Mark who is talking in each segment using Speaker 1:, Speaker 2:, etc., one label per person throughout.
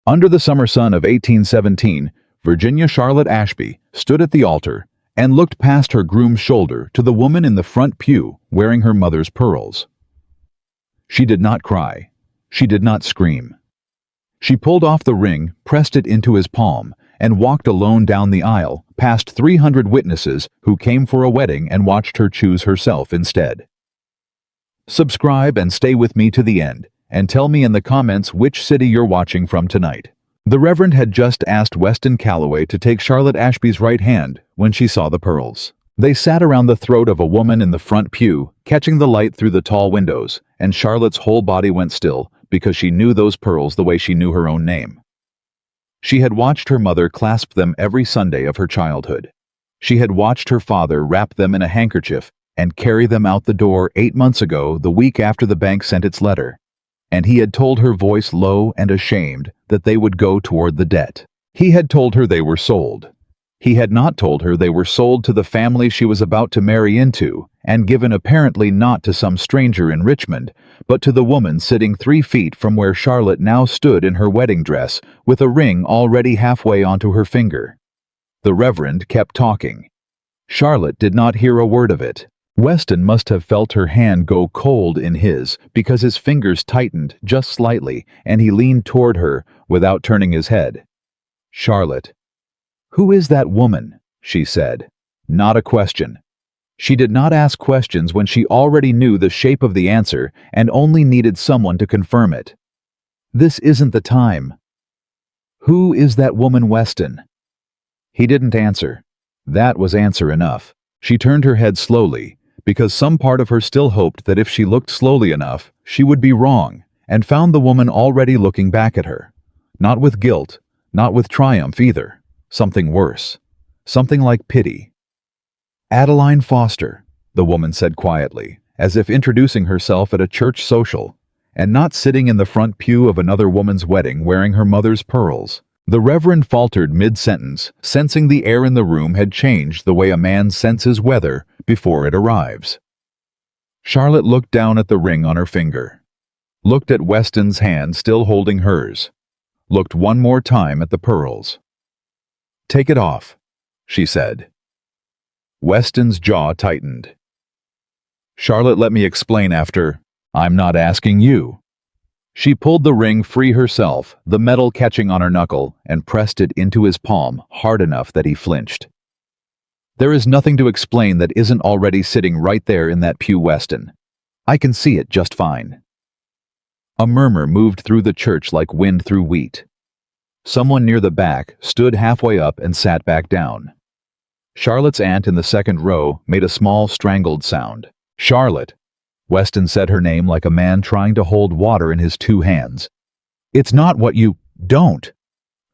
Speaker 1: Under the summer sun of 1817, Virginia Charlotte Ashby stood at the altar and looked past her groom's shoulder to the woman in the front pew wearing her mother's pearls. She did not cry. She did not scream. She pulled off the ring, pressed it into his palm, and walked alone down the aisle, past 300 witnesses who came for a wedding and watched her choose herself instead. Subscribe and stay with me to the end, and tell me in the comments which city you're watching from tonight. The Reverend had just asked Weston Calloway to take Charlotte Ashby's right hand when she saw the pearls. They sat around the throat of a woman in the front pew, catching the light through the tall windows, and Charlotte's whole body went still because she knew those pearls the way she knew her own name. She had watched her mother clasp them every Sunday of her childhood. She had watched her father wrap them in a handkerchief and carry them out the door 8 months ago, the week after the bank sent its letter. And he had told her, voice low and ashamed, that they would go toward the debt. He had told her they were sold. He had not told her they were sold to the family she was about to marry into, and given apparently not to some stranger in Richmond, but to the woman sitting 3 feet from where Charlotte now stood in her wedding dress, with a ring already halfway onto her finger. The Reverend kept talking. Charlotte did not hear a word of it. Weston must have felt her hand go cold in his, because his fingers tightened just slightly, and he leaned toward her without turning his head. "Charlotte." "Who is that woman?" she said. Not a question. She did not ask questions when she already knew the shape of the answer and only needed someone to confirm it. "This isn't the time." "Who is that woman, Weston?" He didn't answer. That was answer enough. She turned her head slowly, because some part of her still hoped that if she looked slowly enough, she would be wrong, and found the woman already looking back at her. Not with guilt, not with triumph either. Something worse. Something like pity. "Adeline Foster," the woman said quietly, as if introducing herself at a church social, and not sitting in the front pew of another woman's wedding wearing her mother's pearls. The Reverend faltered mid-sentence, sensing the air in the room had changed the way a man senses weather before it arrives. Charlotte looked down at the ring on her finger, looked at Weston's hand still holding hers, looked one more time at the pearls. "Take it off," she said. Weston's jaw tightened. "Charlotte, let me explain after. I'm not asking you." She pulled the ring free herself, the metal catching on her knuckle, and pressed it into his palm hard enough that he flinched. "There is nothing to explain that isn't already sitting right there in that pew, Weston. I can see it just fine." A murmur moved through the church like wind through wheat. Someone near the back stood halfway up and sat back down. Charlotte's aunt in the second row made a small strangled sound. "Charlotte." Weston said her name like a man trying to hold water in his 2 hands. "It's not what you don't."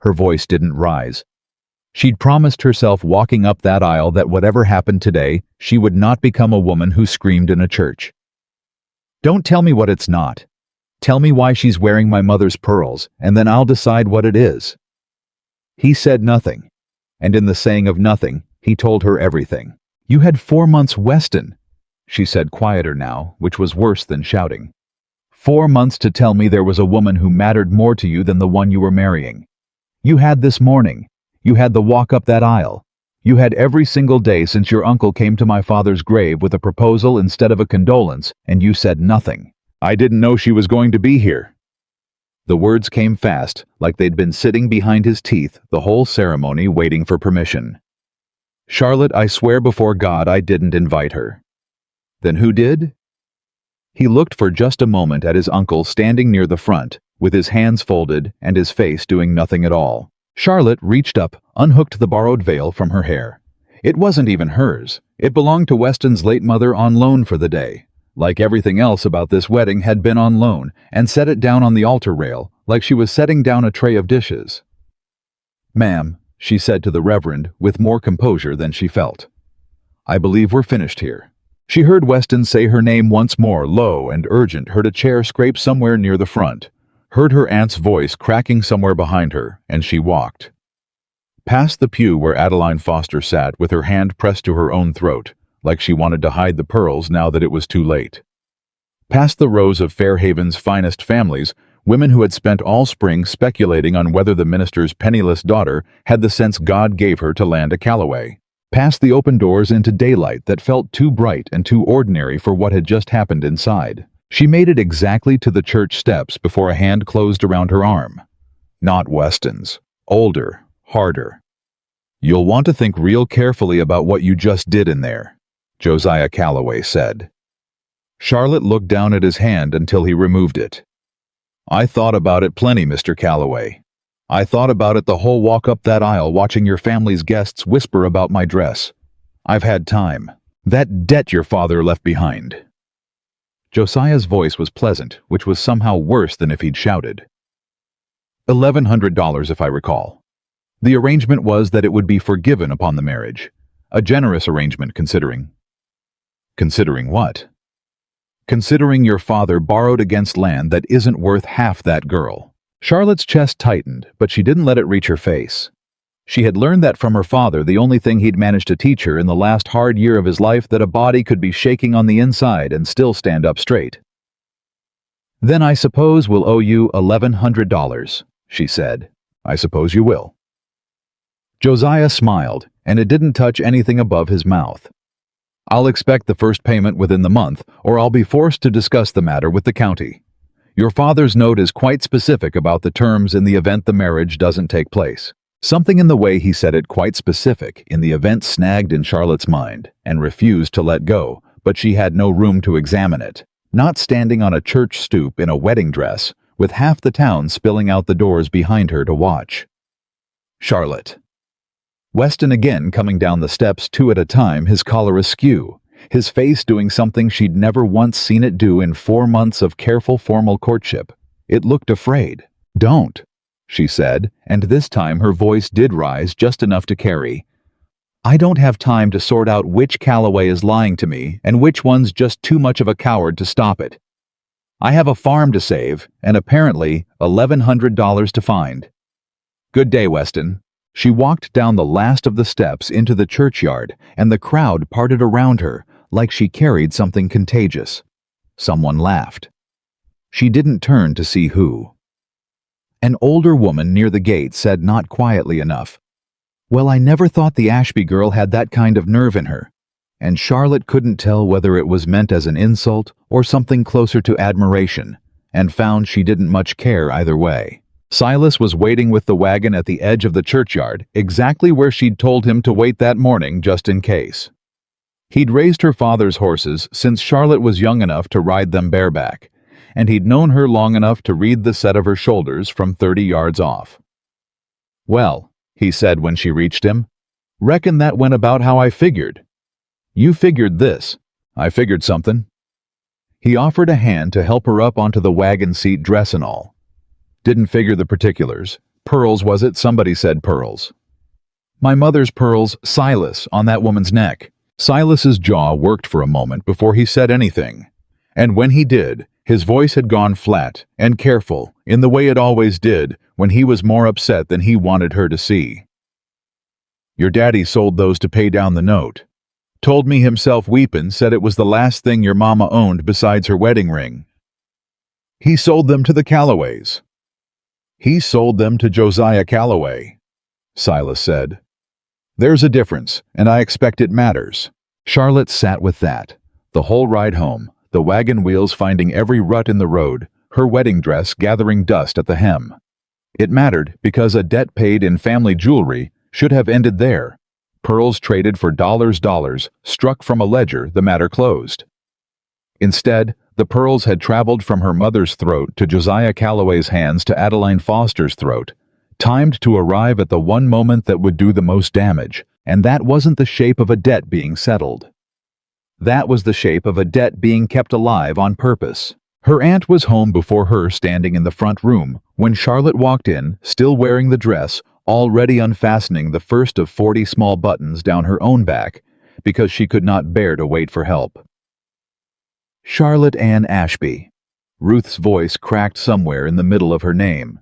Speaker 1: Her voice didn't rise. She'd promised herself walking up that aisle that whatever happened today, she would not become a woman who screamed in a church. "Don't tell me what it's not. Tell me why she's wearing my mother's pearls, and then I'll decide what it is." He said nothing, and in the saying of nothing, he told her everything. "You had 4 months, Weston," she said quieter now, which was worse than shouting. 4 months to tell me there was a woman who mattered more to you than the one you were marrying. You had this morning. You had the walk up that aisle. You had every single day since your uncle came to my father's grave with a proposal instead of a condolence, and you said nothing. "I didn't know she was going to be here." The words came fast, like they'd been sitting behind his teeth the whole ceremony waiting for permission. "Charlotte, I swear before God I didn't invite her." "Then who did?" He looked for just a moment at his uncle standing near the front, with his hands folded and his face doing nothing at all. Charlotte reached up, unhooked the borrowed veil from her hair. It wasn't even hers. It belonged to Weston's late mother on loan for the day. Like everything else about this wedding had been on loan, and set it down on the altar rail, like she was setting down a tray of dishes. "Ma'am," she said to the Reverend with more composure than she felt, "I believe we're finished here." She heard Weston say her name once more, low and urgent, heard a chair scrape somewhere near the front, heard her aunt's voice cracking somewhere behind her, and she walked. Past the pew where Adeline Foster sat with her hand pressed to her own throat, like she wanted to hide the pearls now that it was too late. Past the rows of Fairhaven's finest families, Women who had spent all spring speculating on whether the minister's penniless daughter had the sense God gave her to land at Callaway. Past the open doors into daylight that felt too bright and too ordinary for what had just happened inside. She made it exactly to the church steps before a hand closed around her arm. Not Weston's. Older. Harder. "You'll want to think real carefully about what you just did in there," Josiah Callaway said. Charlotte looked down at his hand until he removed it. "I thought about it plenty, Mr. Callaway. I thought about it the whole walk up that aisle watching your family's guests whisper about my dress. I've had time. That debt your father left behind." Josiah's voice was pleasant, which was somehow worse than if he'd shouted. $1,100, if I recall. The arrangement was that it would be forgiven upon the marriage. A generous arrangement, considering. Considering what? Considering your father borrowed against land that isn't worth half that girl. Charlotte's chest tightened, but she didn't let it reach her face. She had learned that from her father, the only thing he'd managed to teach her in the last hard year of his life, that a body could be shaking on the inside and still stand up straight. "Then I suppose we'll owe you $1,100, she said. "I suppose you will." Josiah smiled, and it didn't touch anything above his mouth. "I'll expect the first payment within the month, or I'll be forced to discuss the matter with the county. Your father's note is quite specific about the terms in the event the marriage doesn't take place." Something in the way he said it, quite specific, in the event, snagged in Charlotte's mind and refused to let go, but she had no room to examine it. Not standing on a church stoop in a wedding dress, with half the town spilling out the doors behind her to watch. Charlotte. Weston again coming down the steps 2 at a time, his collar askew, his face doing something she'd never once seen it do in 4 months of careful formal courtship. It looked afraid. "Don't," she said, and this time her voice did rise just enough to carry. "I don't have time to sort out which Callaway is lying to me and which one's just too much of a coward to stop it. I have a farm to save and apparently $1,100 to find. Good day, Weston." She walked down the last of the steps into the churchyard, and the crowd parted around her like she carried something contagious. Someone laughed. She didn't turn to see who. An older woman near the gate said not quietly enough, "Well, I never thought the Ashby girl had that kind of nerve in her," and Charlotte couldn't tell whether it was meant as an insult or something closer to admiration, and found she didn't much care either way. Silas was waiting with the wagon at the edge of the churchyard, exactly where she'd told him to wait that morning just in case. He'd raised her father's horses since Charlotte was young enough to ride them bareback, and he'd known her long enough to read the set of her shoulders from 30 yards off. "Well," he said when she reached him, "reckon that went about how I figured." "You figured this." "I figured something." He offered a hand to help her up onto the wagon seat, dress and all. "Didn't figure the particulars. Pearls, was it? Somebody said pearls." "My mother's pearls, Silas, on that woman's neck." Silas's jaw worked for a moment before he said anything, and when he did, his voice had gone flat and careful in the way it always did when he was more upset than he wanted her to see. "Your daddy sold those to pay down the note. Told me himself weepin', said it was the last thing your mama owned besides her wedding ring. He sold them to the Callaways." "He sold them to Josiah Callaway," Silas said. "There's a difference, and I expect it matters." Charlotte sat with that, the whole ride home, the wagon wheels finding every rut in the road, her wedding dress gathering dust at the hem. It mattered because a debt paid in family jewelry should have ended there. Pearls traded for dollars, struck from a ledger, the matter closed. Instead, the pearls had traveled from her mother's throat to Josiah Callaway's hands to Adeline Foster's throat, timed to arrive at the one moment that would do the most damage, and that wasn't the shape of a debt being settled. That was the shape of a debt being kept alive on purpose. Her aunt was home before her, standing in the front room, when Charlotte walked in, still wearing the dress, already unfastening the first of 40 small buttons down her own back, because she could not bear to wait for help. "Charlotte Ann Ashby." Ruth's voice cracked somewhere in the middle of her name.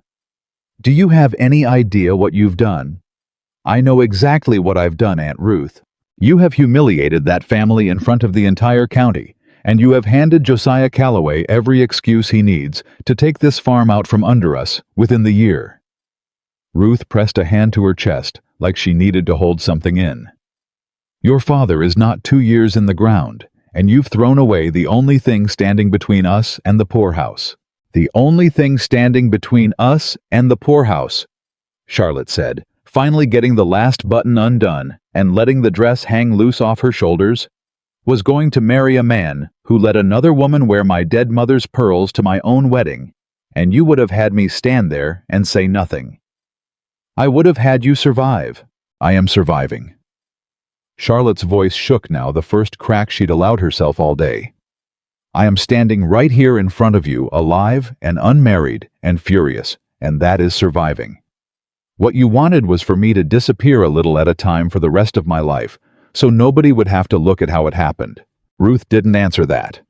Speaker 1: "Do you have any idea what you've done?" "I know exactly what I've done, Aunt Ruth. You have humiliated that family in front of the entire county, and you have handed Josiah Calloway every excuse he needs to take this farm out from under us within the year." Ruth pressed a hand to her chest like she needed to hold something in. "Your father is not 2 years in the ground, and you've thrown away the only thing standing between us and the poorhouse." "The only thing standing between us and the poorhouse," Charlotte said, finally getting the last button undone and letting the dress hang loose off her shoulders, "was going to marry a man who let another woman wear my dead mother's pearls to my own wedding, and you would have had me stand there and say nothing. I would have had you survive. I am surviving." Charlotte's voice shook now, the first crack she'd allowed herself all day. "I am standing right here in front of you, alive and unmarried and furious, and that is surviving. What you wanted was for me to disappear a little at a time for the rest of my life, so nobody would have to look at how it happened." Ruth didn't answer that.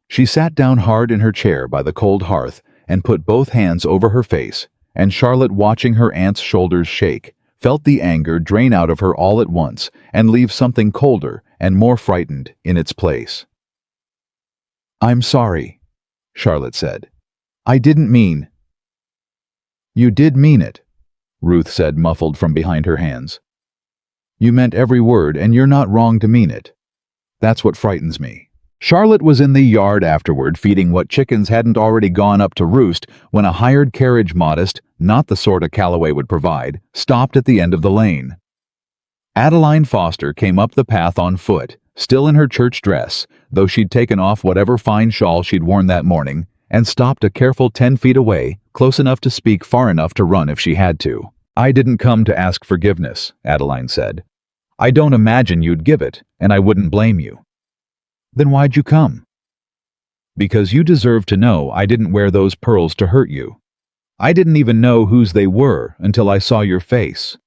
Speaker 1: She sat down hard in her chair by the cold hearth and put both hands over her face, and Charlotte, watching her aunt's shoulders shake, felt the anger drain out of her all at once and leave something colder and more frightened in its place. "I'm sorry," Charlotte said. "I didn't mean—" "You did mean it," Ruth said, muffled from behind her hands. "You meant every word, and you're not wrong to mean it. That's what frightens me." Charlotte was in the yard afterward feeding what chickens hadn't already gone up to roost when a hired carriage, modest, not the sort a Calloway would provide, stopped at the end of the lane. Adeline Foster came up the path on foot, still in her church dress, though she'd taken off whatever fine shawl she'd worn that morning, and stopped a careful 10 feet away, close enough to speak, far enough to run if she had to. "I didn't come to ask forgiveness," Adeline said. "I don't imagine you'd give it, and I wouldn't blame you." "Then why'd you come?" "Because you deserve to know I didn't wear those pearls to hurt you. I didn't even know whose they were until I saw your face."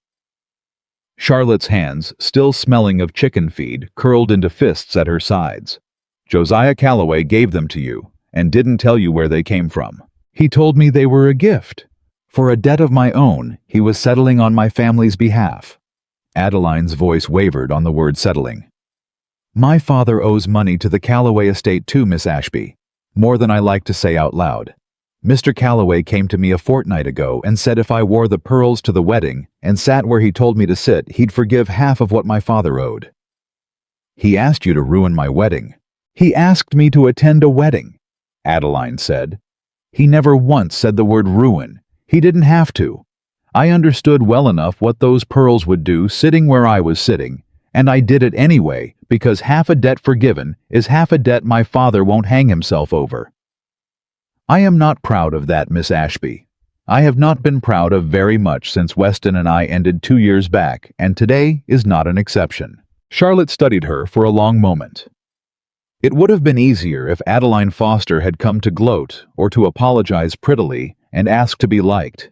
Speaker 1: Charlotte's hands, still smelling of chicken feed, curled into fists at her sides. "Josiah Calloway gave them to you, and didn't tell you where they came from. He told me they were a gift. For a debt of my own, he was settling on my family's behalf." Adeline's voice wavered on the word settling. "My father owes money to the Calloway estate too, Miss Ashby. More than I like to say out loud. Mr. Calloway came to me a fortnight ago and said if I wore the pearls to the wedding and sat where he told me to sit, he'd forgive half of what my father owed." "He asked you to ruin my wedding." "He asked me to attend a wedding," Adeline said. "He never once said the word ruin. He didn't have to. I understood well enough what those pearls would do sitting where I was sitting, and I did it anyway because half a debt forgiven is half a debt my father won't hang himself over. I am not proud of that, Miss Ashby. I have not been proud of very much since Weston and I ended 2 years back, and today is not an exception." Charlotte studied her for a long moment. It would have been easier if Adeline Foster had come to gloat or to apologize prettily and ask to be liked.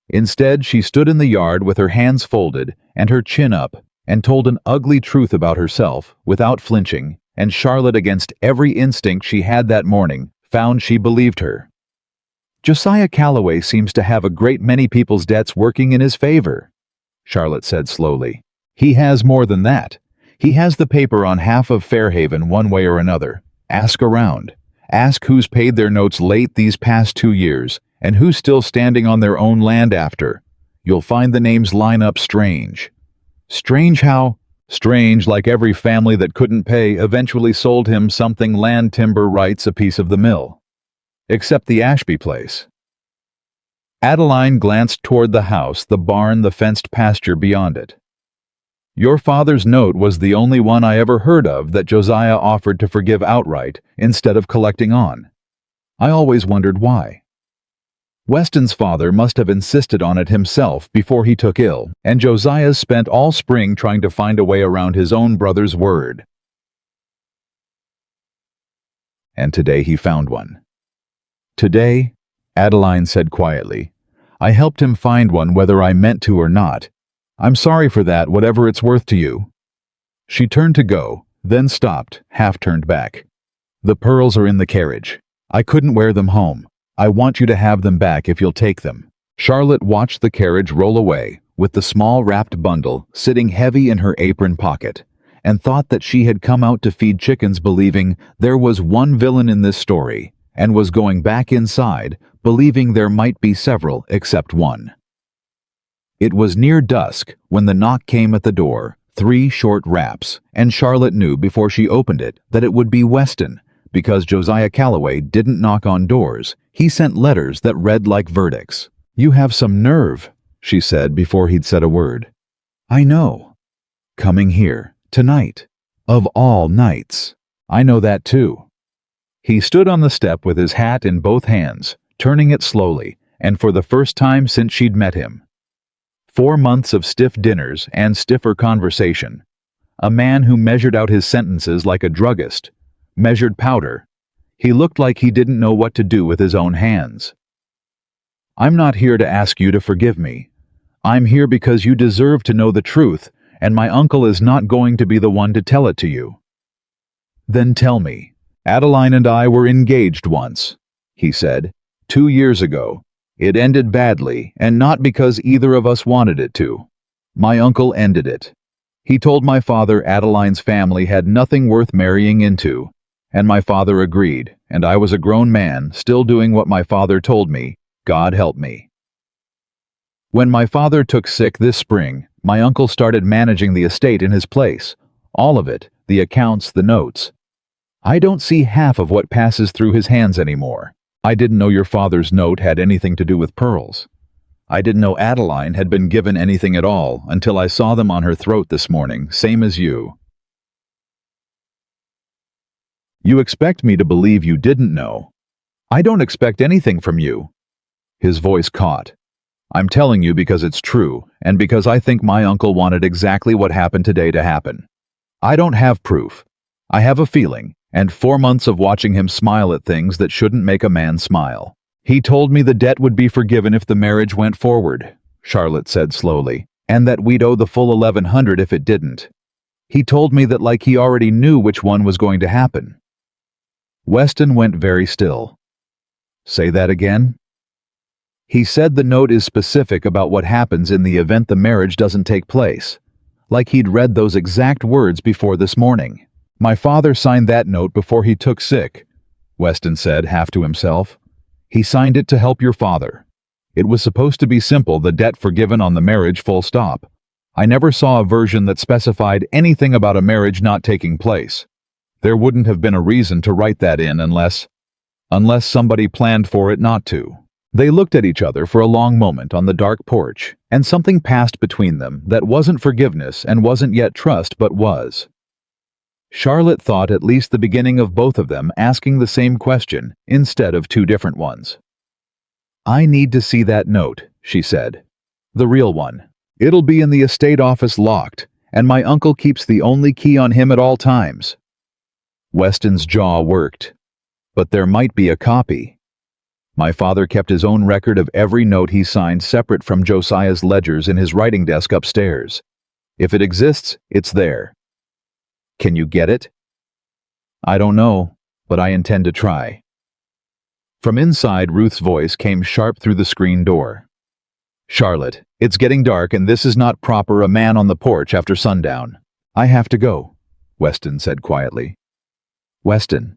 Speaker 1: Instead, she stood in the yard with her hands folded and her chin up and told an ugly truth about herself without flinching, and Charlotte, against every instinct she had that morning, found she believed her. "Josiah Calloway seems to have a great many people's debts working in his favor," Charlotte said slowly. "He has more than that. He has the paper on half of Fairhaven one way or another. Ask around. Ask who's paid their notes late these past 2 years, and who's still standing on their own land after. You'll find the names line up strange. Strange how? Strange like every family that couldn't pay eventually sold him something land timber rights a piece of the mill. Except the Ashby place." Adeline glanced toward the house, the barn, the fenced pasture beyond it. "Your father's note was the only one I ever heard of that Josiah offered to forgive outright instead of collecting on. I always wondered why. Weston's father must have insisted on it himself before he took ill, and Josiah spent all spring trying to find a way around his own brother's word. And today he found one. Today, Adeline said quietly, I helped him find one whether I meant to or not. I'm sorry for that, whatever it's worth to you." She turned to go, then stopped, half turned back. "The pearls are in the carriage. I couldn't wear them home. I want you to have them back if you'll take them." Charlotte watched the carriage roll away, with the small wrapped bundle sitting heavy in her apron pocket, and thought that she had come out to feed chickens, believing there was one villain in this story, and was going back inside, believing there might be several except one. It was near dusk when the knock came at the door, 3 short raps, and Charlotte knew before she opened it that it would be Weston, because Josiah Calloway didn't knock on doors. He sent letters that read like verdicts. "You have some nerve," she said before he'd said a word. "I know. Coming here, tonight. Of all nights. I know that too." He stood on the step with his hat in both hands, turning it slowly, and for the first time since she'd met him. 4 months of stiff dinners and stiffer conversation. A man who measured out his sentences like a druggist, measured powder. He looked like he didn't know what to do with his own hands. "I'm not here to ask you to forgive me. I'm here because you deserve to know the truth, and my uncle is not going to be the one to tell it to you." "Then tell me. Adeline and I were engaged once," he said, 2 years ago. "It ended badly, and not because either of us wanted it to. My uncle ended it. He told my father Adeline's family had nothing worth marrying into, and my father agreed, and I was a grown man, still doing what my father told me. God help me. When my father took sick this spring, my uncle started managing the estate in his place. All of it, the accounts, the notes. I don't see half of what passes through his hands anymore. I didn't know your father's note had anything to do with pearls. I didn't know Adeline had been given anything at all until I saw them on her throat this morning, same as you." "You expect me to believe you didn't know. I don't expect anything from you." His voice caught. "I'm telling you because it's true, and because I think my uncle wanted exactly what happened today to happen. I don't have proof. I have a feeling, and 4 months of watching him smile at things that shouldn't make a man smile. He told me the debt would be forgiven if the marriage went forward," Charlotte said slowly, "and that we'd owe the full 1,100 if it didn't. He told me that like he already knew which one was going to happen." Weston went very still. "Say that again?" "He said the note is specific about what happens in the event the marriage doesn't take place. Like he'd read those exact words before this morning. My father signed that note before he took sick," Weston said, half to himself. "He signed it to help your father. It was supposed to be simple, the debt forgiven on the marriage, full stop. I never saw a version that specified anything about a marriage not taking place. There wouldn't have been a reason to write that in unless somebody planned for it not to." They looked at each other for a long moment on the dark porch, and something passed between them that wasn't forgiveness and wasn't yet trust, but was. Charlotte thought at least the beginning of both of them asking the same question instead of 2 different ones. "I need to see that note," she said. "The real one. It'll be in the estate office locked, and my uncle keeps the only key on him at all times." Weston's jaw worked. "But there might be a copy. My father kept his own record of every note he signed separate from Josiah's ledgers in his writing desk upstairs. If it exists, it's there. Can you get it?" "I don't know, but I intend to try." From inside, Ruth's voice came sharp through the screen door. "Charlotte, it's getting dark and this is not proper, a man on the porch after sundown. I have to go," Weston said quietly. "Weston."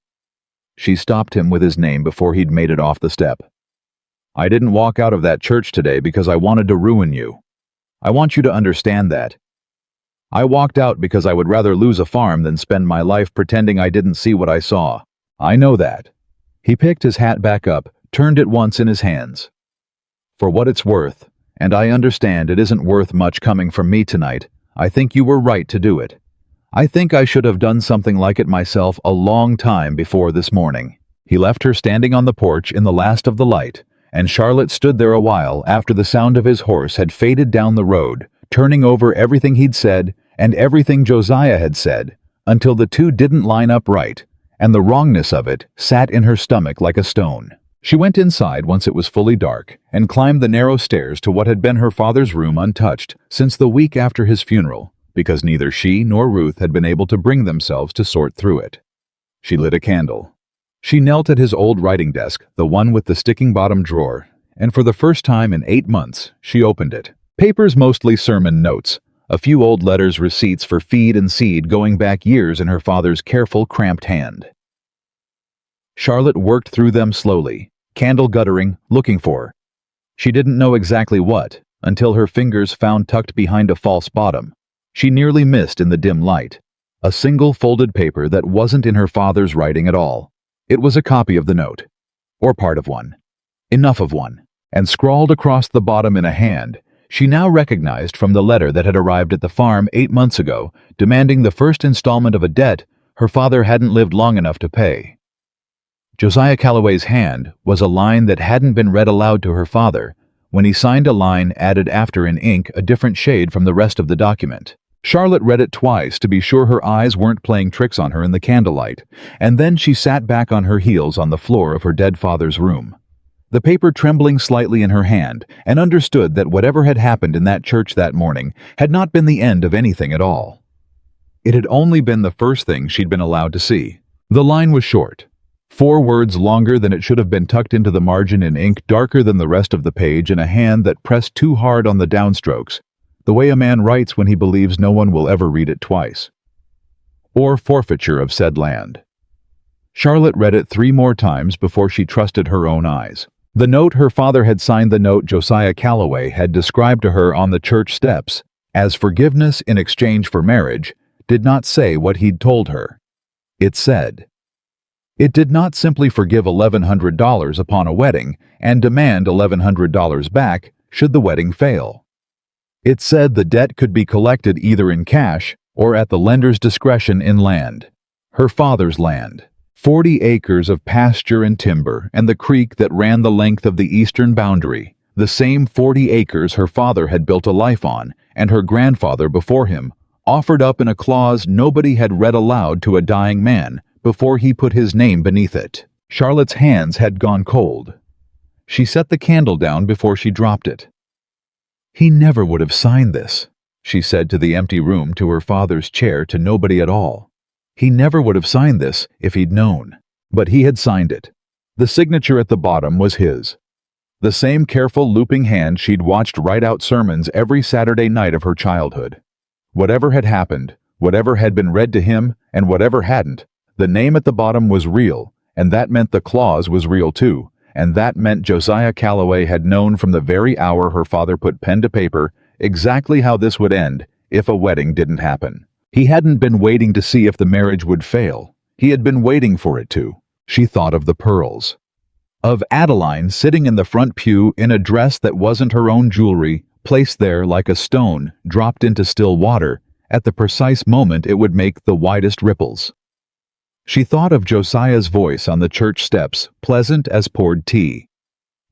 Speaker 1: She stopped him with his name before he'd made it off the step. "I didn't walk out of that church today because I wanted to ruin you. I want you to understand that. I walked out because I would rather lose a farm than spend my life pretending I didn't see what I saw. I know that." He picked his hat back up, turned it once in his hands. "For what it's worth, and I understand it isn't worth much coming from me tonight, I think you were right to do it. I think I should have done something like it myself a long time before this morning." He left her standing on the porch in the last of the light, and Charlotte stood there a while after the sound of his horse had faded down the road, turning over everything he'd said and everything Josiah had said, until the two didn't line up right, and the wrongness of it sat in her stomach like a stone. She went inside once it was fully dark, and climbed the narrow stairs to what had been her father's room untouched since the week after his funeral, because neither she nor Ruth had been able to bring themselves to sort through it. She lit a candle. She knelt at his old writing desk, the one with the sticking bottom drawer, and for the first time in 8 months, she opened it. Papers, mostly sermon notes, A few old letters, receipts for feed and seed going back years in her father's careful, cramped hand. Charlotte worked through them slowly, candle guttering, looking for. She didn't know exactly what, until her fingers found tucked behind a false bottom. She nearly missed in the dim light. A single folded paper that wasn't in her father's writing at all. It was a copy of the note. Or part of one. Enough of one. And scrawled across the bottom in a hand, she now recognized from the letter that had arrived at the farm 8 months ago, demanding the first installment of a debt her father hadn't lived long enough to pay. Josiah Calloway's hand was a line that hadn't been read aloud to her father when he signed a line added after in ink a different shade from the rest of the document. Charlotte read it twice to be sure her eyes weren't playing tricks on her in the candlelight, and then she sat back on her heels on the floor of her dead father's room, the paper trembling slightly in her hand, and understood that whatever had happened in that church that morning had not been the end of anything at all. It had only been the first thing she'd been allowed to see. The line was short. 4 words longer than it should have been, tucked into the margin in ink darker than the rest of the page, in a hand that pressed too hard on the downstrokes, the way a man writes when he believes no one will ever read it twice. Or forfeiture of said land. Charlotte read it 3 more times before she trusted her own eyes. The note her father had signed, the note Josiah Calloway had described to her on the church steps as forgiveness in exchange for marriage, did not say what he'd told her. It said, it did not simply forgive $1,100 upon a wedding and demand $1,100 back should the wedding fail. It said the debt could be collected either in cash or at the lender's discretion in land. Her father's land. 40 acres of pasture and timber, and the creek that ran the length of the eastern boundary, the same 40 acres her father had built a life on, and her grandfather before him, offered up in a clause nobody had read aloud to a dying man before he put his name beneath it. Charlotte's hands had gone cold. She set the candle down before she dropped it. He never would have signed this, she said to the empty room, to her father's chair, to nobody at all. He never would have signed this if he'd known. But he had signed it. The signature at the bottom was his. The same careful, looping hand she'd watched write out sermons every Saturday night of her childhood. Whatever had happened, whatever had been read to him, and whatever hadn't, the name at the bottom was real, and that meant the clause was real too, and that meant Josiah Calloway had known from the very hour her father put pen to paper exactly how this would end if a wedding didn't happen. He hadn't been waiting to see if the marriage would fail. He had been waiting for it to. She thought of the pearls. Of Adeline sitting in the front pew in a dress that wasn't her own jewelry, placed there like a stone dropped into still water at the precise moment it would make the widest ripples. She thought of Josiah's voice on the church steps, pleasant as poured tea,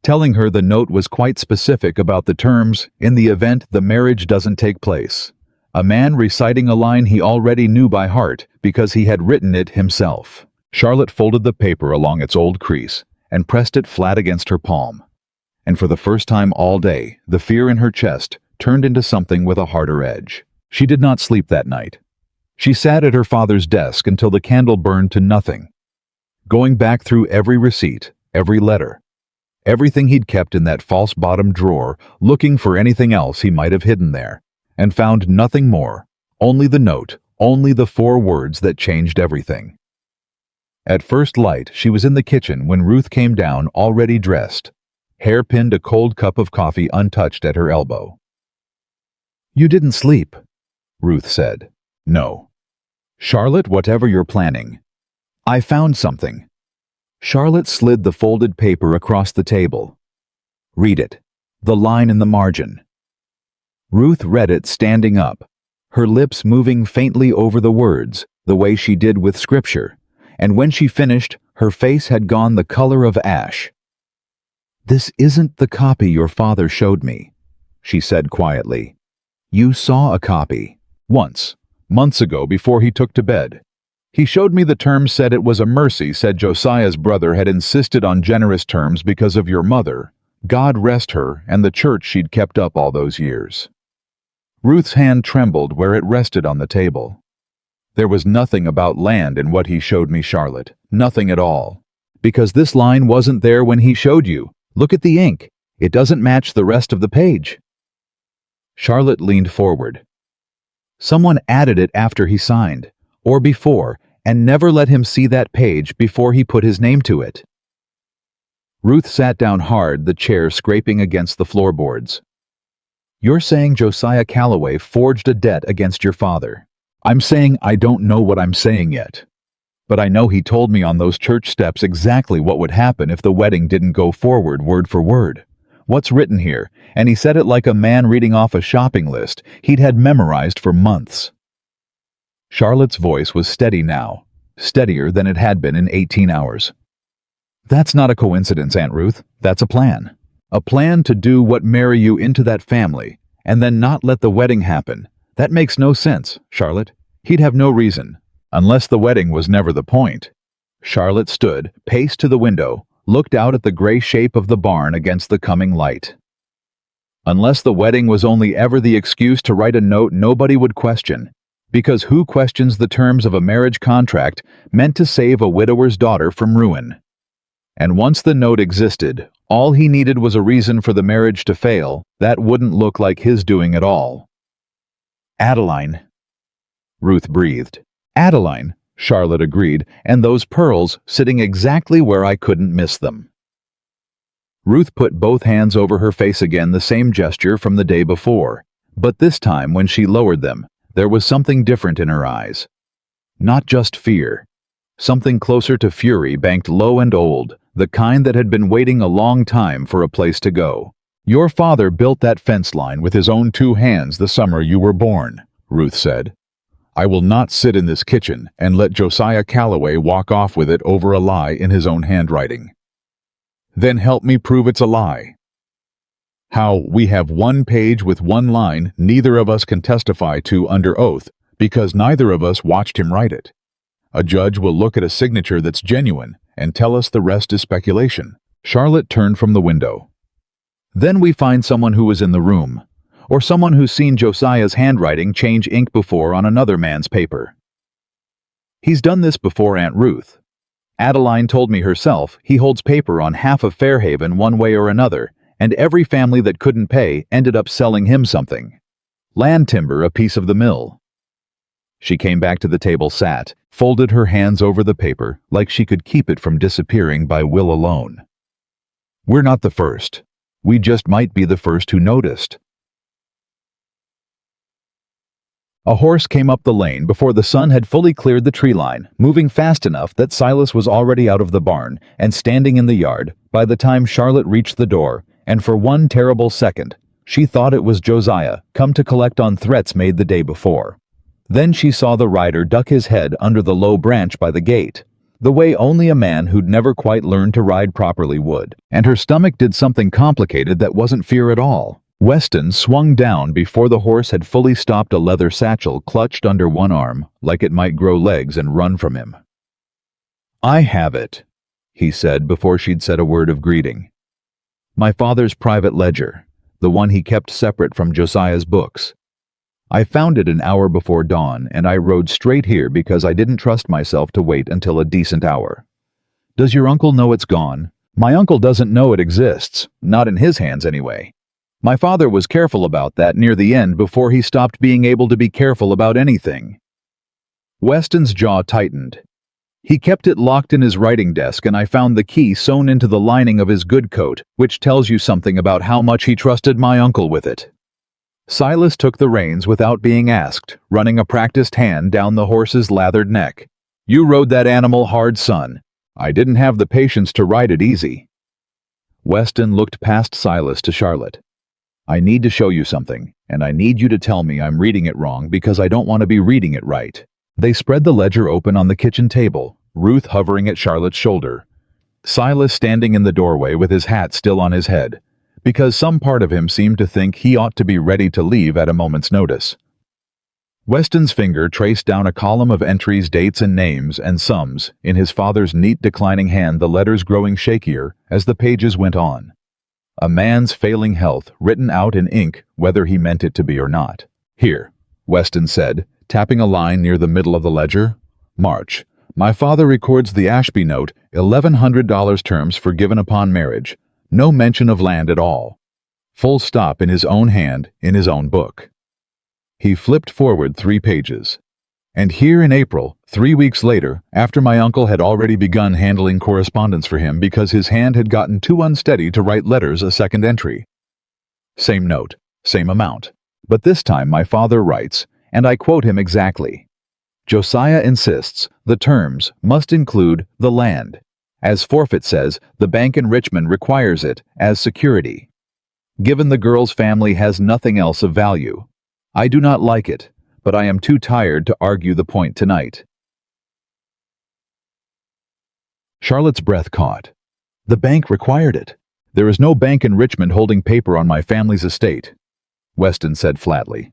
Speaker 1: telling her the note was quite specific about the terms in the event the marriage doesn't take place. A man reciting a line he already knew by heart because he had written it himself. Charlotte folded the paper along its old crease and pressed it flat against her palm. And for the first time all day, the fear in her chest turned into something with a harder edge. She did not sleep that night. She sat at her father's desk until the candle burned to nothing, going back through every receipt, every letter, everything he'd kept in that false bottom drawer, looking for anything else he might have hidden there, and found nothing more, only the note, only the 4 words that changed everything. At first light, she was in the kitchen when Ruth came down, already dressed, hair-pinned, a cold cup of coffee untouched at her elbow. "You didn't sleep," Ruth said. "No." "Charlotte, whatever you're planning." "I found something." Charlotte slid the folded paper across the table. "Read it. The line in the margin." Ruth read it standing up, her lips moving faintly over the words, the way she did with scripture, and when she finished, her face had gone the color of ash. "This isn't the copy your father showed me," she said quietly. "You saw a copy. Once. Months ago, before he took to bed. He showed me the terms, said it was a mercy, said Josiah's brother had insisted on generous terms because of your mother, God rest her, and the church she'd kept up all those years." Ruth's hand trembled where it rested on the table. "There was nothing about land in what he showed me, Charlotte. Nothing at all. Because this line wasn't there when he showed you. Look at the ink. It doesn't match the rest of the page." Charlotte leaned forward. Someone added it after he signed, or before, and never let him see that page before he put his name to it. Ruth sat down hard, the chair scraping against the floorboards. You're saying Josiah Calloway forged a debt against your father. I'm saying I don't know what I'm saying yet. But I know he told me on those church steps exactly what would happen if the wedding didn't go forward word for word. What's written here, and he said it like a man reading off a shopping list he'd had memorized for months. Charlotte's voice was steady now, steadier than it had been in 18 hours. That's not a coincidence, Aunt Ruth. That's a plan. A plan to do what marry you into that family, and then not let the wedding happen. That makes no sense, Charlotte. He'd have no reason, unless the wedding was never the point. Charlotte stood, paced to the window, looked out at the gray shape of the barn against the coming light. Unless the wedding was only ever the excuse to write a note nobody would question, because who questions the terms of a marriage contract meant to save a widower's daughter from ruin? And once the note existed, all he needed was a reason for the marriage to fail that wouldn't look like his doing at all. Adeline. Ruth breathed. Adeline, Charlotte agreed, and those pearls sitting exactly where I couldn't miss them. Ruth put both hands over her face again, the same gesture from the day before, but this time when she lowered them, there was something different in her eyes. Not just fear. Something closer to fury, banked low and old, the kind that had been waiting a long time for a place to go. Your father built that fence line with his own 2 hands the summer you were born, Ruth said. I will not sit in this kitchen and let Josiah Calloway walk off with it over a lie in his own handwriting. Then help me prove it's a lie. How we have 1 page with 1 line neither of us can testify to under oath because neither of us watched him write it. A judge will look at a signature that's genuine and tell us the rest is speculation. Charlotte turned from the window. Then we find someone who was in the room, or someone who's seen Josiah's handwriting change ink before on another man's paper. He's done this before, Aunt Ruth. Adeline told me herself he holds paper on half of Fairhaven one way or another, and every family that couldn't pay ended up selling him something. Land timber, a piece of the mill. She came back to the table, sat, folded her hands over the paper like she could keep it from disappearing by will alone. We're not the first. We just might be the first who noticed. A horse came up the lane before the sun had fully cleared the tree line, moving fast enough that Silas was already out of the barn and standing in the yard by the time Charlotte reached the door, and for one terrible second, she thought it was Josiah, come to collect on threats made the day before. Then she saw the rider duck his head under the low branch by the gate, the way only a man who'd never quite learned to ride properly would, and her stomach did something complicated that wasn't fear at all. Weston swung down before the horse had fully stopped, a leather satchel clutched under one arm, like it might grow legs and run from him. I have it, he said before she'd said a word of greeting. My father's private ledger, the one he kept separate from Josiah's books. I found it an hour before dawn, and I rode straight here because I didn't trust myself to wait until a decent hour. Does your uncle know it's gone? My uncle doesn't know it exists, not in his hands anyway. My father was careful about that near the end before he stopped being able to be careful about anything. Weston's jaw tightened. He kept it locked in his writing desk, and I found the key sewn into the lining of his good coat, which tells you something about how much he trusted my uncle with it. Silas took the reins without being asked, running a practiced hand down the horse's lathered neck. You rode that animal hard, son. I didn't have the patience to ride it easy. Weston looked past Silas to Charlotte. I need to show you something, and I need you to tell me I'm reading it wrong because I don't want to be reading it right. They spread the ledger open on the kitchen table, Ruth hovering at Charlotte's shoulder. Silas standing in the doorway with his hat still on his head, because some part of him seemed to think he ought to be ready to leave at a moment's notice. Weston's finger traced down a column of entries, dates and names and sums, in his father's neat declining hand, the letters growing shakier as the pages went on. A man's failing health written out in ink whether he meant it to be or not. Here, Weston said, tapping a line near the middle of the ledger. March. My father records the Ashby note, $1,100 terms forgiven upon marriage. No mention of land at all. Full stop in his own hand, in his own book. He flipped forward 3 pages. And here in April, 3 weeks later, after my uncle had already begun handling correspondence for him because his hand had gotten too unsteady to write letters, a second entry. Same note, same amount. But this time my father writes, and I quote him exactly. Josiah insists the terms must include the land. As forfeit says, the bank in Richmond requires it as security. Given the girl's family has nothing else of value. I do not like it, but I am too tired to argue the point tonight. Charlotte's breath caught. The bank required it. There is no bank in Richmond holding paper on my family's estate, Weston said flatly.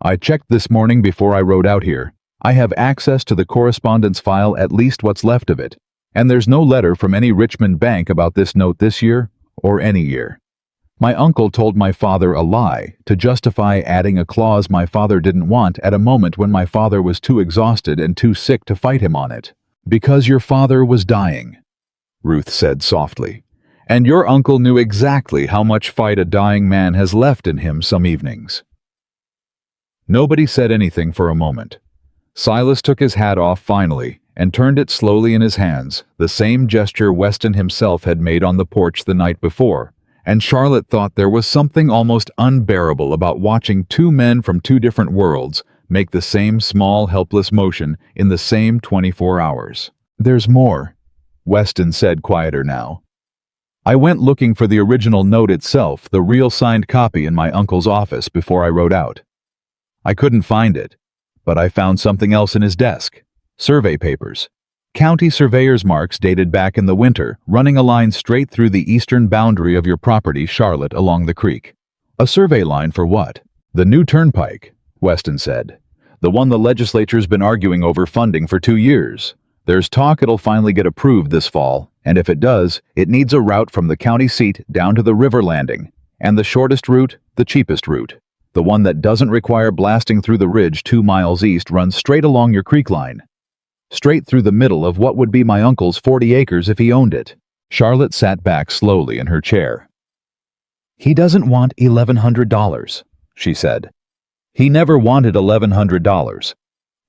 Speaker 1: I checked this morning before I rode out here. I have access to the correspondence file, at least what's left of it, and there's no letter from any Richmond bank about this note this year or any year. My uncle told my father a lie to justify adding a clause my father didn't want at a moment when my father was too exhausted and too sick to fight him on it. Because your father was dying, Ruth said softly, and your uncle knew exactly how much fight a dying man has left in him some evenings. Nobody said anything for a moment. Silas took his hat off finally and turned it slowly in his hands, the same gesture Weston himself had made on the porch the night before, and Charlotte thought there was something almost unbearable about watching two men from two different worlds make the same small, helpless motion in the same 24 hours. There's more, Weston said, quieter now. I went looking for the original note itself, the real signed copy, in my uncle's office before I rode out. I couldn't find it, but I found something else in his desk. Survey papers. County surveyor's marks dated back in the winter, running a line straight through the eastern boundary of your property, Charlotte, along the creek. A survey line for what? The new turnpike, Weston said. The one the legislature's been arguing over funding for 2 years. There's talk it'll finally get approved this fall, and if it does, it needs a route from the county seat down to the river landing, and the shortest route, the cheapest route. The one that doesn't require blasting through the ridge 2 miles east runs straight along your creek line. Straight through the middle of what would be my uncle's 40 acres if he owned it. Charlotte sat back slowly in her chair. He doesn't want $1,100, she said. He never wanted $1,100.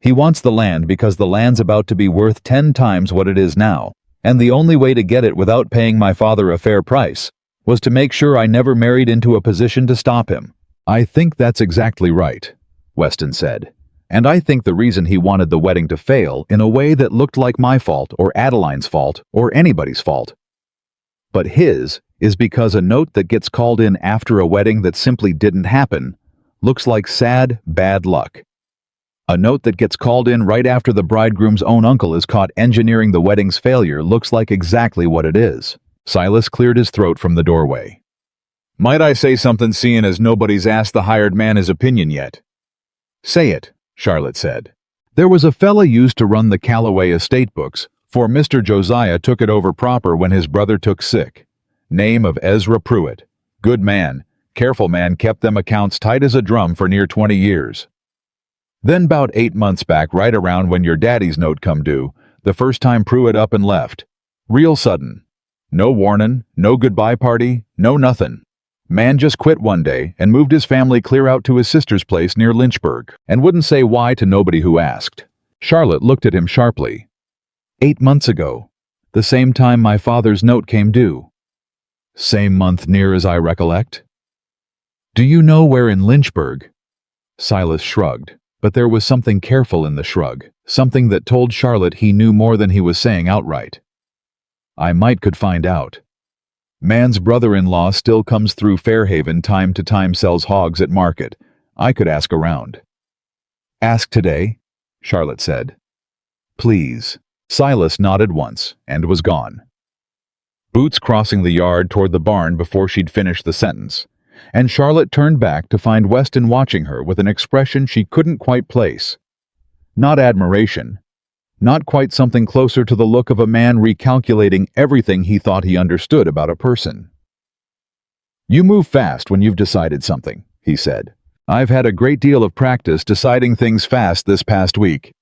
Speaker 1: He wants the land because the land's about to be worth 10 times what it is now, and the only way to get it without paying my father a fair price was to make sure I never married into a position to stop him. I think that's exactly right, Weston said. And I think the reason he wanted the wedding to fail in a way that looked like my fault or Adeline's fault or anybody's fault, but his, is because a note that gets called in after a wedding that simply didn't happen looks like sad, bad luck. A note that gets called in right after the bridegroom's own uncle is caught engineering the wedding's failure looks like exactly what it is. Silas cleared his throat from the doorway. Might I say something, seeing as nobody's asked the hired man his opinion yet? Say it, Charlotte said. There was a fella used to run the Callaway estate books, for Mr. Josiah took it over proper when his brother took sick. Name of Ezra Pruitt. Good man, careful man, kept them accounts tight as a drum for near 20 years. Then 'bout 8 months back, right around when your daddy's note come due, the first time Pruitt up and left. Real sudden. No warnin', no goodbye party, no nothin'. Man just quit one day and moved his family clear out to his sister's place near Lynchburg, and wouldn't say why to nobody who asked. Charlotte looked at him sharply. 8 months ago, the same time my father's note came due. Same month near as I recollect. Do you know where in Lynchburg? Silas shrugged, but there was something careful in the shrug, something that told Charlotte he knew more than he was saying outright. I might could find out. Man's brother-in-law still comes through Fairhaven time to time, sells hogs at market. I could ask around. Ask today, Charlotte said. Please. Silas nodded once and was gone. Boots crossing the yard toward the barn before she'd finished the sentence, and Charlotte turned back to find Weston watching her with an expression she couldn't quite place. Not admiration. Not quite something closer to the look of a man recalculating everything he thought he understood about a person. You move fast when you've decided something, he said. I've had a great deal of practice deciding things fast this past week.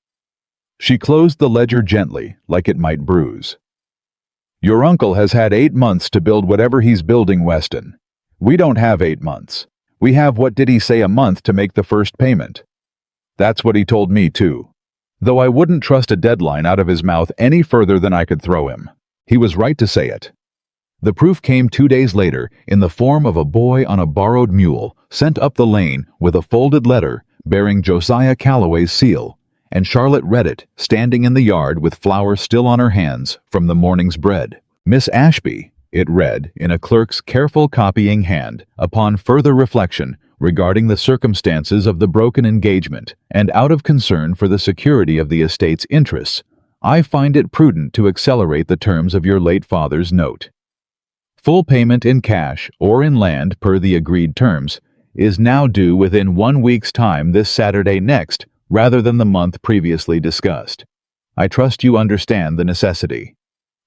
Speaker 1: She closed the ledger gently, like it might bruise. Your uncle has had 8 months to build whatever he's building, Weston. We don't have 8 months. We have what did he say a month to make the first payment. That's what he told me too. Though I wouldn't trust a deadline out of his mouth any further than I could throw him. He was right to say it. The proof came 2 days later in the form of a boy on a borrowed mule sent up the lane with a folded letter bearing Josiah Calloway's seal, and Charlotte read it, standing in the yard with flour still on her hands from the morning's bread. Miss Ashby, it read in a clerk's careful copying hand, upon further reflection regarding the circumstances of the broken engagement and out of concern for the security of the estate's interests, I find it prudent to accelerate the terms of your late father's note. Full payment in cash or in land per the agreed terms is now due within 1 week's time this Saturday next rather than the month previously discussed. I trust you understand the necessity.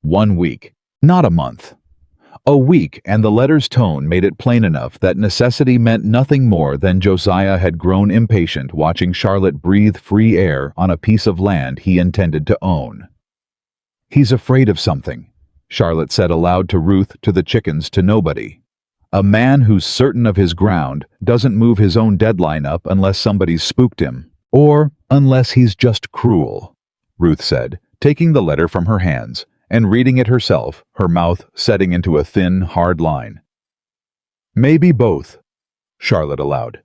Speaker 1: 1 week, not a month. A week, and the letter's tone made it plain enough that necessity meant nothing more than Josiah had grown impatient watching Charlotte breathe free air on a piece of land he intended to own. He's afraid of something, Charlotte said aloud to Ruth, to the chickens, to nobody. A man who's certain of his ground doesn't move his own deadline up unless somebody's spooked him, or unless he's just cruel, Ruth said, taking the letter from her hands and reading it herself, her mouth setting into a thin, hard line. Maybe both, Charlotte allowed.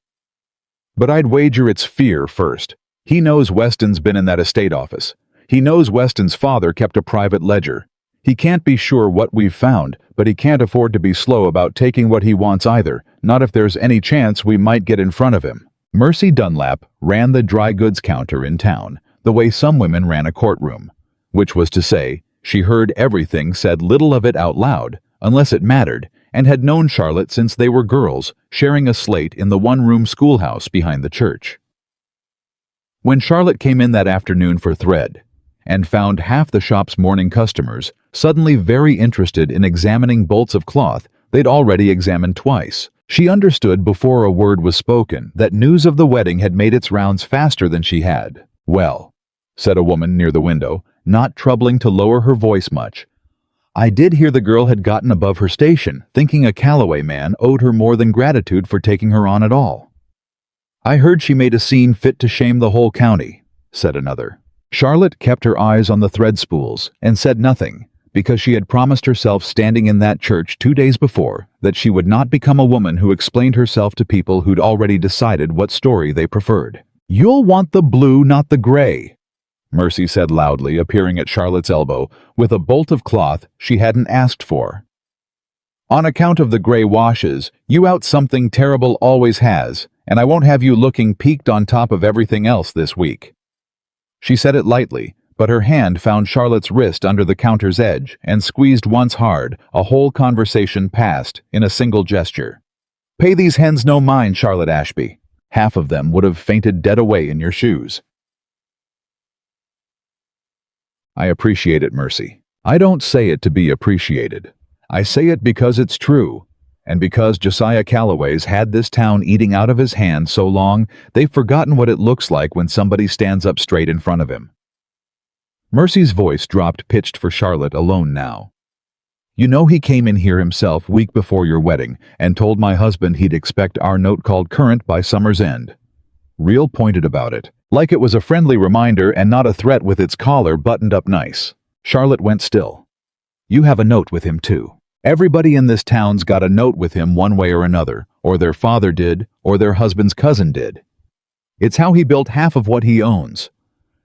Speaker 1: But I'd wager it's fear first. He knows Weston's been in that estate office. He knows Weston's father kept a private ledger. He can't be sure what we've found, but he can't afford to be slow about taking what he wants either, not if there's any chance we might get in front of him. Mercy Dunlap ran the dry goods counter in town, the way some women ran a courtroom, which was to say, she heard everything, said little of it out loud, unless it mattered, and had known Charlotte since they were girls, sharing a slate in the one-room schoolhouse behind the church. When Charlotte came in that afternoon for thread, and found half the shop's morning customers suddenly very interested in examining bolts of cloth they'd already examined twice, she understood before a word was spoken that news of the wedding had made its rounds faster than she had. Well, said a woman near the window, not troubling to lower her voice much, I did hear the girl had gotten above her station, thinking a Calloway man owed her more than gratitude for taking her on at all. I heard she made a scene fit to shame the whole county, said another. Charlotte kept her eyes on the thread spools and said nothing, because she had promised herself standing in that church 2 days before that she would not become a woman who explained herself to people who'd already decided what story they preferred. You'll want the blue, not the gray, Mercy said loudly, appearing at Charlotte's elbow with a bolt of cloth she hadn't asked for. On account of the gray washes, you out something terrible always has, and I won't have you looking peaked on top of everything else this week. She said it lightly, but her hand found Charlotte's wrist under the counter's edge and squeezed once hard, a whole conversation passed in a single gesture. Pay these hens no mind, Charlotte Ashby. Half of them would have fainted dead away in your shoes. I appreciate it, Mercy. I don't say it to be appreciated. I say it because it's true, and because Josiah Calloway's had this town eating out of his hand so long they've forgotten what it looks like when somebody stands up straight in front of him. Mercy's voice dropped pitched for Charlotte alone now. You know he came in here himself week before your wedding and told my husband he'd expect our note called current by summer's end. Real pointed about it, like it was a friendly reminder and not a threat with its collar buttoned up nice. Charlotte went still. You have a note with him too. Everybody in this town's got a note with him one way or another, or their father did, or their husband's cousin did. It's how he built half of what he owns.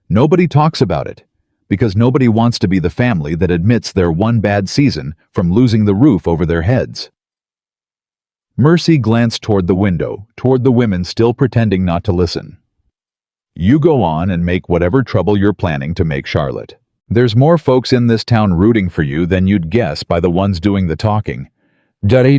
Speaker 1: Nobody talks about it, because nobody wants to be the family that admits their one bad season from losing the roof over their heads. Mercy glanced toward the window, toward the women still pretending not to listen. You go on and make whatever trouble you're planning to make, Charlotte. There's more folks in this town rooting for you than you'd guess by the ones doing the talking. That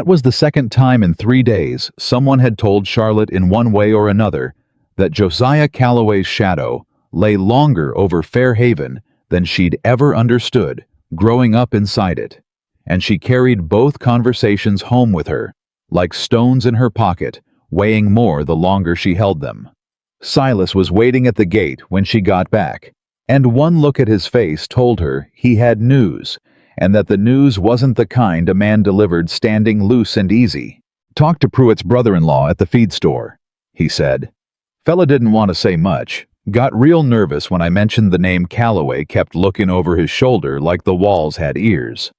Speaker 1: was the second time in 3 days someone had told Charlotte in one way or another that Josiah Calloway's shadow lay longer over Fairhaven than she'd ever understood, growing up inside it, and she carried both conversations home with her, like stones in her pocket, weighing more the longer she held them. Silas was waiting at the gate when she got back, and one look at his face told her he had news, and that the news wasn't the kind a man delivered standing loose and easy. "Talk to Pruitt's brother-in-law at the feed store," he said. Fella didn't want to say much. Got real nervous when I mentioned the name Calloway, kept looking over his shoulder like the walls had ears.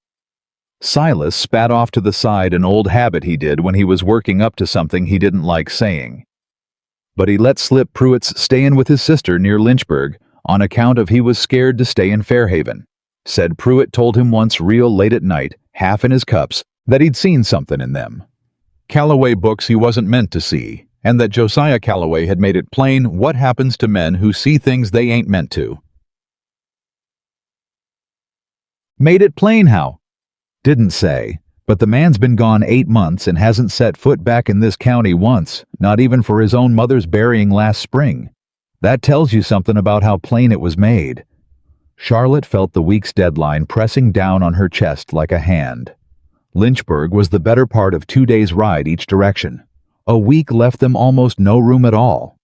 Speaker 1: Silas spat off to the side, an old habit he did when he was working up to something he didn't like saying. But he let slip Pruitt's stayin' with his sister near Lynchburg on account of he was scared to stay in Fairhaven. Said Pruitt told him once real late at night, half in his cups, that he'd seen something in them. Calloway books he wasn't meant to see, and that Josiah Calloway had made it plain what happens to men who see things they ain't meant to. Made it plain how? Didn't say, but the man's been gone 8 months and hasn't set foot back in this county once, not even for his own mother's burying last spring. That tells you something about how plain it was made. Charlotte felt the week's deadline pressing down on her chest like a hand. Lynchburg was the better part of 2 days' ride each direction. A week left them almost no room at all.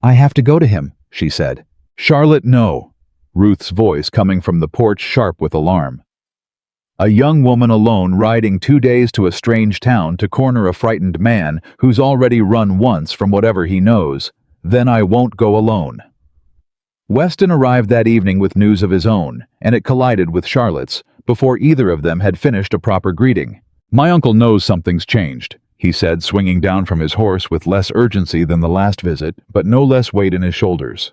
Speaker 1: "I have to go to him," she said. "Charlotte, no." Ruth's voice coming from the porch sharp with alarm. A young woman alone riding 2 days to a strange town to corner a frightened man who's already run once from whatever he knows. Then I won't go alone. Weston arrived that evening with news of his own, and it collided with Charlotte's before either of them had finished a proper greeting. "My uncle knows something's changed," he said, swinging down from his horse with less urgency than the last visit, but no less weight in his shoulders.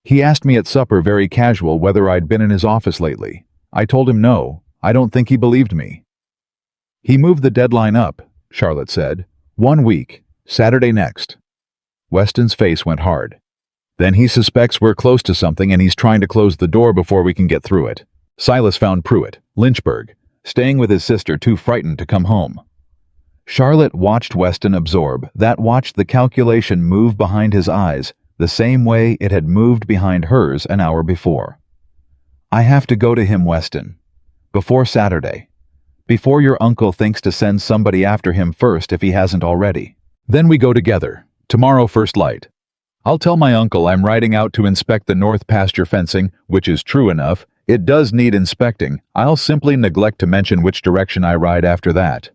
Speaker 1: "He asked me at supper very casual whether I'd been in his office lately. I told him no. I don't think he believed me." "He moved the deadline up," Charlotte said. "1 week, Saturday next." Weston's face went hard. "Then he suspects we're close to something and he's trying to close the door before we can get through it." Silas found Pruitt, Lynchburg, staying with his sister, too frightened to come home. Charlotte watched Weston absorb that, watched the calculation move behind his eyes, the same way it had moved behind hers an hour before. "I have to go to him, Weston. Before Saturday. Before your uncle thinks to send somebody after him first if he hasn't already. Then we go together. Tomorrow first light. I'll tell my uncle I'm riding out to inspect the north pasture fencing, which is true enough. It does need inspecting. I'll simply neglect to mention which direction I ride after that.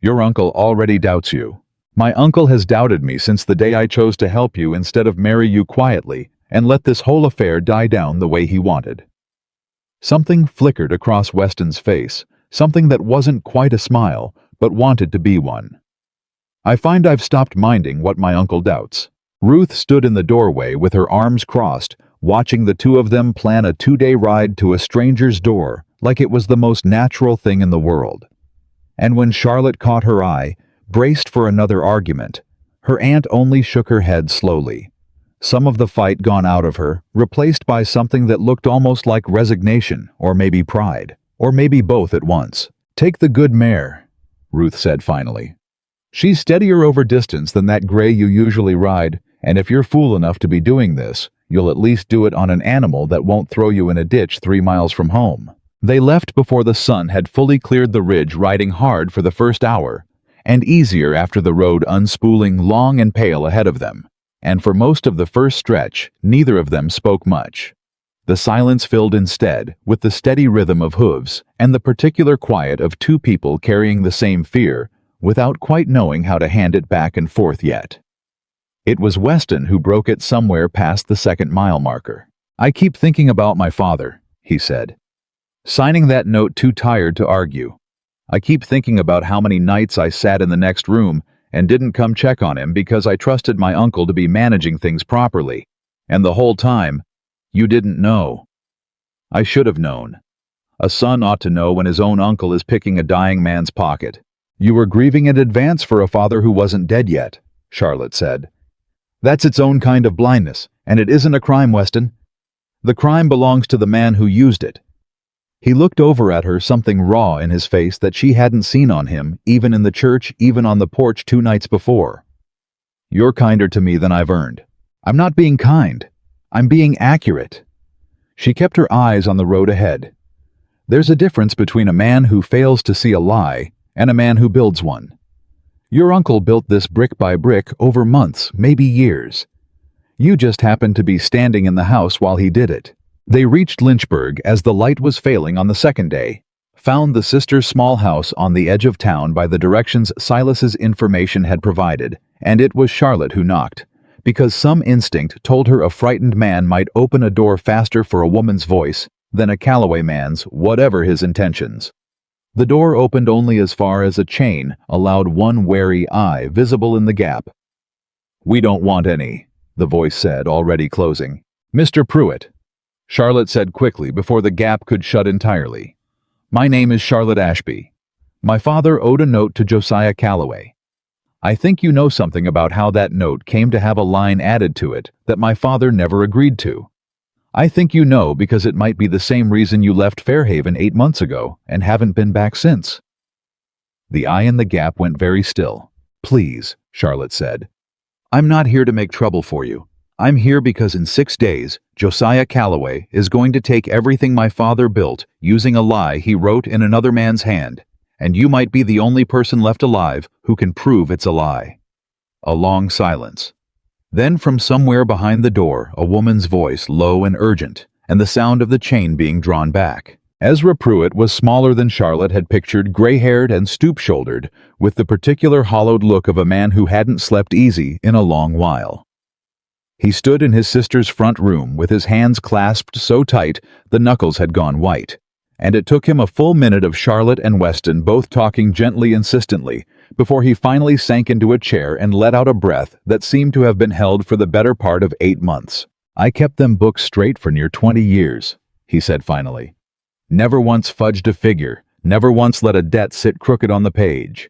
Speaker 1: Your uncle already doubts you. My uncle has doubted me since the day I chose to help you instead of marry you quietly and let this whole affair die down the way he wanted." Something flickered across Weston's face, something that wasn't quite a smile, but wanted to be one. "I find I've stopped minding what my uncle doubts." Ruth stood in the doorway with her arms crossed, watching the two of them plan a 2-day ride to a stranger's door like it was the most natural thing in the world. And when Charlotte caught her eye, braced for another argument, her aunt only shook her head slowly. Some of the fight gone out of her, replaced by something that looked almost like resignation, or maybe pride, or maybe both at once. "Take the good mare," Ruth said finally. "She's steadier over distance than that gray you usually ride, and if you're fool enough to be doing this, you'll at least do it on an animal that won't throw you in a ditch 3 miles from home." They left before the sun had fully cleared the ridge, riding hard for the first hour, and easier after the road unspooling long and pale ahead of them. And for most of the first stretch, neither of them spoke much. The silence filled instead with the steady rhythm of hooves and the particular quiet of two people carrying the same fear without quite knowing how to hand it back and forth yet. It was Weston who broke it somewhere past the 2nd-mile marker. "I keep thinking about my father," he said. "Signing that note too tired to argue. I keep thinking about how many nights I sat in the next room and didn't come check on him because I trusted my uncle to be managing things properly. And the whole time, you didn't know. I should have known. A son ought to know when his own uncle is picking a dying man's pocket." "You were grieving in advance for a father who wasn't dead yet," Charlotte said. "That's its own kind of blindness, and it isn't a crime, Weston. The crime belongs to the man who used it." He looked over at her, something raw in his face that she hadn't seen on him, even in the church, even on the porch 2 nights before. "You're kinder to me than I've earned." "I'm not being kind. I'm being accurate." She kept her eyes on the road ahead. "There's a difference between a man who fails to see a lie and a man who builds one. Your uncle built this brick by brick over months, maybe years. You just happened to be standing in the house while he did it. They reached Lynchburg as the light was failing on the second day, found the sisters' small house on the edge of town by the directions Silas's information had provided, and it was Charlotte who knocked, because some instinct told her a frightened man might open a door faster for a woman's voice than a Calloway man's, whatever his intentions. The door opened only as far as a chain allowed one wary eye visible in the gap. "We don't want any," the voice said, already closing. "Mr. Pruitt," Charlotte said quickly before the gap could shut entirely. "My name is Charlotte Ashby. My father owed a note to Josiah Calloway. I think you know something about how that note came to have a line added to it that my father never agreed to. I think you know because it might be the same reason you left Fairhaven 8 months ago and haven't been back since." The eye in the gap went very still. "Please," Charlotte said. "I'm not here to make trouble for you. I'm here because in 6 days, Josiah Calloway is going to take everything my father built using a lie he wrote in another man's hand, and you might be the only person left alive who can prove it's a lie." A long silence. Then from somewhere behind the door, a woman's voice, low and urgent, and the sound of the chain being drawn back. Ezra Pruitt was smaller than Charlotte had pictured, gray-haired and stoop-shouldered, with the particular hollowed look of a man who hadn't slept easy in a long while. He stood in his sister's front room with his hands clasped so tight the knuckles had gone white, and it took him a full minute of Charlotte and Weston both talking gently, insistently, before he finally sank into a chair and let out a breath that seemed to have been held for the better part of 8 months. "I kept them books straight for near 20 years, he said finally. "Never once fudged a figure, never once let a debt sit crooked on the page.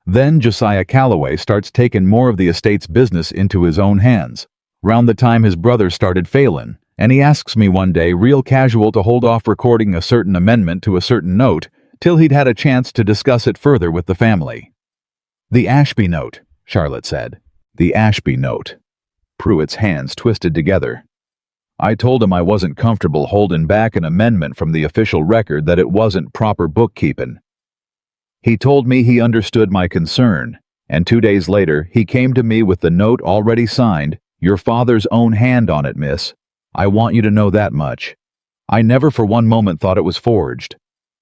Speaker 1: Then Josiah Calloway starts taking more of the estate's business into his own hands, round the time his brother started failin', and he asks me one day real casual to hold off recording a certain amendment to a certain note till he'd had a chance to discuss it further with the family." "The Ashby note," Charlotte said. "The Ashby note." Pruitt's hands twisted together. "I told him I wasn't comfortable holding back an amendment from the official record, that it wasn't proper bookkeeping. He told me he understood my concern, and 2 days later he came to me with the note already signed, your father's own hand on it, miss. I want you to know that much. I never for one moment thought it was forged.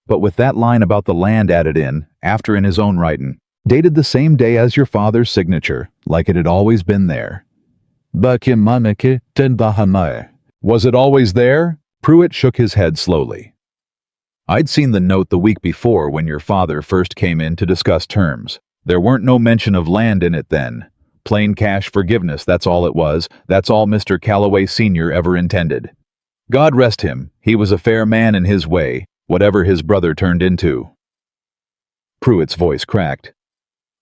Speaker 1: But with that line about the land added in, after in his own writin', dated the same day as your father's signature, like it had always been there." "Was it always there?" Pruitt shook his head slowly. "I'd seen the note the week before when your father first came in to discuss terms. There weren't no mention of land in it then. Plain cash forgiveness, that's all it was. That's all Mr. Calloway Sr. ever intended. God rest him, he was a fair man in his way, whatever his brother turned into." Pruitt's voice cracked.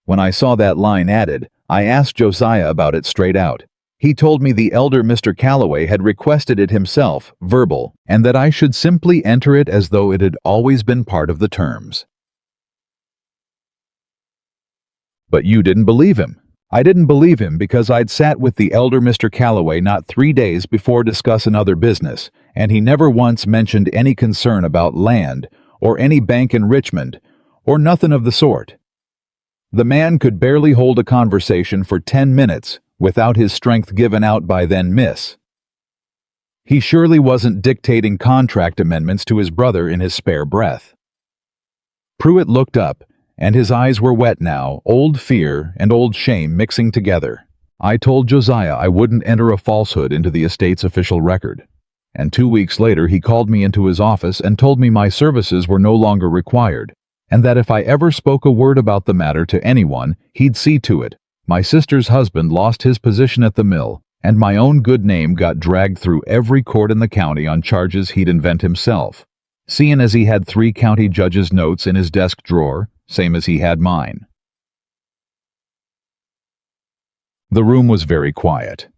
Speaker 1: "When I saw that line added, I asked Josiah about it straight out. He told me the elder Mr. Calloway had requested it himself, verbal, and that I should simply enter it as though it had always been part of the terms." "But you didn't believe him." "I didn't believe him because I'd sat with the elder Mr. Calloway not 3 days before discussin' other business, and he never once mentioned any concern about land, or any bank in Richmond, or nothin' of the sort. The man could barely hold a conversation for 10 minutes without his strength given out by then miss. He surely wasn't dictating contract amendments to his brother in his spare breath." Pruitt looked up, and his eyes were wet now, old fear and old shame mixing together. "I told Josiah I wouldn't enter a falsehood into the estate's official record, and 2 weeks later he called me into his office and told me my services were no longer required, and that if I ever spoke a word about the matter to anyone, he'd see to it. My sister's husband lost his position at the mill, and my own good name got dragged through every court in the county on charges he'd invent himself, seeing as he had 3 county judges' notes in his desk drawer, same as he had mine." The room was very quiet.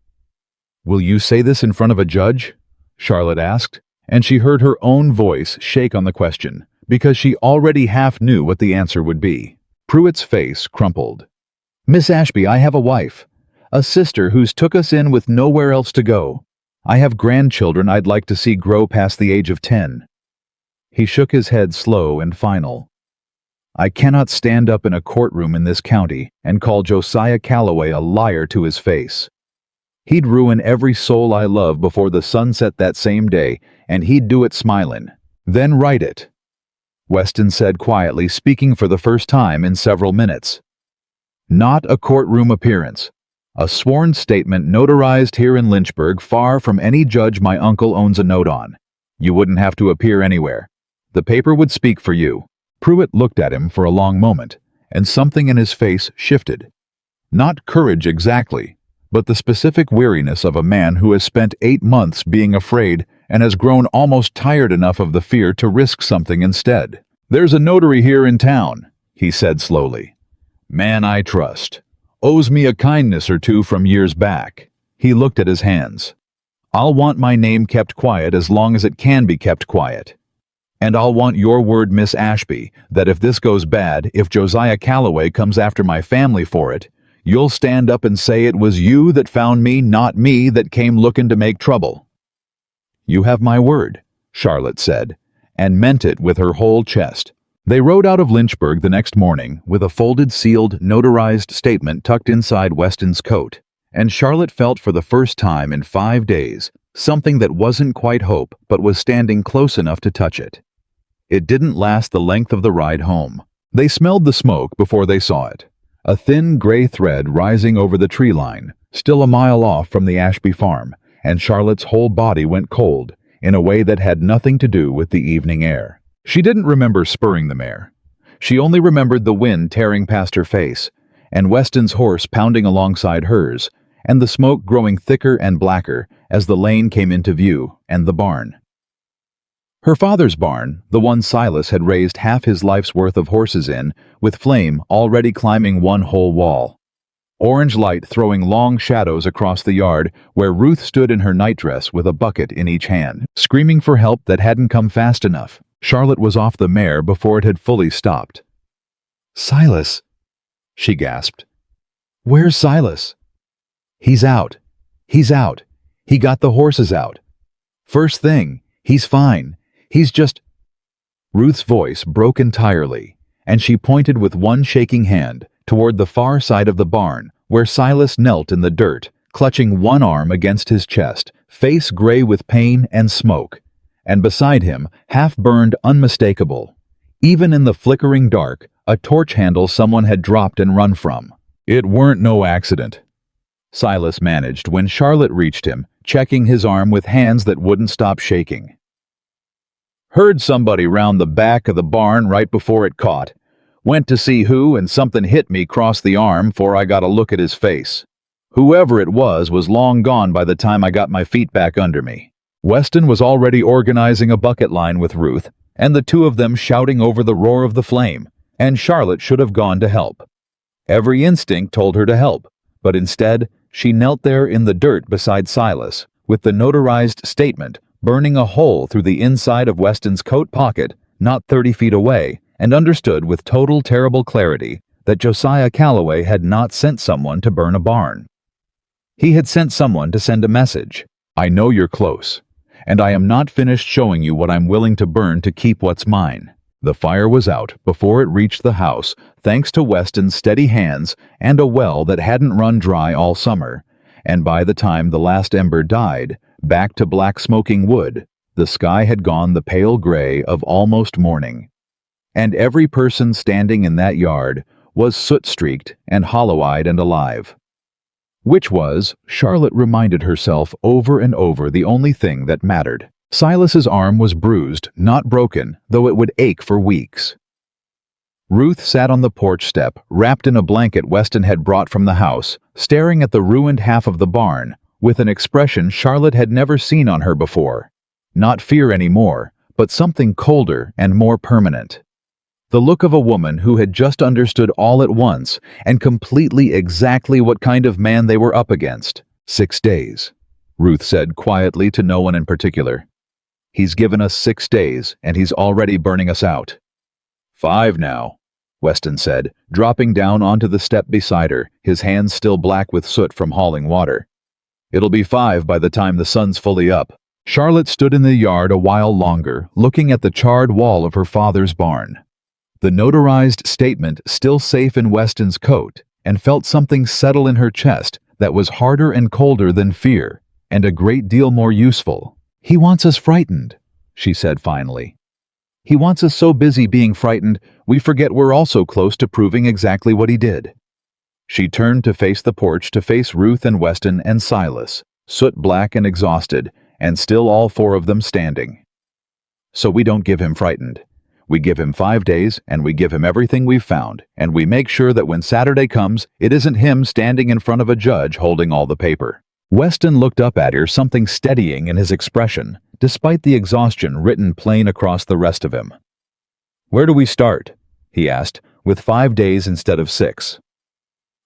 Speaker 1: "Will you say this in front of a judge?" Charlotte asked, and she heard her own voice shake on the question, because she already half knew what the answer would be. Pruitt's face crumpled. "Miss Ashby, I have a wife, a sister who's took us in with nowhere else to go. I have grandchildren I'd like to see grow past the age of 10. He shook his head slow and final. "I cannot stand up in a courtroom in this county and call Josiah Calloway a liar to his face. He'd ruin every soul I love before the sun set that same day, and he'd do it smilin'. Then write it, Weston said quietly, speaking for the first time in several minutes. Not a courtroom appearance. A sworn statement notarized here in Lynchburg, far from any judge my uncle owns a note on. You wouldn't have to appear anywhere. The paper would speak for you. Pruitt looked at him for a long moment, and something in his face shifted. Not courage exactly, but the specific weariness of a man who has spent 8 months being afraid and has grown almost tired enough of the fear to risk something instead. There's a notary here in town, he said slowly. Man I trust. Owes me a kindness or two from years back. He looked at his hands. I'll want my name kept quiet as long as it can be kept quiet. And I'll want your word, Miss Ashby, that if this goes bad, if Josiah Calloway comes after my family for it, you'll stand up and say it was you that found me, not me that came looking to make trouble. You have my word, Charlotte said, and meant it with her whole chest. They rode out of Lynchburg the next morning with a folded, sealed, notarized statement tucked inside Weston's coat, and Charlotte felt for the first time in 5 days something that wasn't quite hope but was standing close enough to touch it. It didn't last the length of the ride home. They smelled the smoke before they saw it, a thin gray thread rising over the tree line, still a mile off from the Ashby farm, and Charlotte's whole body went cold in a way that had nothing to do with the evening air. She didn't remember spurring the mare. She only remembered the wind tearing past her face, and Weston's horse pounding alongside hers, and the smoke growing thicker and blacker as the lane came into view, and the barn. Her father's barn, the one Silas had raised half his life's worth of horses in, with flame already climbing one whole wall. Orange light throwing long shadows across the yard where Ruth stood in her nightdress with a bucket in each hand, screaming for help that hadn't come fast enough. Charlotte was off the mare before it had fully stopped. Silas, she gasped. Where's Silas? He's out. He's out. He got the horses out. First thing, he's fine. He's just... Ruth's voice broke entirely, and she pointed with one shaking hand toward the far side of the barn, where Silas knelt in the dirt, clutching one arm against his chest, face gray with pain and smoke, and beside him, half-burned, unmistakable. Even in the flickering dark, a torch handle someone had dropped and run from. It weren't no accident, Silas managed when Charlotte reached him, checking his arm with hands that wouldn't stop shaking. Heard somebody round the back of the barn right before it caught. Went to see who, and something hit me across the arm 'fore I got a look at his face. Whoever it was long gone by the time I got my feet back under me. Weston was already organizing a bucket line with Ruth, and the two of them shouting over the roar of the flame, and Charlotte should have gone to help. Every instinct told her to help, but instead, she knelt there in the dirt beside Silas, with the notarized statement burning a hole through the inside of Weston's coat pocket, not 30 feet away, and understood with total terrible clarity that Josiah Calloway had not sent someone to burn a barn. He had sent someone to send a message. I know you're close, and I am not finished showing you what I'm willing to burn to keep what's mine. The fire was out before it reached the house, thanks to Weston's steady hands and a well that hadn't run dry all summer, and by the time the last ember died, back to black smoking wood, the sky had gone the pale gray of almost morning. And every person standing in that yard was soot-streaked and hollow-eyed and alive. Which was, Charlotte reminded herself over and over, the only thing that mattered. Silas's arm was bruised, not broken, though it would ache for weeks. Ruth sat on the porch step, wrapped in a blanket Weston had brought from the house, staring at the ruined half of the barn, with an expression Charlotte had never seen on her before. Not fear anymore, but something colder and more permanent. The look of a woman who had just understood all at once and completely exactly what kind of man they were up against. 6 days, Ruth said quietly to no one in particular. He's given us 6 days, and he's already burning us out. 5 now, Weston said, dropping down onto the step beside her, his hands still black with soot from hauling water. It'll be 5 by the time the sun's fully up. Charlotte stood in the yard a while longer, looking at the charred wall of her father's barn. The notarized statement still safe in Weston's coat, and felt something settle in her chest that was harder and colder than fear, and a great deal more useful. "He wants us frightened," she said finally. "He wants us so busy being frightened, we forget we're also close to proving exactly what he did." She turned to face the porch to face Ruth and Weston and Silas, soot-black and exhausted, and still all four of them standing. "So we don't give him frightened. We give him 5 days, and we give him everything we've found, and we make sure that when Saturday comes, it isn't him standing in front of a judge holding all the paper." Weston looked up at her, something steadying in his expression, despite the exhaustion written plain across the rest of him. "Where do we start?" he asked, "with 5 days instead of 6.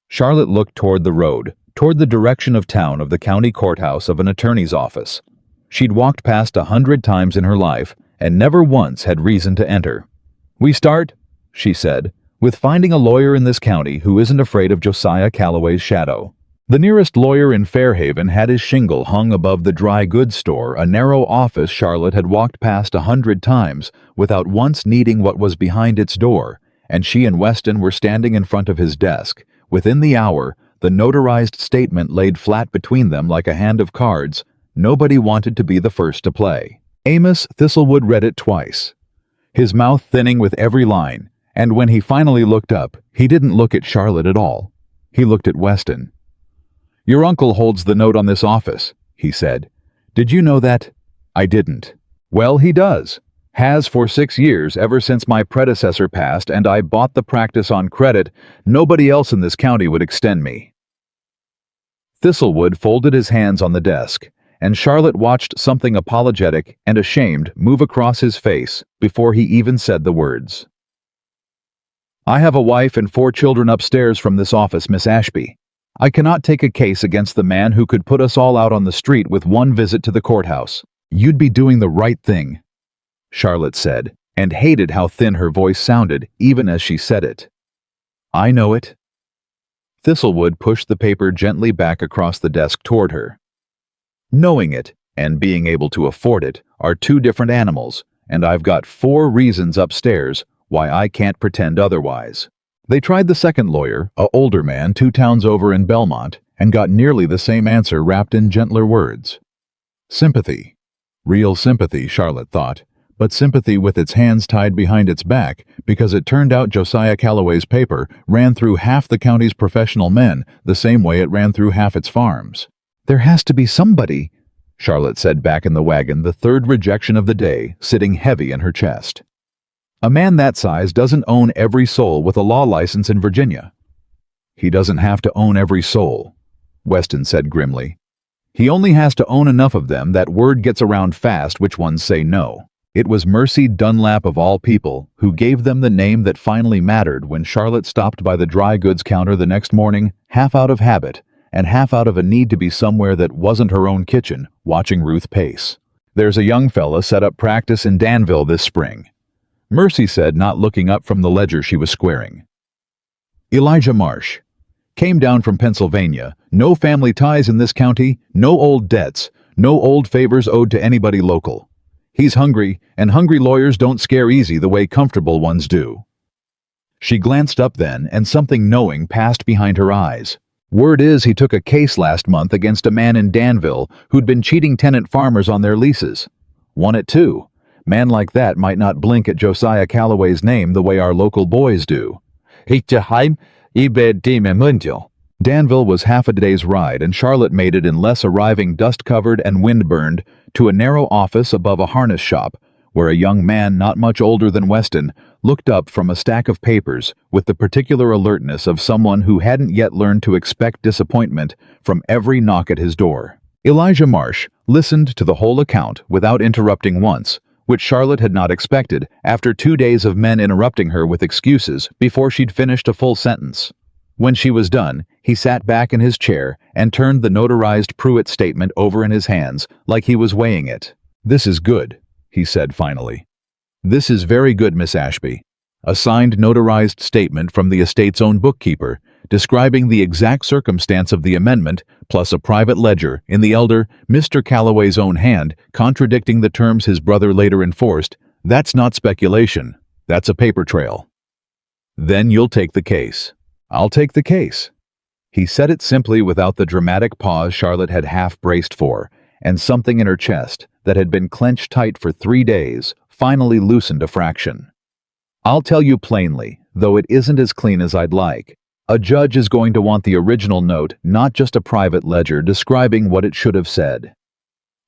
Speaker 1: Charlotte looked toward the road, toward the direction of town of the county courthouse of an attorney's office. She'd walked past 100 times in her life, and never once had reason to enter. "We start," she said, "with finding a lawyer in this county who isn't afraid of Josiah Calloway's shadow." The nearest lawyer in Fairhaven had his shingle hung above the dry goods store, a narrow office Charlotte had walked past 100 times without once needing what was behind its door, and she and Weston were standing in front of his desk. Within the hour, the notarized statement laid flat between them like a hand of cards. Nobody wanted to be the first to play. Amos Thistlewood read it twice, his mouth thinning with every line, and when he finally looked up, he didn't look at Charlotte at all. He looked at Weston. "Your uncle holds the note on this office," he said. "Did you know that?" "I didn't." "Well, he does. Has for 6 years, ever since my predecessor passed and I bought the practice on credit. Nobody else in this county would extend me." Thistlewood folded his hands on the desk, and Charlotte watched something apologetic and ashamed move across his face before he even said the words. "I have a wife and 4 children upstairs from this office, Miss Ashby. I cannot take a case against the man who could put us all out on the street with one visit to the courthouse." "You'd be doing the right thing," Charlotte said, and hated how thin her voice sounded even as she said it. "I know it." Thistlewood pushed the paper gently back across the desk toward her. "Knowing it and being able to afford it are 2 different animals, and I've got 4 reasons upstairs why I can't pretend otherwise." They tried the second lawyer, a older man 2 towns over in Belmont, and got nearly the same answer wrapped in gentler words. Sympathy. Real sympathy, Charlotte thought, but sympathy with its hands tied behind its back, because it turned out Josiah Calloway's paper ran through half the county's professional men the same way it ran through half its farms. "There has to be somebody," Charlotte said back in the wagon, the 3rd rejection of the day sitting heavy in her chest. "A man that size doesn't own every soul with a law license in Virginia." "He doesn't have to own every soul," Weston said grimly. "He only has to own enough of them that word gets around fast which ones say no." It was Mercy Dunlap of all people who gave them the name that finally mattered when Charlotte stopped by the dry goods counter the next morning, half out of habit and half out of a need to be somewhere that wasn't her own kitchen, watching Ruth pace. "There's a young fella set up practice in Danville this spring," Mercy said, not looking up from the ledger she was squaring. "Elijah Marsh. Came down from Pennsylvania. No family ties in this county, no old debts, no old favors owed to anybody local. He's hungry, and hungry lawyers don't scare easy the way comfortable ones do." She glanced up then, and something knowing passed behind her eyes. "Word is he took a case last month against a man in Danville who'd been cheating tenant farmers on their leases. Won it too. Man like that might not blink at Josiah Calloway's name the way our local boys do." Danville was half a day's ride, and Charlotte made it in less, arriving dust-covered and wind-burned to a narrow office above a harness shop, where a young man not much older than Weston looked up from a stack of papers with the particular alertness of someone who hadn't yet learned to expect disappointment from every knock at his door. Elijah Marsh listened to the whole account without interrupting once, which Charlotte had not expected after 2 days of men interrupting her with excuses before she'd finished a full sentence. When she was done, he sat back in his chair and turned the notarized Pruitt statement over in his hands like he was weighing it. "This is good," he said finally. "This is very good, Miss Ashby. A signed notarized statement from the estate's own bookkeeper, describing the exact circumstance of the amendment, plus a private ledger in the elder Mr. Calloway's own hand, contradicting the terms his brother later enforced. That's not speculation. That's a paper trail." "Then you'll take the case." "I'll take the case." He said it simply without the dramatic pause Charlotte had half braced for, and something in her chest that had been clenched tight for 3 days finally loosened a fraction. I'll tell you plainly, though it isn't as clean as I'd like. A judge is going to want the original note, not just a private ledger describing what it should have said.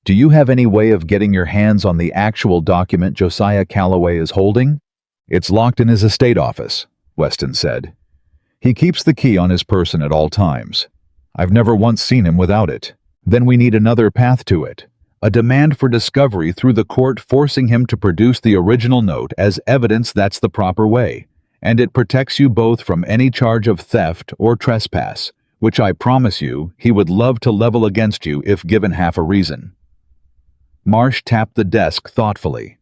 Speaker 1: Do you have any way of getting your hands on the actual document Josiah Calloway is holding? It's locked in his estate office, Weston said. He keeps the key on his person at all times. I've never once seen him without it. Then we need another path to it. A demand for discovery through the court forcing him to produce the original note as evidence that's the proper way. And it protects you both from any charge of theft or trespass, which I promise you he would love to level against you if given half a reason. Marsh tapped the desk thoughtfully.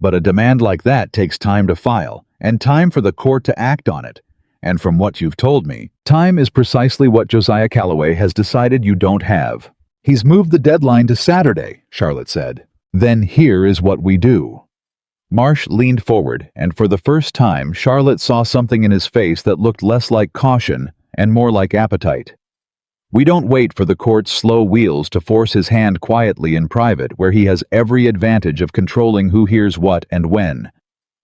Speaker 1: But a demand like that takes time to file, and time for the court to act on it. And from what you've told me, time is precisely what Josiah Calloway has decided you don't have. He's moved the deadline to Saturday, Charlotte said. Then here is what we do. Marsh leaned forward, and for the first time Charlotte saw something in his face that looked less like caution and more like appetite. We don't wait for the court's slow wheels to force his hand quietly in private where he has every advantage of controlling who hears what and when.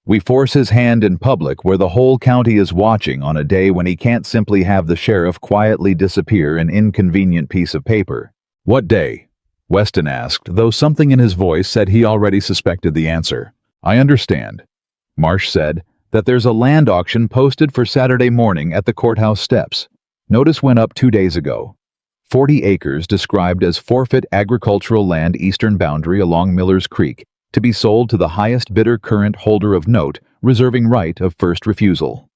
Speaker 1: We force his hand in public where the whole county is watching on a day when he can't simply have the sheriff quietly disappear an inconvenient piece of paper. What day? Weston asked, though something in his voice said he already suspected the answer. I understand, Marsh said, that there's a land auction posted for Saturday morning at the courthouse steps. Notice went up 2 days ago. 40 acres described as forfeit agricultural land eastern boundary along Miller's Creek, to be sold to the highest bidder current holder of note, reserving right of first refusal.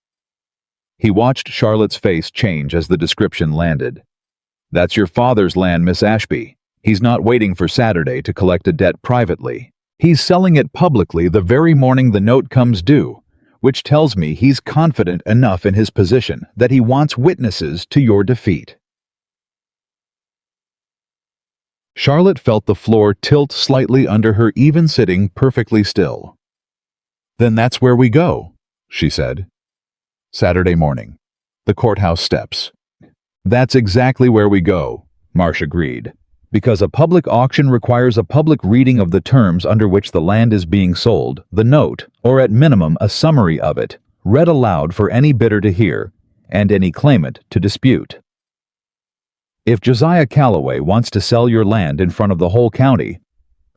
Speaker 1: He watched Charlotte's face change as the description landed. That's your father's land, Miss Ashby. He's not waiting for Saturday to collect a debt privately. He's selling it publicly the very morning the note comes due, which tells me he's confident enough in his position that he wants witnesses to your defeat. Charlotte felt the floor tilt slightly under her, even sitting perfectly still. Then that's where we go, she said. Saturday morning. The courthouse steps. That's exactly where we go, Marsh agreed, because a public auction requires a public reading of the terms under which the land is being sold, the note, or at minimum a summary of it, read aloud for any bidder to hear, and any claimant to dispute. If Josiah Calloway wants to sell your land in front of the whole county,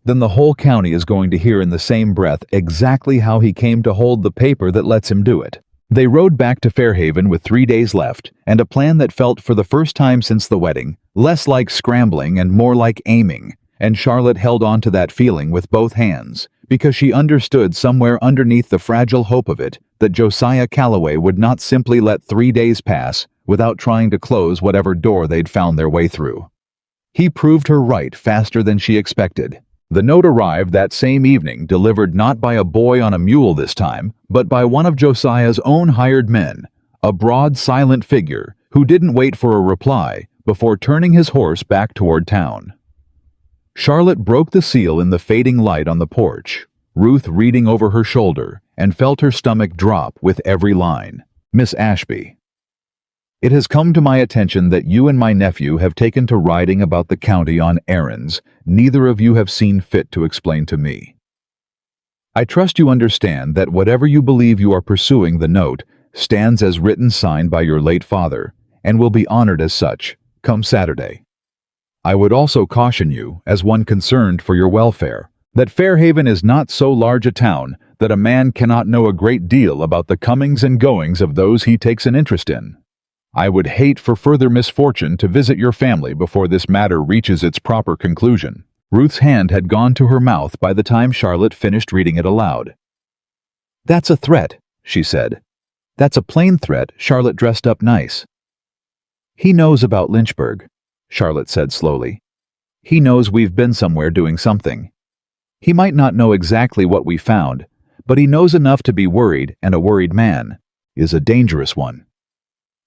Speaker 1: then the whole county is going to hear in the same breath exactly how he came to hold the paper that lets him do it. They rode back to Fairhaven with 3 days left, and a plan that felt for the first time since the wedding, less like scrambling and more like aiming, and Charlotte held on to that feeling with both hands, because she understood somewhere underneath the fragile hope of it that Josiah Calloway would not simply let 3 days pass without trying to close whatever door they'd found their way through. He proved her right faster than she expected. The note arrived that same evening, delivered not by a boy on a mule this time, but by one of Josiah's own hired men, a broad, silent figure who didn't wait for a reply before turning his horse back toward town. Charlotte broke the seal in the fading light on the porch, Ruth reading over her shoulder, and felt her stomach drop with every line. Miss Ashby. It has come to my attention that you and my nephew have taken to riding about the county on errands neither of you have seen fit to explain to me. I trust you understand that whatever you believe you are pursuing, the note stands as written signed by your late father and will be honored as such come Saturday. I would also caution you, as one concerned for your welfare, that Fairhaven is not so large a town that a man cannot know a great deal about the comings and goings of those he takes an interest in. I would hate for further misfortune to visit your family before this matter reaches its proper conclusion. Ruth's hand had gone to her mouth by the time Charlotte finished reading it aloud. That's a threat, she said. That's a plain threat Charlotte dressed up nice. He knows about Lynchburg, Charlotte said slowly. He knows we've been somewhere doing something. He might not know exactly what we found, but he knows enough to be worried, and a worried man is a dangerous one.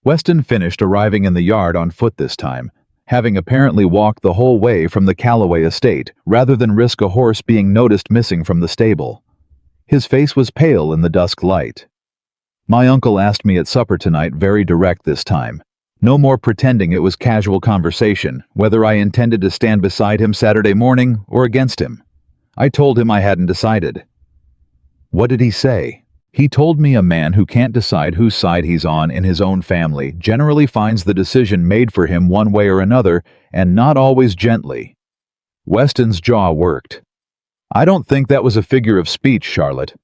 Speaker 1: Weston finished arriving in the yard on foot this time, having apparently walked the whole way from the Calloway estate rather than risk a horse being noticed missing from the stable. His face was pale in the dusk light. My uncle asked me at supper tonight, very direct this time. No more pretending it was casual conversation, whether I intended to stand beside him Saturday morning or against him. I told him I hadn't decided. What did he say? He told me a man who can't decide whose side he's on in his own family generally finds the decision made for him one way or another, and not always gently. Weston's jaw worked. I don't think that was a figure of speech, Charlotte.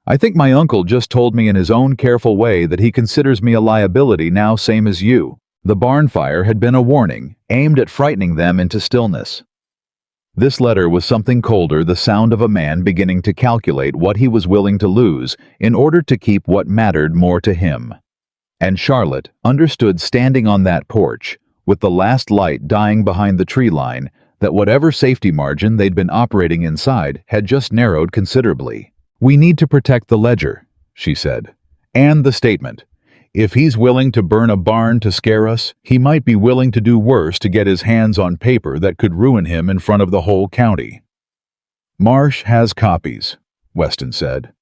Speaker 1: I think my uncle just told me in his own careful way that he considers me a liability now, same as you. The barn fire had been a warning, aimed at frightening them into stillness. This letter was something colder, the sound of a man beginning to calculate what he was willing to lose in order to keep what mattered more to him. And Charlotte understood, standing on that porch, with the last light dying behind the tree line, that whatever safety margin they'd been operating inside had just narrowed considerably. "We need to protect the ledger," she said, "and the statement. If he's willing to burn a barn to scare us, he might be willing to do worse to get his hands on paper that could ruin him in front of the whole county." "Marsh has copies," Weston said.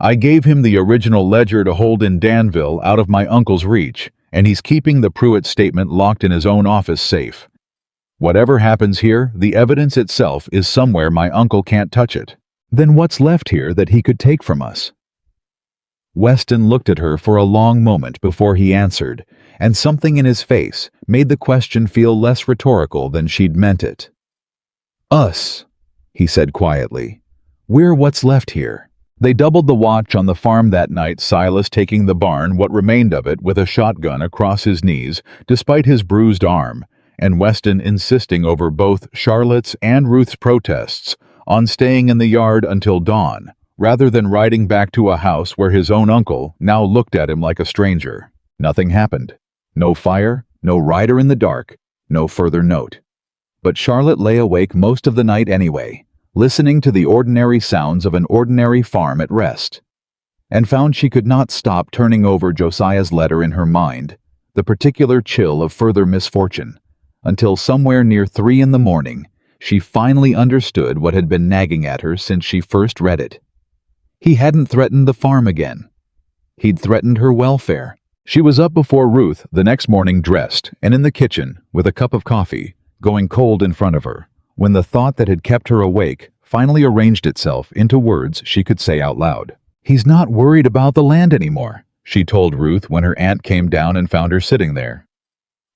Speaker 1: "I gave him the original ledger to hold in Danville out of my uncle's reach, and he's keeping the Pruitt statement locked in his own office safe. Whatever happens here, the evidence itself is somewhere my uncle can't touch it. Then what's left here that he could take from us?" Weston looked at her for a long moment before he answered, and something in his face made the question feel less rhetorical than she'd meant it. "Us," he said quietly. "We're what's left here." They doubled the watch on the farm that night, Silas taking the barn, what remained of it, with a shotgun across his knees, despite his bruised arm, and Weston insisting over both Charlotte's and Ruth's protests on staying in the yard until dawn, rather than riding back to a house where his own uncle now looked at him like a stranger. Nothing happened. No fire, no rider in the dark, no further note. But Charlotte lay awake most of the night anyway, listening to the ordinary sounds of an ordinary farm at rest, and found she could not stop turning over Josiah's letter in her mind, the particular chill of further misfortune, until somewhere near 3 in the morning, she finally understood what had been nagging at her since she first read it. He hadn't threatened the farm again. He'd threatened her welfare. She was up before Ruth the next morning, dressed and in the kitchen with a cup of coffee, going cold in front of her, when the thought that had kept her awake finally arranged itself into words she could say out loud. "He's not worried about the land anymore," she told Ruth when her aunt came down and found her sitting there.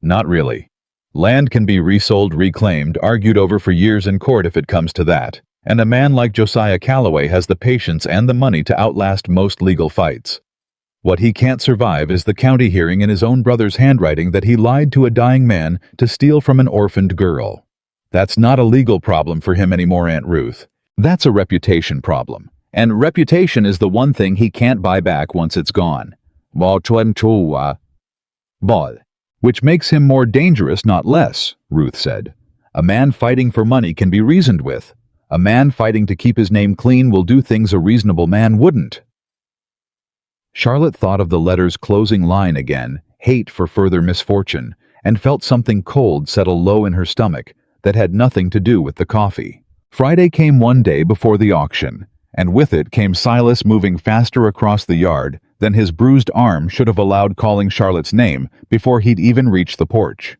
Speaker 1: "Not really. Land can be resold, reclaimed, argued over for years in court if it comes to that, and a man like Josiah Calloway has the patience and the money to outlast most legal fights. What he can't survive is the county hearing in his own brother's handwriting that he lied to a dying man to steal from an orphaned girl. That's not a legal problem for him anymore, Aunt Ruth. That's a reputation problem, and reputation is the one thing he can't buy back once it's gone. Which makes him more dangerous, not less," Ruth said. "A man fighting for money can be reasoned with. A man fighting to keep his name clean will do things a reasonable man wouldn't." Charlotte thought of the letter's closing line again, hate for further misfortune, and felt something cold settle low in her stomach that had nothing to do with the coffee. Friday came one day before the auction, and with it came Silas moving faster across the yard than his bruised arm should have allowed, calling Charlotte's name before he'd even reached the porch.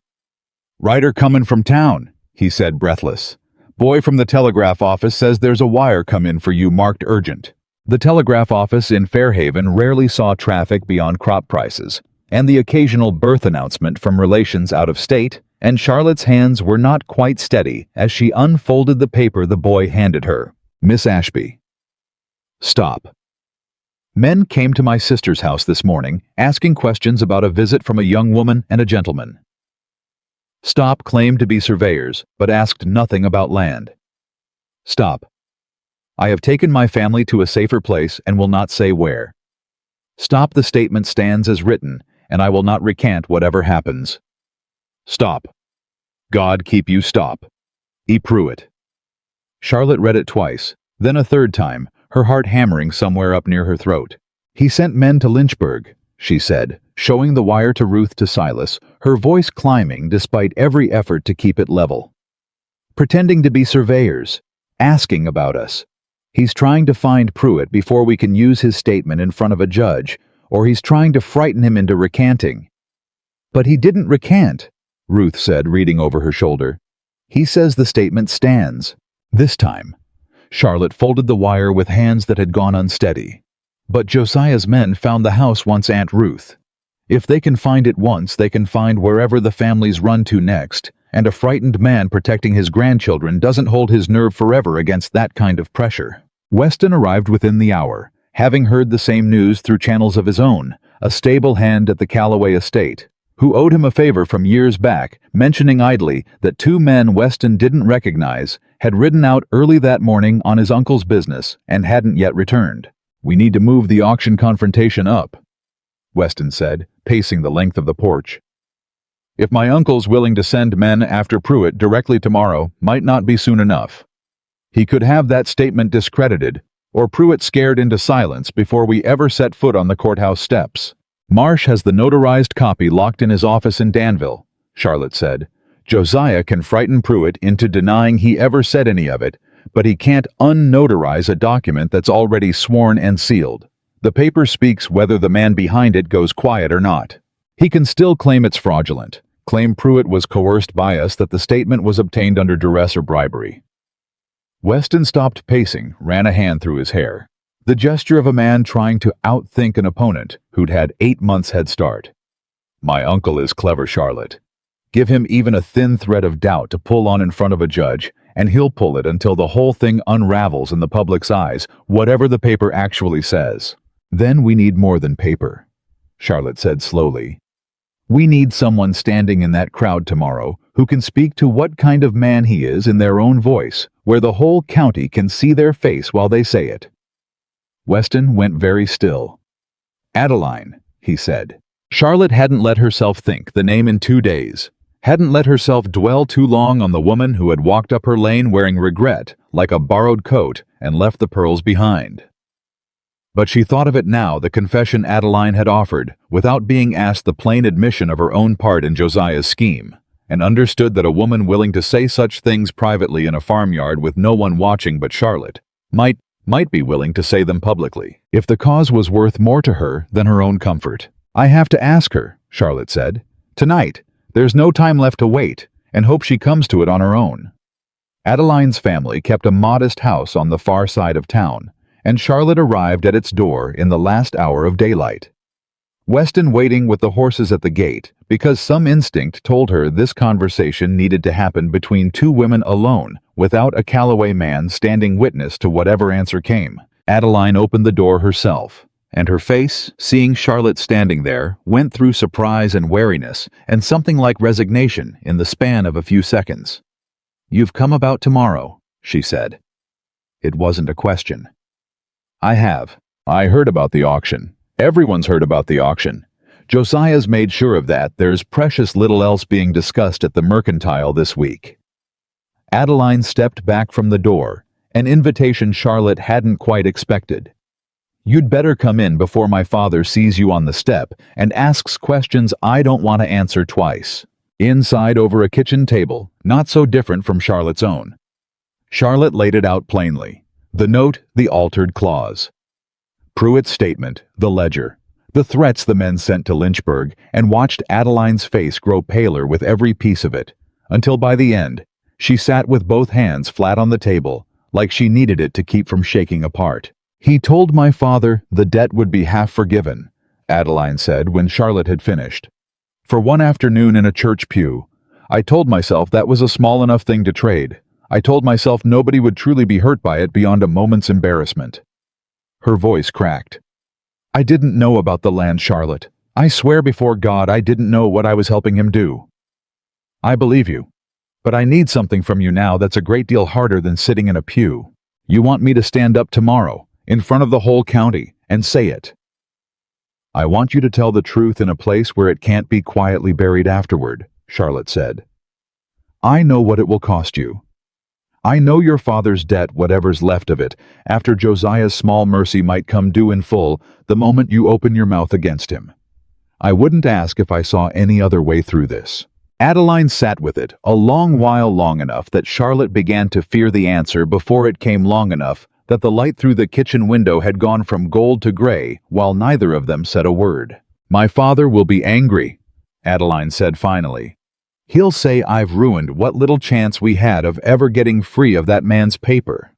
Speaker 1: "Rider comin' from town," he said, breathless. "Boy from the telegraph office says there's a wire come in for you marked urgent." The telegraph office in Fairhaven rarely saw traffic beyond crop prices, and the occasional birth announcement from relations out of state, and Charlotte's hands were not quite steady as she unfolded the paper the boy handed her. "Miss Ashby." "Stop. Men came to my sister's house this morning asking questions about a visit from a young woman and a gentleman. Stop claimed to be surveyors, but asked nothing about land. Stop. I have taken my family to a safer place and will not say where. Stop. The statement stands as written, and I will not recant whatever happens. Stop. God keep you. Stop. E. Pruitt." Charlotte read it twice, then a third time, her heart hammering somewhere up near her throat. "He sent men to Lynchburg," she said, showing the wire to Ruth to Silas, her voice climbing despite every effort to keep it level. "Pretending to be surveyors, asking about us. He's trying to find Pruitt before we can use his statement in front of a judge, or he's trying to frighten him into recanting. But he didn't recant, Ruth said, reading over her shoulder. He says the statement stands. This time, Charlotte folded the wire with hands that had gone unsteady. But Josiah's men found the house once, Aunt Ruth. If they can find it once, they can find wherever the families run to next, and a frightened man protecting his grandchildren doesn't hold his nerve forever against that kind of pressure. Weston arrived within the hour, having heard the same news through channels of his own, a stable hand at the Calloway estate, who owed him a favor from years back, mentioning idly that two men Weston didn't recognize had ridden out early that morning on his uncle's business and hadn't yet returned. "We need to move the auction confrontation up," Weston said, pacing the length of the porch. "If my uncle's willing to send men after Pruitt directly tomorrow, might not be soon enough. He could have that statement discredited, or Pruitt scared into silence before we ever set foot on the courthouse steps. Marsh has the notarized copy locked in his office in Danville," Charlotte said. "Josiah can frighten Pruitt into denying he ever said any of it, but he can't unnotarize a document that's already sworn and sealed. The paper speaks whether the man behind it goes quiet or not. He can still claim it's fraudulent, claim Pruitt was coerced by us, that the statement was obtained under duress or bribery." Weston stopped pacing, ran a hand through his hair. The gesture of a man trying to outthink an opponent who'd had 8 months head start. "My uncle is clever, Charlotte. Give him even a thin thread of doubt to pull on in front of a judge, and he'll pull it until the whole thing unravels in the public's eyes, whatever the paper actually says. Then we need more than paper," Charlotte said slowly. "We need someone standing in that crowd tomorrow who can speak to what kind of man he is in their own voice, where the whole county can see their face while they say it." Weston went very still. "Adeline," he said. Charlotte hadn't let herself think the name in 2 days, hadn't let herself dwell too long on the woman who had walked up her lane wearing regret like a borrowed coat and left the pearls behind. But she thought of it now, the confession Adeline had offered, without being asked the plain admission of her own part in Josiah's scheme, and understood that a woman willing to say such things privately in a farmyard with no one watching but Charlotte might be willing to say them publicly, if the cause was worth more to her than her own comfort. "I have to ask her," Charlotte said. "Tonight. There's no time left to wait, and hope she comes to it on her own." Adeline's family kept a modest house on the far side of town, and Charlotte arrived at its door in the last hour of daylight. Weston waiting with the horses at the gate, because some instinct told her this conversation needed to happen between two women alone, without a Calloway man standing witness to whatever answer came. Adeline opened the door herself, and her face, seeing Charlotte standing there, went through surprise and wariness, and something like resignation in the span of a few seconds. "You've come about tomorrow," she said. It wasn't a question. "I have. I heard about the auction. Everyone's heard about the auction. Josiah's made sure of that. There's precious little else being discussed at the Mercantile this week." Adeline stepped back from the door, an invitation Charlotte hadn't quite expected. "You'd better come in before my father sees you on the step and asks questions I don't want to answer twice." Inside, over a kitchen table, not so different from Charlotte's own. Charlotte laid it out plainly. The note, the altered clause. Pruitt's statement, the ledger, the threats the men sent to Lynchburg, and watched Adeline's face grow paler with every piece of it, until by the end, she sat with both hands flat on the table, like she needed it to keep from shaking apart. "He told my father the debt would be half forgiven," Adeline said when Charlotte had finished. "For one afternoon in a church pew, I told myself that was a small enough thing to trade. I told myself nobody would truly be hurt by it beyond a moment's embarrassment." Her voice cracked. "I didn't know about the land, Charlotte. I swear before God I didn't know what I was helping him do." "I believe you. But I need something from you now that's a great deal harder than sitting in a pew. You want me to stand up tomorrow, in front of the whole county, and say it. I want you to tell the truth in a place where it can't be quietly buried afterward," Charlotte said. "I know what it will cost you. I know your father's debt, whatever's left of it, after Josiah's small mercy might come due in full the moment you open your mouth against him. I wouldn't ask if I saw any other way through this." Adeline sat with it a long while, long enough that Charlotte began to fear the answer before it came long enough that the light through the kitchen window had gone from gold to gray while neither of them said a word. "My father will be angry," Adeline said finally. "He'll say I've ruined what little chance we had of ever getting free of that man's paper."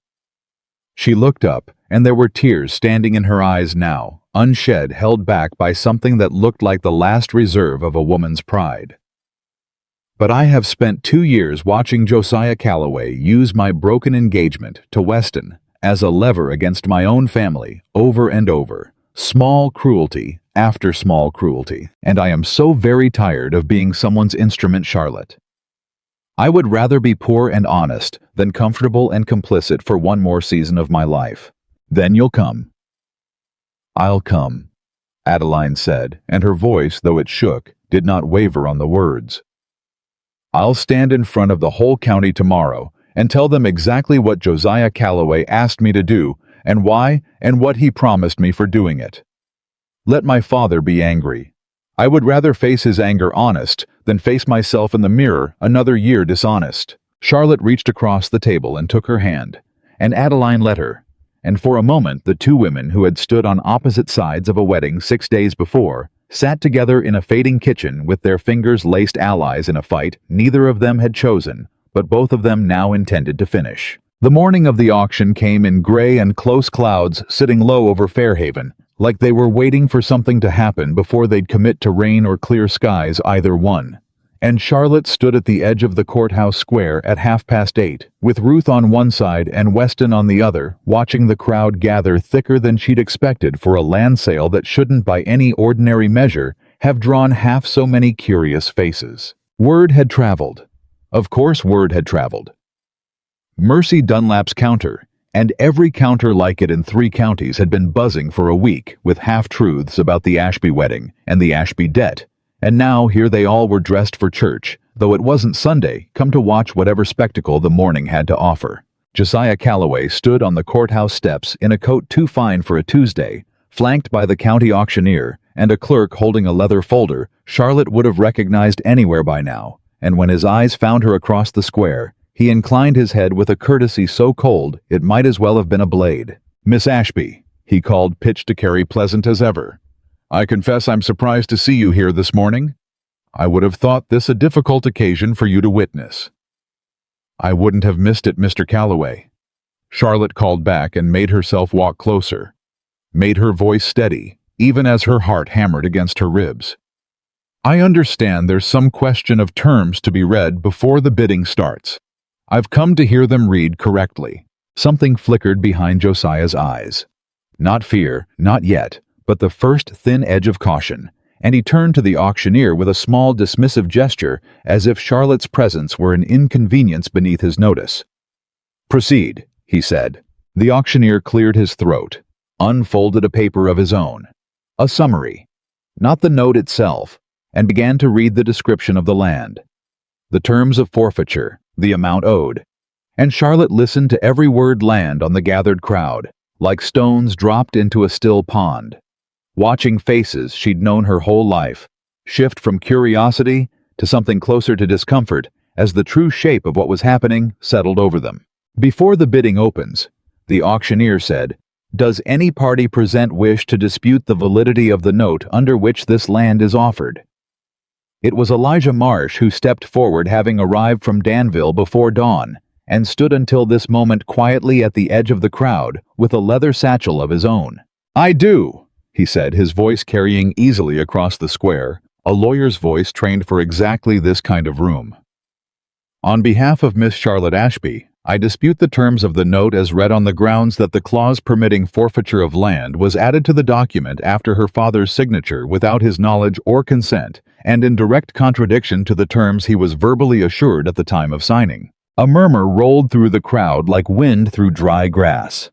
Speaker 1: She looked up, and there were tears standing in her eyes now, unshed, held back by something that looked like the last reserve of a woman's pride. "But I have spent 2 years watching Josiah Calloway use my broken engagement to Weston as a lever against my own family over and over. Small cruelty after small cruelty, and I am so very tired of being someone's instrument, Charlotte. I would rather be poor and honest than comfortable and complicit for one more season of my life. Then you'll come." "I'll come," Adeline said, and her voice, though it shook, did not waver on the words. "I'll stand in front of the whole county tomorrow and tell them exactly what Josiah Calloway asked me to do and why and what he promised me for doing it. Let my father be angry. I would rather face his anger honest than face myself in the mirror another year dishonest." Charlotte reached across the table and took her hand, and Adeline let her, and for a moment the two women who had stood on opposite sides of a wedding 6 days before sat together in a fading kitchen with their fingers laced allies in a fight neither of them had chosen, but both of them now intended to finish. The morning of the auction came in gray and close clouds sitting low over Fairhaven, like they were waiting for something to happen before they'd commit to rain or clear skies, either one. And Charlotte stood at the edge of the courthouse square at 8:30, with Ruth on one side and Weston on the other, watching the crowd gather thicker than she'd expected for a land sale that shouldn't by any ordinary measure have drawn half so many curious faces. Word had traveled. Of course word had traveled. Mercy Dunlap's counter, and every counter like it in 3 counties, had been buzzing for a week with half-truths about the Ashby wedding and the Ashby debt, and now here they all were dressed for church, though it wasn't Sunday, come to watch whatever spectacle the morning had to offer. Josiah Calloway stood on the courthouse steps in a coat too fine for a Tuesday, flanked by the county auctioneer and a clerk holding a leather folder Charlotte would have recognized anywhere by now, and when his eyes found her across the square, he inclined his head with a courtesy so cold it might as well have been a blade. "Miss Ashby," he called, pitched to carry pleasant as ever. "I confess I'm surprised to see you here this morning. I would have thought this a difficult occasion for you to witness." "I wouldn't have missed it, Mr. Calloway," Charlotte called back and made herself walk closer, made her voice steady, even as her heart hammered against her ribs. "I understand there's some question of terms to be read before the bidding starts. I've come to hear them read correctly." Something flickered behind Josiah's eyes. Not fear, not yet, but the first thin edge of caution, and he turned to the auctioneer with a small dismissive gesture as if Charlotte's presence were an inconvenience beneath his notice. "Proceed," he said. The auctioneer cleared his throat, unfolded a paper of his own, a summary, not the note itself, and began to read the description of the land, the terms of forfeiture, the amount owed, and Charlotte listened to every word land on the gathered crowd, like stones dropped into a still pond, watching faces she'd known her whole life shift from curiosity to something closer to discomfort as the true shape of what was happening settled over them. "Before the bidding opens," the auctioneer said, "does any party present wish to dispute the validity of the note under which this land is offered?" It was Elijah Marsh who stepped forward, having arrived from Danville before dawn, and stood until this moment quietly at the edge of the crowd with a leather satchel of his own. "I do," he said, his voice carrying easily across the square, a lawyer's voice trained for exactly this kind of room. "On behalf of Miss Charlotte Ashby, I dispute the terms of the note as read on the grounds that the clause permitting forfeiture of land was added to the document after her father's signature without his knowledge or consent, and in direct contradiction to the terms he was verbally assured at the time of signing." A murmur rolled through the crowd like wind through dry grass.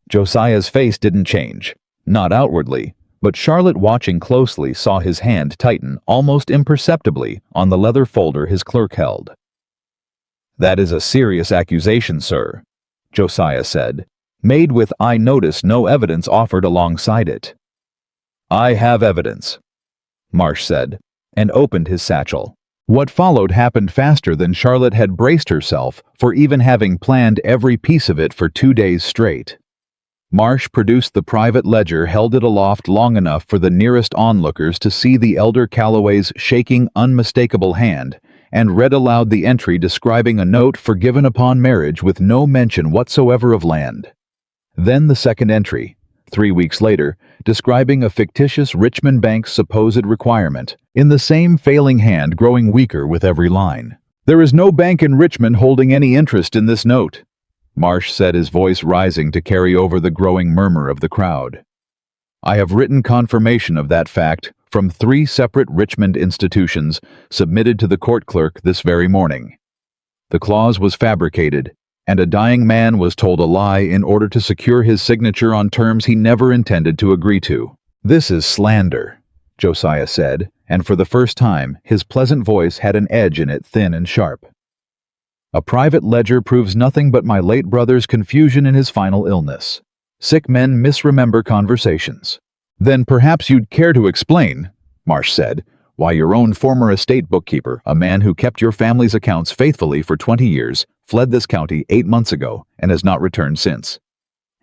Speaker 1: Josiah's face didn't change, not outwardly, but Charlotte, watching closely, saw his hand tighten almost imperceptibly on the leather folder his clerk held. "That is a serious accusation, sir," Josiah said, "made with I notice no evidence offered alongside it." "I have evidence," Marsh said, and opened his satchel. What followed happened faster than Charlotte had braced herself for, even having planned every piece of it for 2 days straight. Marsh produced the private ledger, held it aloft long enough for the nearest onlookers to see the elder Calloway's shaking, unmistakable hand, and read aloud the entry describing a note forgiven upon marriage with no mention whatsoever of land. Then the second entry, 3 weeks later, describing a fictitious Richmond bank's supposed requirement, in the same failing hand growing weaker with every line. "There is no bank in Richmond holding any interest in this note," Marsh said, his voice rising to carry over the growing murmur of the crowd. "I have written confirmation of that fact from 3 separate Richmond institutions, submitted to the court clerk this very morning. The clause was fabricated, and a dying man was told a lie in order to secure his signature on terms he never intended to agree to." "This is slander," Josiah said, and for the first time his pleasant voice had an edge in it, thin and sharp. "A private ledger proves nothing but my late brother's confusion in his final illness. Sick men misremember conversations." "Then perhaps you'd care to explain," Marsh said, "why your own former estate bookkeeper, a man who kept your family's accounts faithfully for 20 years, fled this county 8 months ago and has not returned since.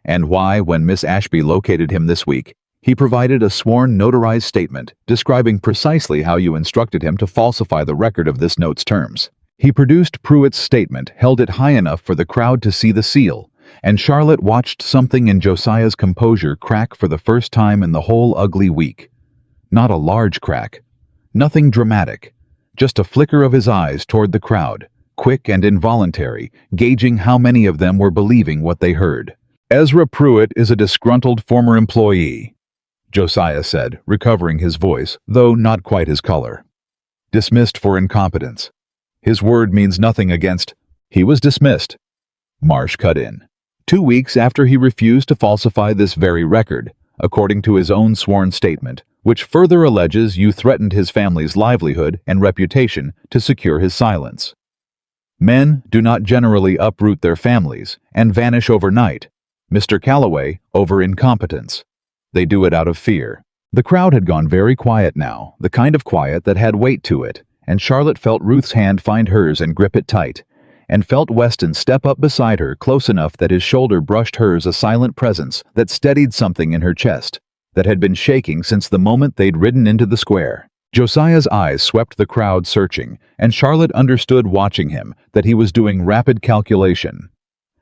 Speaker 1: And why, when Miss Ashby located him this week, he provided a sworn notarized statement describing precisely how you instructed him to falsify the record of this note's terms. He produced Pruitt's statement, held it high enough for the crowd to see the seal, and Charlotte watched something in Josiah's composure crack for the first time in the whole ugly week. Not a large crack, nothing dramatic, just a flicker of his eyes toward the crowd, quick and involuntary, gauging how many of them were believing what they heard. "Ezra Pruitt is a disgruntled former employee," Josiah said, recovering his voice, though not quite his color. "Dismissed for incompetence. His word means nothing against—" "He was dismissed," Marsh cut in, 2 weeks after he refused to falsify this very record, according to his own sworn statement, which further alleges you threatened his family's livelihood and reputation to secure his silence. Men do not generally uproot their families and vanish overnight, Mr. Calloway, over incompetence. They do it out of fear. The crowd had gone very quiet now, the kind of quiet that had weight to it, and Charlotte felt Ruth's hand find hers and grip it tight, and felt Weston step up beside her close enough that his shoulder brushed hers, a silent presence that steadied something in her chest that had been shaking since the moment they'd ridden into the square. Josiah's eyes swept the crowd, searching, and Charlotte understood, watching him, that he was doing rapid calculation.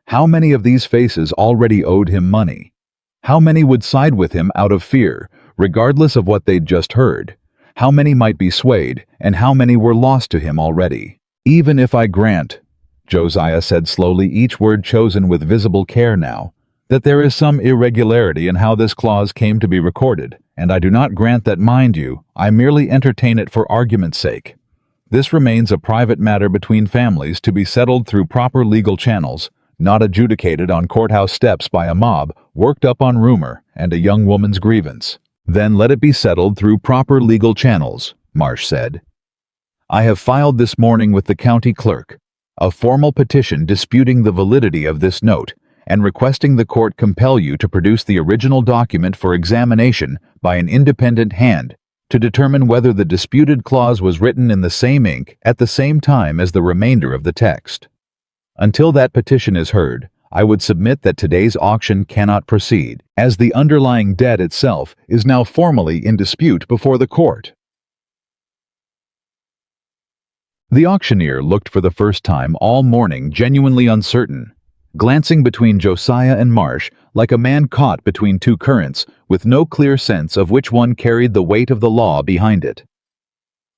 Speaker 1: How many of these faces already owed him money? How many would side with him out of fear, regardless of what they'd just heard? How many might be swayed, and how many were lost to him already? "Even if I grant," Josiah said slowly, each word chosen with visible care now, "that there is some irregularity in how this clause came to be recorded, and I do not grant that, mind you, I merely entertain it for argument's sake. This remains a private matter between families to be settled through proper legal channels, not adjudicated on courthouse steps by a mob worked up on rumor and a young woman's grievance." "Then let it be settled through proper legal channels," Marsh said. "I have filed this morning with the county clerk a formal petition disputing the validity of this note and requesting the court compel you to produce the original document for examination by an independent hand to determine whether the disputed clause was written in the same ink at the same time as the remainder of the text. Until that petition is heard, I would submit that today's auction cannot proceed, as the underlying debt itself is now formally in dispute before the court." The auctioneer looked for the first time all morning genuinely uncertain, glancing between Josiah and Marsh like a man caught between two currents, with no clear sense of which one carried the weight of the law behind it.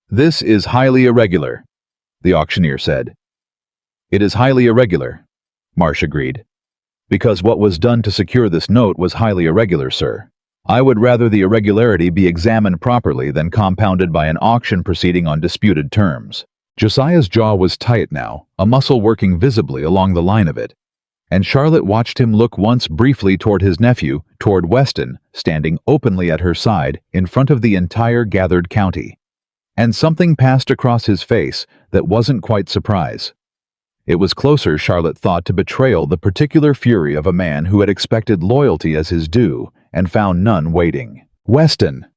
Speaker 1: "This is highly irregular," the auctioneer said. "It is highly irregular," Marsh agreed. "Because what was done to secure this note was highly irregular, sir. I would rather the irregularity be examined properly than compounded by an auction proceeding on disputed terms." Josiah's jaw was tight now, a muscle working visibly along the line of it, and Charlotte watched him look once briefly toward his nephew, toward Weston, standing openly at her side in front of the entire gathered county. And something passed across his face that wasn't quite surprise. It was closer, Charlotte thought, to betrayal, the particular fury of a man who had expected loyalty as his due and found none waiting. "Weston,"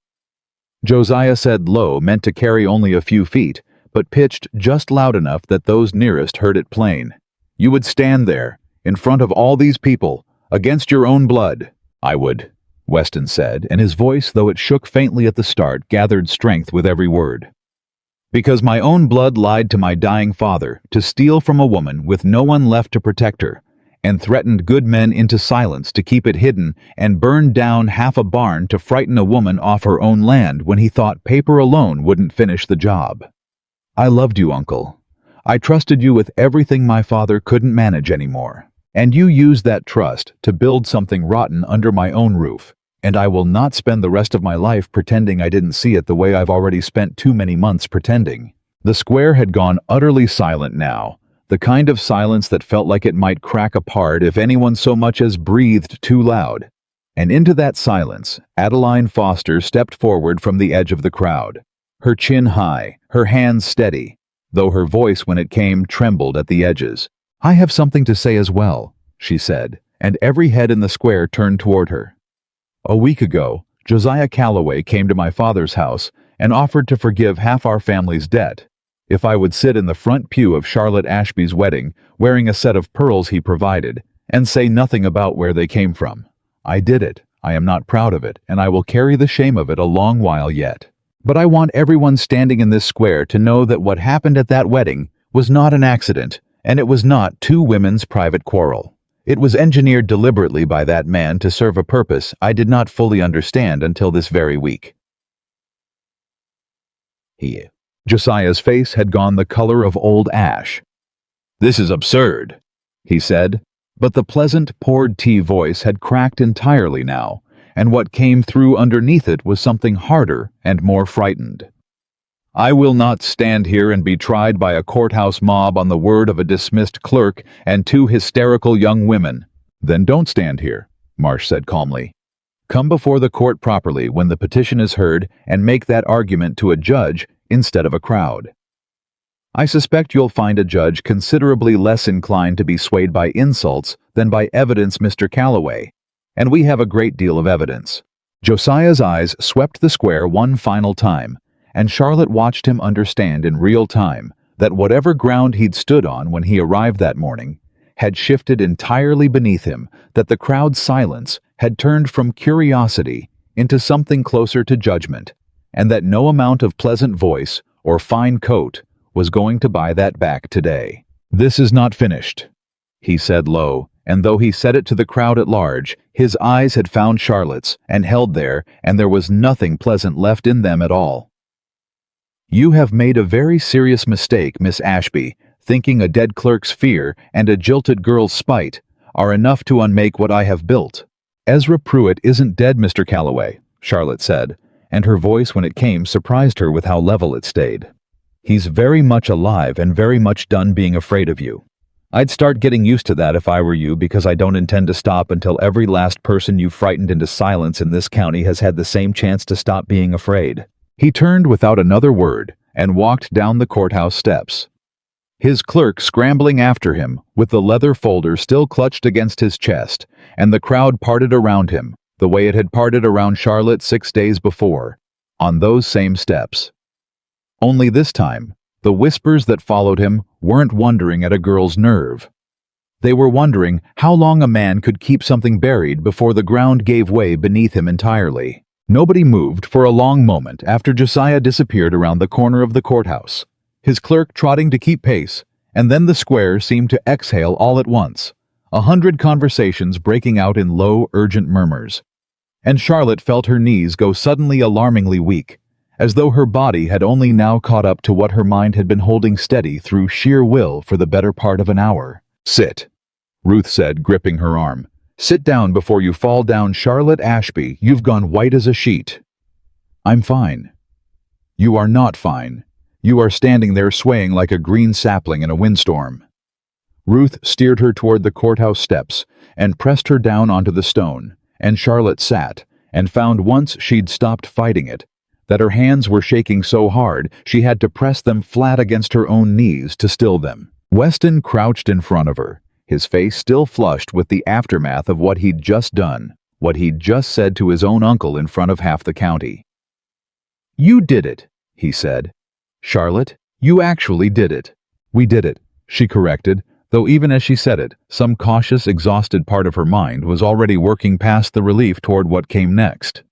Speaker 1: Josiah said low, meant to carry only a few feet, but pitched just loud enough that those nearest heard it plain. "You would stand there, in front of all these people, against your own blood, "I would," Weston said, and his voice, though it shook faintly at the start, gathered strength with every word. "Because my own blood lied to my dying father to steal from a woman with no one left to protect her, and threatened good men into silence to keep it hidden, and burned down half a barn to frighten a woman off her own land when he thought paper alone wouldn't finish the job. I loved you, Uncle. I trusted you with everything my father couldn't manage anymore. And you used that trust to build something rotten under my own roof, and I will not spend the rest of my life pretending I didn't see it the way I've already spent too many months pretending." The square had gone utterly silent now, the kind of silence that felt like it might crack apart if anyone so much as breathed too loud. And into that silence, Adeline Foster stepped forward from the edge of the crowd, her chin high, her hands steady, though her voice when it came trembled at the edges. "I have something to say as well," she said, and every head in the square turned toward her. "A week ago, Josiah Calloway came to my father's house and offered to forgive half our family's debt if I would sit in the front pew of Charlotte Ashby's wedding wearing a set of pearls he provided and say nothing about where they came from. I did it. I am not proud of it, and I will carry the shame of it a long while yet. But I want everyone standing in this square to know that what happened at that wedding was not an accident, and it was not two women's private quarrel. It was engineered deliberately by that man to serve a purpose I did not fully understand until this very week." Josiah's face had gone the color of old ash. "This is absurd," he said, but the pleasant poured tea voice had cracked entirely now, and what came through underneath it was something harder and more frightened. "I will not stand here and be tried by a courthouse mob on the word of a dismissed clerk and two hysterical young women." "Then don't stand here," Marsh said calmly. "Come before the court properly when the petition is heard and make that argument to a judge instead of a crowd. I suspect you'll find a judge considerably less inclined to be swayed by insults than by evidence, Mr. Calloway, and we have a great deal of evidence." Josiah's eyes swept the square one final time, and Charlotte watched him understand in real time that whatever ground he'd stood on when he arrived that morning had shifted entirely beneath him, that the crowd's silence had turned from curiosity into something closer to judgment, and that no amount of pleasant voice or fine coat was going to buy that back today. "This is not finished," he said low, and though he said it to the crowd at large, his eyes had found Charlotte's and held there, and there was nothing pleasant left in them at all. "You have made a very serious mistake, Miss Ashby, thinking a dead clerk's fear and a jilted girl's spite are enough to unmake what I have built." "Ezra Pruitt isn't dead, Mr. Calloway," Charlotte said, and her voice when it came surprised her with how level it stayed. "He's very much alive and very much done being afraid of you. I'd start getting used to that if I were you, because I don't intend to stop until every last person you frightened into silence in this county has had the same chance to stop being afraid." He turned without another word and walked down the courthouse steps, his clerk scrambling after him with the leather folder still clutched against his chest, and the crowd parted around him the way it had parted around Charlotte 6 days before, on those same steps. Only this time, the whispers that followed him weren't wondering at a girl's nerve. They were wondering how long a man could keep something buried before the ground gave way beneath him entirely. Nobody moved for a long moment after Josiah disappeared around the corner of the courthouse, his clerk trotting to keep pace, and then the square seemed to exhale all at once, 100 conversations breaking out in low, urgent murmurs. And Charlotte felt her knees go suddenly alarmingly weak, as though her body had only now caught up to what her mind had been holding steady through sheer will for the better part of an hour. "Sit," Ruth said, gripping her arm. "Sit down before you fall down, Charlotte Ashby. You've gone white as a sheet." "I'm fine." "You are not fine. You are standing there swaying like a green sapling in a windstorm." Ruth steered her toward the courthouse steps and pressed her down onto the stone, and Charlotte sat and found once she'd stopped fighting it, that her hands were shaking so hard she had to press them flat against her own knees to still them. Weston crouched in front of her, his face still flushed with the aftermath of what he'd just done, what he'd just said to his own uncle in front of half the county. "You did it," he said. "Charlotte, you actually did it." "We did it," she corrected, though even as she said it, some cautious, exhausted part of her mind was already working past the relief toward what came next.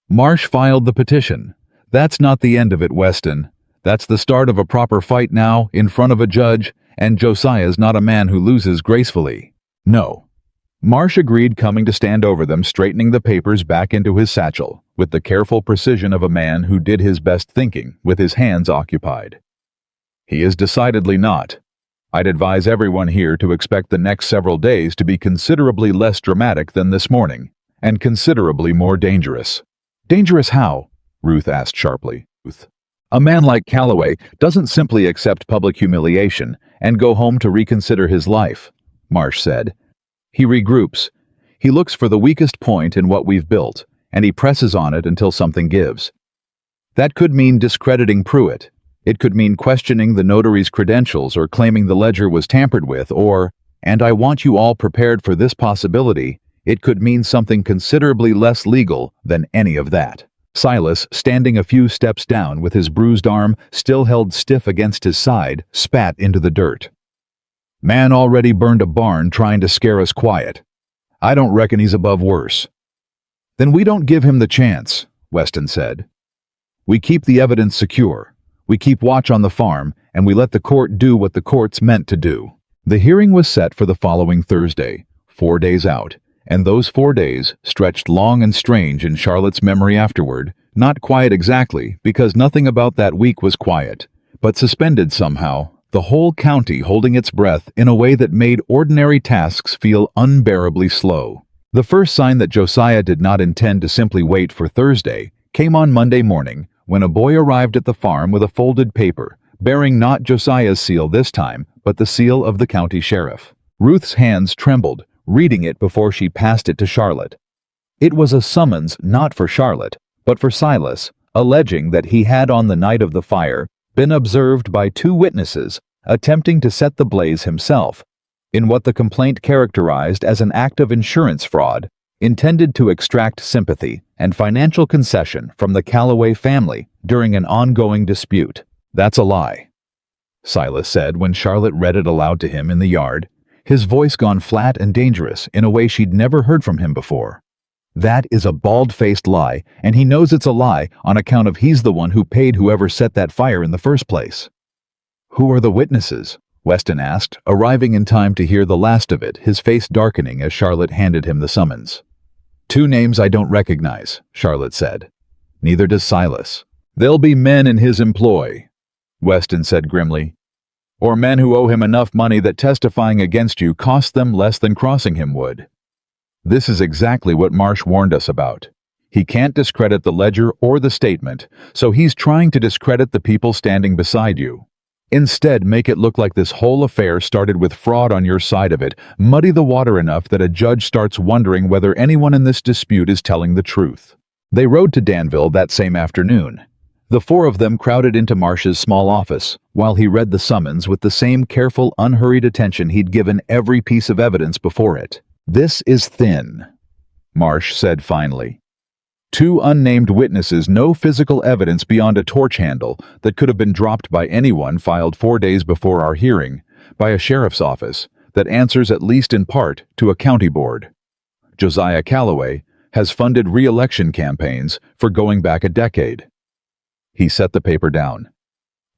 Speaker 1: Marsh filed the petition. That's not the end of it, Weston. That's the start of a proper fight now, in front of a judge, and Josiah's not a man who loses gracefully. No. Marsh agreed, coming to stand over them, straightening the papers back into his satchel, with the careful precision of a man who did his best thinking, with his hands occupied. He is decidedly not. I'd advise everyone here to expect the next several days to be considerably less dramatic than this morning, and considerably more dangerous. Dangerous how? Ruth asked sharply. A man like Calloway doesn't simply accept public humiliation and go home to reconsider his life, Marsh said. He regroups. He looks for the weakest point in what we've built, and he presses on it until something gives. That could mean discrediting Pruitt. It could mean questioning the notary's credentials or claiming the ledger was tampered with, or, and I want you all prepared for this possibility, it could mean something considerably less legal than any of that. Silas, standing a few steps down with his bruised arm still held stiff against his side, spat into the dirt. Man already burned a barn trying to scare us quiet. I don't reckon he's above worse. Then we don't give him the chance, Weston said. We keep the evidence secure. We keep watch on the farm, and we let the court do what the court's meant to do. The hearing was set for the following Thursday, 4 days out, and those 4 days stretched long and strange in Charlotte's memory afterward, not quiet exactly, because nothing about that week was quiet, but suspended somehow, the whole county holding its breath in a way that made ordinary tasks feel unbearably slow. The first sign that Josiah did not intend to simply wait for Thursday came on Monday morning, when a boy arrived at the farm with a folded paper, bearing not Josiah's seal this time, but the seal of the county sheriff. Ruth's hands trembled, reading it before she passed it to Charlotte. It was a summons not for Charlotte, but for Silas, alleging that he had on the night of the fire been observed by 2 witnesses attempting to set the blaze himself, in what the complaint characterized as an act of insurance fraud intended to extract sympathy and financial concession from the Calloway family during an ongoing dispute. That's a lie, Silas said when Charlotte read it aloud to him in the yard, his voice gone flat and dangerous in a way she'd never heard from him before. That is a bald-faced lie, and he knows it's a lie on account of he's the one who paid whoever set that fire in the first place. Who are the witnesses? Weston asked, arriving in time to hear the last of it, his face darkening as Charlotte handed him the summons. 2 names I don't recognize, Charlotte said. Neither does Silas. They'll be men in his employ, Weston said grimly. Or men who owe him enough money that testifying against you costs them less than crossing him would. This is exactly what Marsh warned us about. He can't discredit the ledger or the statement, so he's trying to discredit the people standing beside you. Instead, make it look like this whole affair started with fraud on your side of it, muddy the water enough that a judge starts wondering whether anyone in this dispute is telling the truth. They rode to Danville that same afternoon. The 4 of them crowded into Marsh's small office, while he read the summons with the same careful, unhurried attention he'd given every piece of evidence before it. This is thin, Marsh said finally. 2 unnamed witnesses, no physical evidence beyond a torch handle that could have been dropped by anyone filed 4 days before our hearing, by a sheriff's office, that answers at least in part to a county board. Josiah Calloway has funded re-election campaigns for going back a decade. He set the paper down.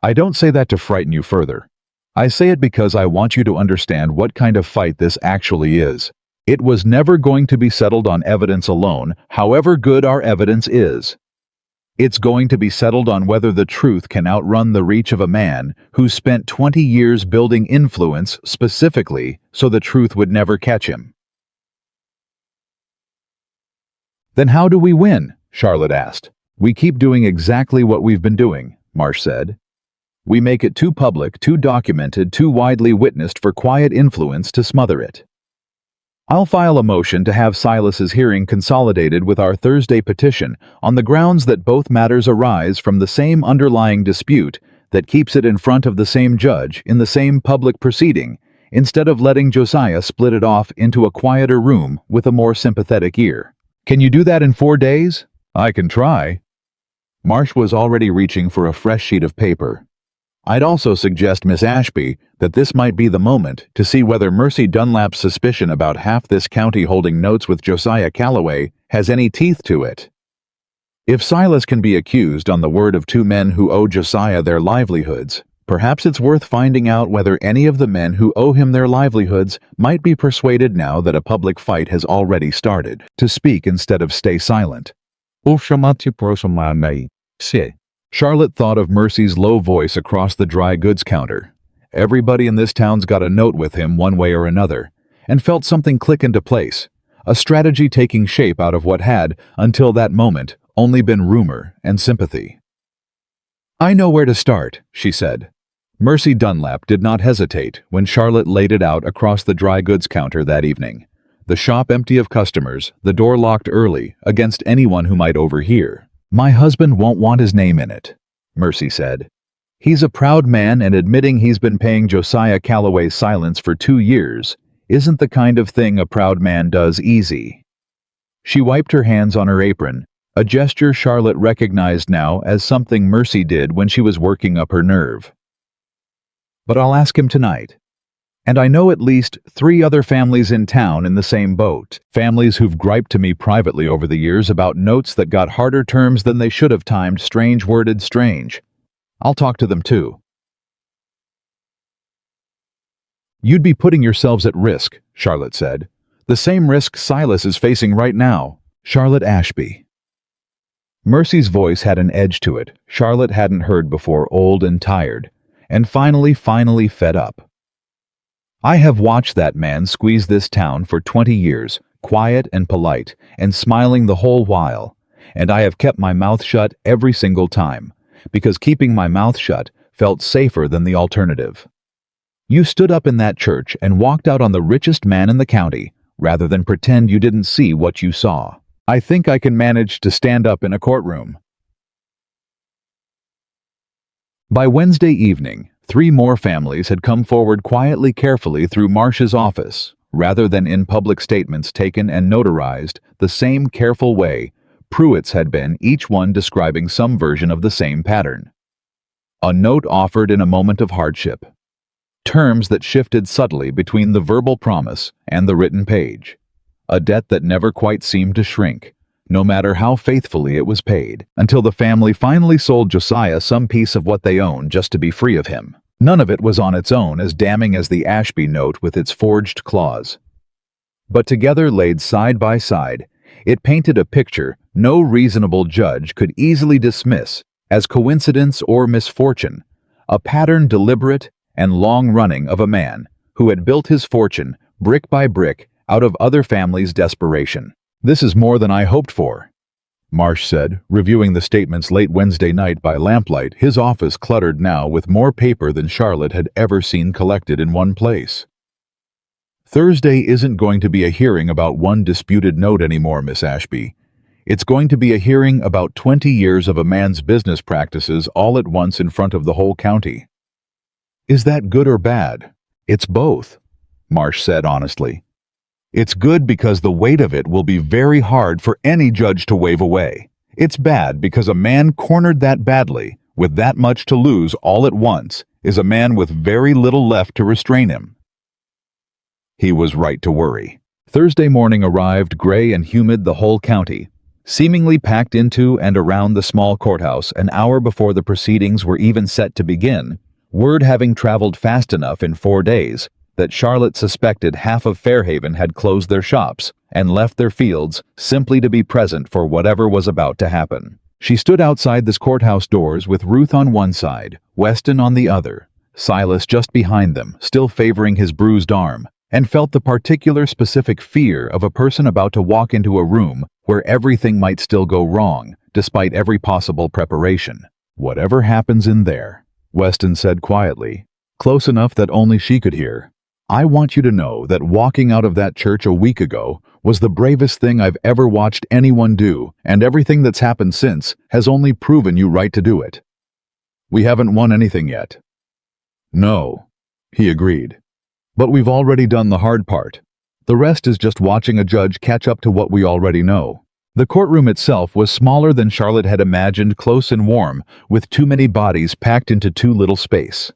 Speaker 1: I don't say that to frighten you further. I say it because I want you to understand what kind of fight this actually is. It was never going to be settled on evidence alone, however good our evidence is. It's going to be settled on whether the truth can outrun the reach of a man who spent 20 years building influence specifically so the truth would never catch him. Then how do we win? Charlotte asked. We keep doing exactly what we've been doing, Marsh said. We make it too public, too documented, too widely witnessed for quiet influence to smother it. I'll file a motion to have Silas's hearing consolidated with our Thursday petition on the grounds that both matters arise from the same underlying dispute that keeps it in front of the same judge in the same public proceeding, instead of letting Josiah split it off into a quieter room with a more sympathetic ear. Can you do that in 4 days? I can try. Marsh was already reaching for a fresh sheet of paper. I'd also suggest, Miss Ashby, that this might be the moment to see whether Mercy Dunlap's suspicion about half this county holding notes with Josiah Calloway has any teeth to it. If Silas can be accused on the word of two men who owe Josiah their livelihoods, perhaps it's worth finding out whether any of the men who owe him their livelihoods might be persuaded now that a public fight has already started, to speak instead of stay silent. Charlotte thought of Mercy's low voice across the dry goods counter. Everybody in this town's got a note with him one way or another, and felt something click into place, a strategy taking shape out of what had, until that moment, only been rumor and sympathy. "I know where to start," she said. Mercy Dunlap did not hesitate when Charlotte laid it out across the dry goods counter that evening. The shop empty of customers, the door locked early against anyone who might overhear. "My husband won't want his name in it," Mercy said. "He's a proud man, and admitting he's been paying Josiah Calloway's silence for 2 years isn't the kind of thing a proud man does easy." She wiped her hands on her apron, a gesture Charlotte recognized now as something Mercy did when she was working up her nerve. "But I'll ask him tonight. And I know at least 3 other families in town in the same boat, families who've griped to me privately over the years about notes that got harder terms than they should have timed strange-worded strange. I'll talk to them too." "You'd be putting yourselves at risk," Charlotte said. "The same risk Silas is facing right now. Charlotte Ashby." Mercy's voice had an edge to it Charlotte hadn't heard before, old and tired, and finally fed up. "I have watched that man squeeze this town for 20 years, quiet and polite, and smiling the whole while, and I have kept my mouth shut every single time, because keeping my mouth shut felt safer than the alternative. You stood up in that church and walked out on the richest man in the county, rather than pretend you didn't see what you saw. I think I can manage to stand up in a courtroom." By Wednesday evening, 3 more families had come forward quietly, carefully through Marsh's office, rather than in public statements taken and notarized the same careful way Pruitt's had been, each one describing some version of the same pattern. A note offered in a moment of hardship. Terms that shifted subtly between the verbal promise and the written page. A debt that never quite seemed to shrink, no matter how faithfully it was paid, until the family finally sold Josiah some piece of what they owned just to be free of him. None of it was on its own as damning as the Ashby note with its forged clause. But together, laid side by side, it painted a picture no reasonable judge could easily dismiss as coincidence or misfortune, a pattern deliberate and long-running of a man who had built his fortune, brick by brick, out of other families' desperation. "This is more than I hoped for," Marsh said, reviewing the statements late Wednesday night by lamplight, his office cluttered now with more paper than Charlotte had ever seen collected in one place. "Thursday isn't going to be a hearing about one disputed note anymore, Miss Ashby. It's going to be a hearing about 20 years of a man's business practices all at once in front of the whole county." "Is that good or bad?" "It's both," Marsh said honestly. "It's good because the weight of it will be very hard for any judge to wave away. It's bad because a man cornered that badly, with that much to lose all at once, is a man with very little left to restrain him." He was right to worry. Thursday morning arrived, gray and humid, the whole county, seemingly packed into and around the small courthouse an hour before the proceedings were even set to begin, word having traveled fast enough in 4 days that Charlotte suspected half of Fairhaven had closed their shops and left their fields simply to be present for whatever was about to happen. She stood outside this courthouse doors with Ruth on one side, Weston on the other, Silas just behind them, still favoring his bruised arm, and felt the particular specific fear of a person about to walk into a room where everything might still go wrong, despite every possible preparation. "Whatever happens in there," Weston said quietly, close enough that only she could hear, "I want you to know that walking out of that church a week ago was the bravest thing I've ever watched anyone do, and everything that's happened since has only proven you right to do it. We haven't won anything yet." "No," he agreed. "But we've already done the hard part. The rest is just watching a judge catch up to what we already know. The courtroom itself was smaller than Charlotte had imagined, close and warm, with too many bodies packed into too little space.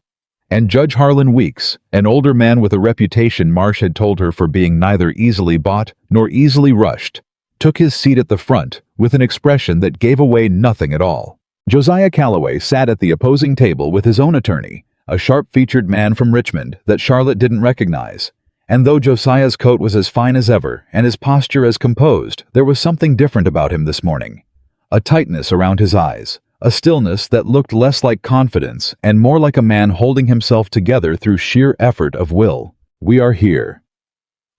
Speaker 1: And Judge Harlan Weeks, an older man with a reputation Marsh had told her for being neither easily bought nor easily rushed, took his seat at the front with an expression that gave away nothing at all. Josiah Calloway sat at the opposing table with his own attorney, a sharp-featured man from Richmond that Charlotte didn't recognize. And though Josiah's coat was as fine as ever and his posture as composed, there was something different about him this morning. A tightness around his eyes, a stillness that looked less like confidence and more like a man holding himself together through sheer effort of will. "We are here,"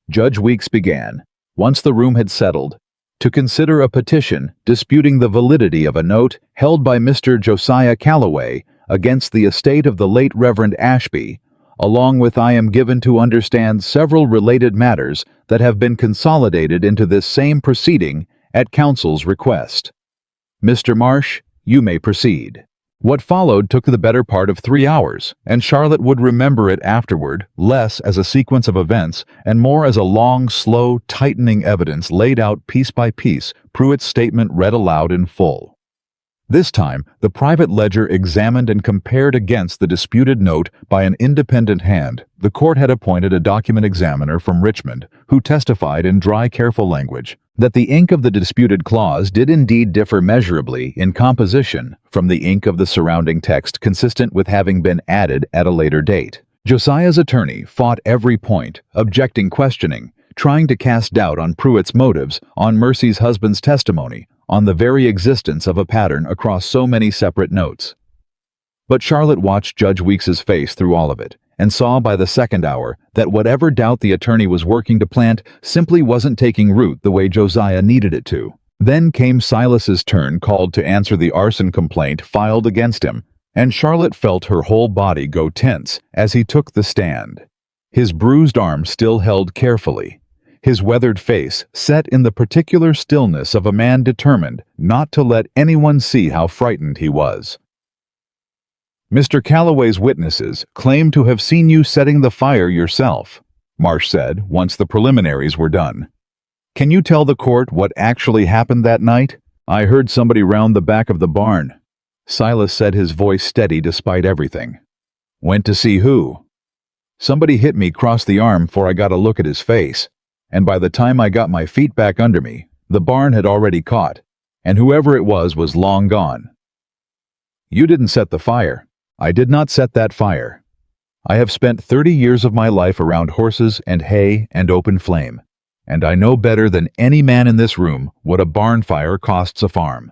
Speaker 1: Judge Weeks began, once the room had settled, "to consider a petition disputing the validity of a note held by Mr. Josiah Calloway against the estate of the late Reverend Ashby, along with I am given to understand several related matters that have been consolidated into this same proceeding at counsel's request. Mr. Marsh, you may proceed." What followed took the better part of 3 hours, and Charlotte would remember it afterward less as a sequence of events and more as a long, slow, tightening evidence laid out piece by piece, Pruitt's statement read aloud in full. This time, the private ledger examined and compared against the disputed note by an independent hand. The court had appointed a document examiner from Richmond who testified in dry, careful language that the ink of the disputed clause did indeed differ measurably in composition from the ink of the surrounding text, consistent with having been added at a later date. Josiah's attorney fought every point, objecting, questioning, trying to cast doubt on Pruitt's motives, on Mercy's husband's testimony, on the very existence of a pattern across so many separate notes. But Charlotte watched Judge Weeks's face through all of it, and saw by the second hour that whatever doubt the attorney was working to plant simply wasn't taking root the way Josiah needed it to. Then came Silas's turn, called to answer the arson complaint filed against him, and Charlotte felt her whole body go tense as he took the stand. His bruised arm still held carefully, his weathered face set in the particular stillness of a man determined not to let anyone see how frightened he was. "Mr. Calloway's witnesses claim to have seen you setting the fire yourself," Marsh said once the preliminaries were done. "Can you tell the court what actually happened that night?" "I heard somebody round the back of the barn," Silas said, his voice steady despite everything. "Went to see who?" "Somebody hit me across the arm before I got a look at his face. And by the time I got my feet back under me, the barn had already caught, and whoever it was long gone." "You didn't set the fire." "I did not set that fire. I have spent 30 years of my life around horses and hay and open flame, and I know better than any man in this room what a barn fire costs a farm.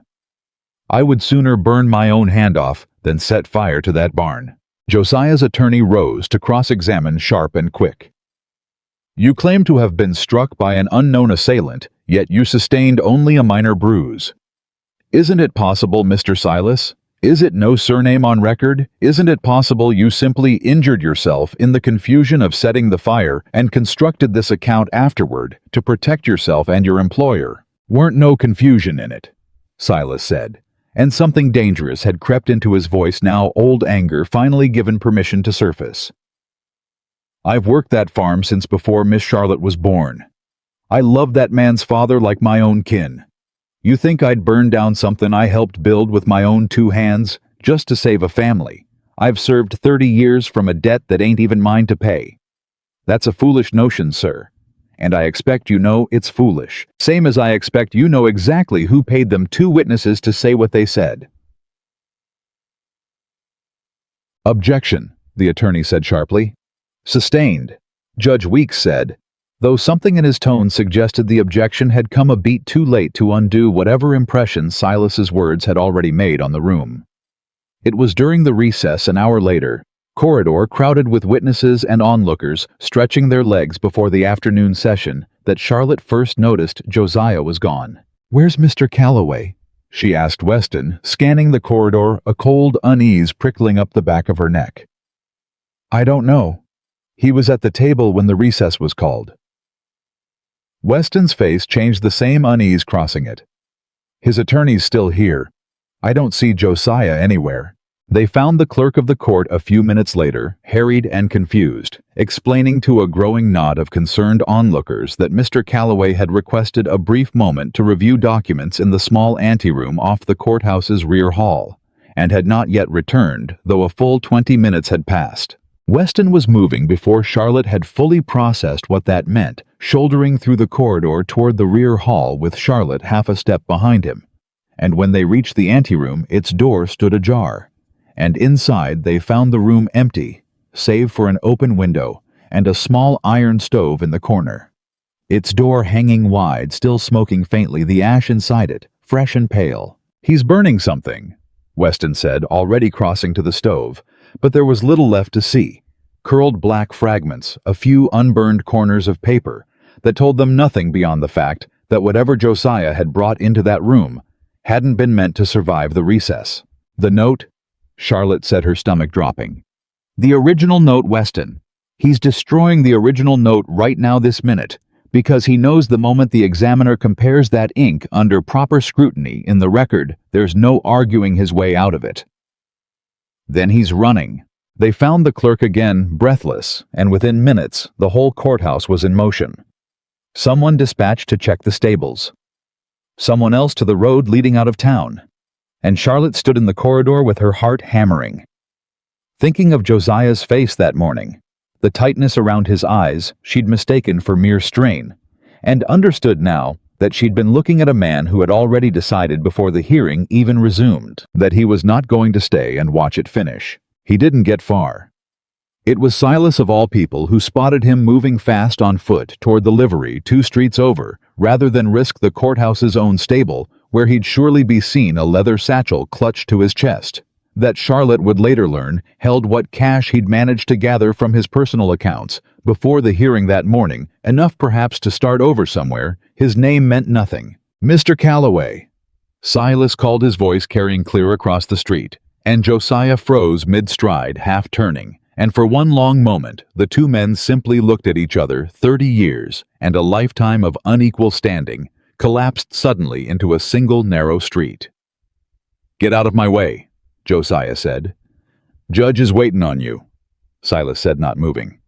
Speaker 1: I would sooner burn my own hand off than set fire to that barn." Josiah's attorney rose to cross-examine sharp and quick. "You claim to have been struck by an unknown assailant, yet you sustained only a minor bruise. Isn't it possible, Mr. Silas? Is it no surname on record? Isn't it possible you simply injured yourself in the confusion of setting the fire and constructed this account afterward to protect yourself and your employer?" "Weren't no confusion in it," Silas said, and something dangerous had crept into his voice now, old anger finally given permission to surface. "I've worked that farm since before Miss Charlotte was born. I love that man's father like my own kin. You think I'd burn down something I helped build with my own 2 hands just to save a family? I've served 30 years from a debt that ain't even mine to pay. That's a foolish notion, sir. And I expect you know it's foolish. Same as I expect you know exactly who paid them 2 witnesses to say what they said." "Objection," the attorney said sharply. "Sustained," Judge Weeks said, though something in his tone suggested the objection had come a beat too late to undo whatever impression Silas's words had already made on the room. It was during the recess an hour later, corridor crowded with witnesses and onlookers stretching their legs before the afternoon session, that Charlotte first noticed Josiah was gone. "Where's Mr. Calloway?" she asked Weston, scanning the corridor, a cold unease prickling up the back of her neck. "I don't know. He was at the table when the recess was called." Weston's face changed, the same unease crossing it. "His attorney's still here. I don't see Josiah anywhere." They found the clerk of the court a few minutes later, harried and confused, explaining to a growing knot of concerned onlookers that Mr. Calloway had requested a brief moment to review documents in the small anteroom off the courthouse's rear hall, and had not yet returned, though a full 20 minutes had passed. Weston was moving before Charlotte had fully processed what that meant, shouldering through the corridor toward the rear hall with Charlotte half a step behind him. And when they reached the anteroom, its door stood ajar, and inside they found the room empty, save for an open window and a small iron stove in the corner. Its door hanging wide, still smoking faintly, the ash inside it, fresh and pale. "He's burning something," Weston said, already crossing to the stove, but there was little left to see. Curled black fragments, a few unburned corners of paper, that told them nothing beyond the fact that whatever Josiah had brought into that room hadn't been meant to survive the recess. "The note?" Charlotte said, her stomach dropping. "The original note, Weston. He's destroying the original note right now this minute, because he knows the moment the examiner compares that ink under proper scrutiny in the record, there's no arguing his way out of it. Then he's running." They found the clerk again, breathless, and within minutes the whole courthouse was in motion. Someone dispatched to check the stables. Someone else to the road leading out of town. And Charlotte stood in the corridor with her heart hammering. Thinking of Josiah's face that morning, the tightness around his eyes she'd mistaken for mere strain, and understood now that she'd been looking at a man who had already decided before the hearing even resumed that he was not going to stay and watch it finish. He didn't get far. It was Silas of all people who spotted him moving fast on foot toward the livery 2 streets over, rather than risk the courthouse's own stable, where he'd surely be seen a leather satchel clutched to his chest, that Charlotte would later learn held what cash he'd managed to gather from his personal accounts before the hearing that morning, enough perhaps to start over somewhere. His name meant nothing. "Mr. Calloway." Silas called, his voice carrying clear across the street, and Josiah froze mid-stride, half turning, and for one long moment the two men simply looked at each other. 30 years and a lifetime of unequal standing collapsed suddenly into a single narrow street. "Get out of my way," Josiah said. "Judge is waiting on you," Silas said, not moving.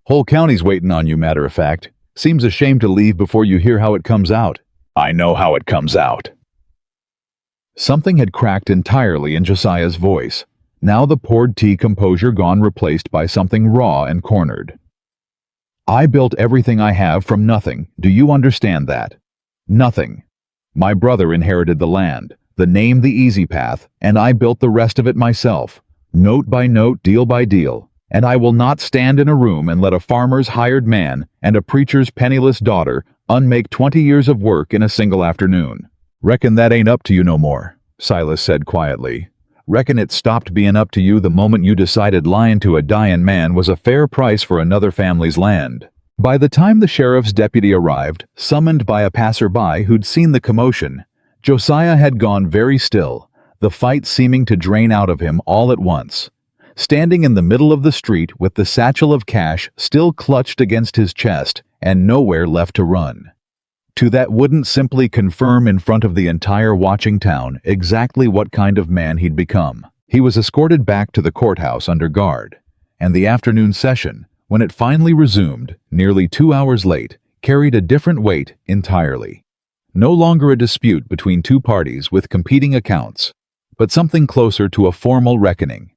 Speaker 1: "Whole county's waiting on you, matter of fact. Seems a shame to leave before you hear how it comes out." "I know how it comes out." Something had cracked entirely in Josiah's voice, now the poured tea composure gone, replaced by something raw and cornered. "I built everything I have from nothing. Do you understand that? Nothing. My brother inherited the land, the name the easy path, and I built the rest of it myself, note by note, deal by deal. And I will not stand in a room and let a farmer's hired man and a preacher's penniless daughter unmake 20 years of work in a single afternoon." "Reckon that ain't up to you no more," Silas said quietly. "Reckon it stopped being up to you the moment you decided lying to a dying man was a fair price for another family's land." By the time the sheriff's deputy arrived, summoned by a passerby who'd seen the commotion, Josiah had gone very still, the fight seeming to drain out of him all at once. Standing in the middle of the street with the satchel of cash still clutched against his chest and nowhere left to run. To that wouldn't simply confirm in front of the entire watching town exactly what kind of man he'd become. He was escorted back to the courthouse under guard, and the afternoon session, when it finally resumed, nearly 2 hours late, carried a different weight entirely. No longer a dispute between two parties with competing accounts, but something closer to a formal reckoning.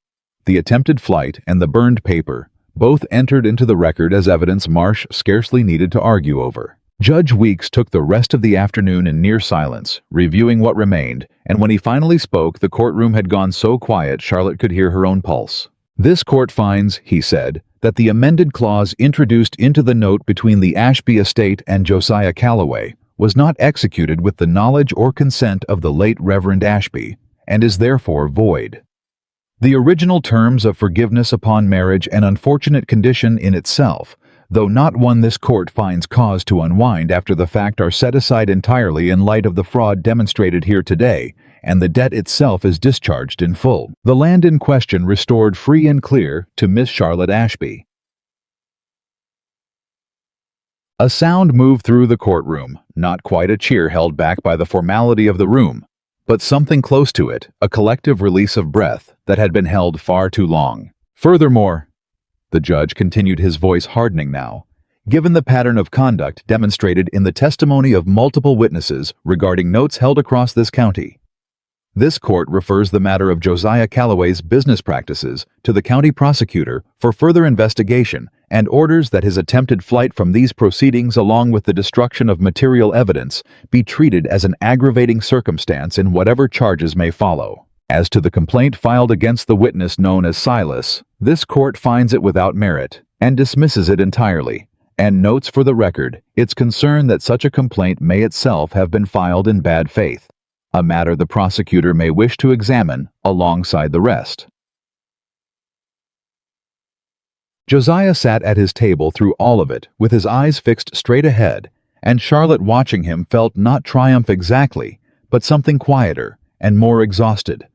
Speaker 1: The attempted flight and the burned paper both entered into the record as evidence Marsh scarcely needed to argue over. Judge Weeks took the rest of the afternoon in near silence, reviewing what remained, and when he finally spoke, the courtroom had gone so quiet Charlotte could hear her own pulse. "This court finds," he said, "that the amended clause introduced into the note between the Ashby estate and Josiah Calloway was not executed with the knowledge or consent of the late Reverend Ashby, and is therefore void. The original terms of forgiveness upon marriage an unfortunate condition in itself, though not one this court finds cause to unwind after the fact, are set aside entirely in light of the fraud demonstrated here today, and the debt itself is discharged in full. The land in question restored free and clear to Miss Charlotte Ashby." A sound moved through the courtroom, not quite a cheer held back by the formality of the room, but something close to it, a collective release of breath that had been held far too long. Furthermore, the judge continued, his voice hardening now, given the pattern of conduct demonstrated in the testimony of multiple witnesses regarding notes held across this county, this court refers the matter of Josiah Calloway's business practices to the county prosecutor for further investigation and orders that his attempted flight from these proceedings along with the destruction of material evidence be treated as an aggravating circumstance in whatever charges may follow. As to the complaint filed against the witness known as Silas, this court finds it without merit and dismisses it entirely, and notes for the record its concern that such a complaint may itself have been filed in bad faith, a matter the prosecutor may wish to examine alongside the rest. Josiah sat at his table through all of it with his eyes fixed straight ahead, and Charlotte watching him felt not triumph exactly, but something quieter and more exhausted,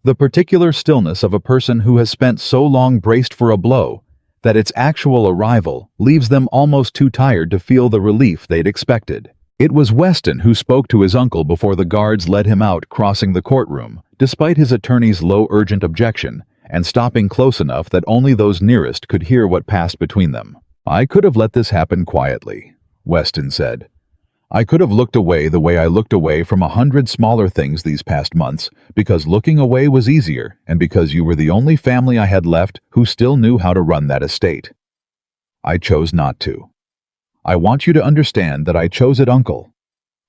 Speaker 1: the particular stillness of a person who has spent so long braced for a blow that its actual arrival leaves them almost too tired to feel the relief they'd expected. It was Weston who spoke to his uncle before the guards led him out, crossing the courtroom, despite his attorney's low urgent objection, and stopping close enough that only those nearest could hear what passed between them. "I could have let this happen quietly," Weston said. "I could have looked away the way I looked away from 100 smaller things these past months, because looking away was easier, and because you were the only family I had left who still knew how to run that estate. I chose not to. I want you to understand that I chose it, Uncle.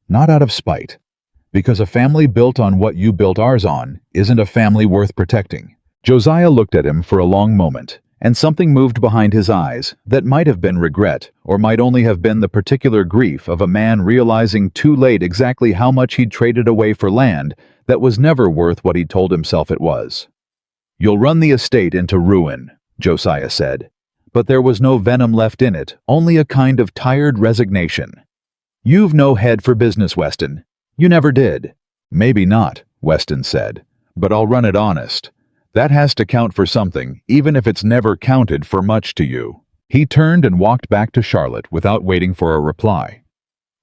Speaker 1: Not out of spite, because a family built on what you built ours on isn't a family worth protecting." Josiah looked at him for a long moment, and something moved behind his eyes that might have been regret, or might only have been the particular grief of a man realizing too late exactly how much he'd traded away for land that was never worth what he'd told himself it was. "You'll run the estate into ruin," Josiah said. But there was no venom left in it, only a kind of tired resignation. "You've no head for business, Weston. You never did." "Maybe not," Weston said, "but I'll run it honest. That has to count for something, even if it's never counted for much to you." He turned and walked back to Charlotte without waiting for a reply.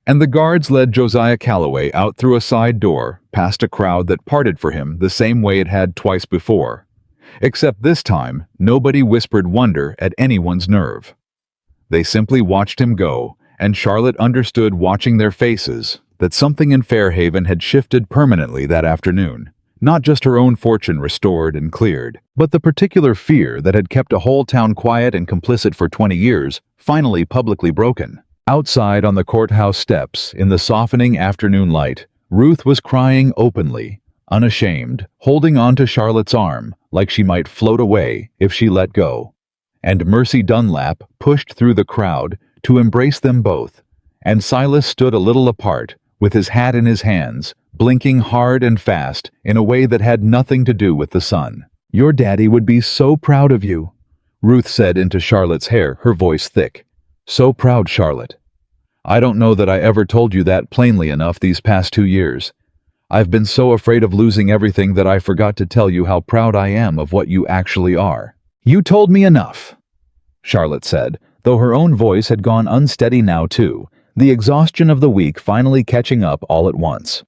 Speaker 1: And the guards led Josiah Calloway out through a side door, past a crowd that parted for him the same way it had twice before. Except this time, nobody whispered wonder at anyone's nerve. They simply watched him go, and Charlotte understood, watching their faces, that something in Fairhaven had shifted permanently that afternoon. Not just her own fortune restored and cleared, but the particular fear that had kept a whole town quiet and complicit for 20 years, finally publicly broken. Outside on the courthouse steps, in the softening afternoon light, Ruth was crying openly, unashamed, holding on to Charlotte's arm like she might float away if she let go. And Mercy Dunlap pushed through the crowd to embrace them both, and Silas stood a little apart, with his hat in his hands, blinking hard and fast in a way that had nothing to do with the sun. "Your daddy would be so proud of you," Ruth said into Charlotte's hair, her voice thick. "So proud, Charlotte. I don't know that I ever told you that plainly enough these past 2 years. I've been so afraid of losing everything that I forgot to tell you how proud I am of what you actually are." "You told me enough," Charlotte said, though her own voice had gone unsteady now too, the exhaustion of the week finally catching up all at once.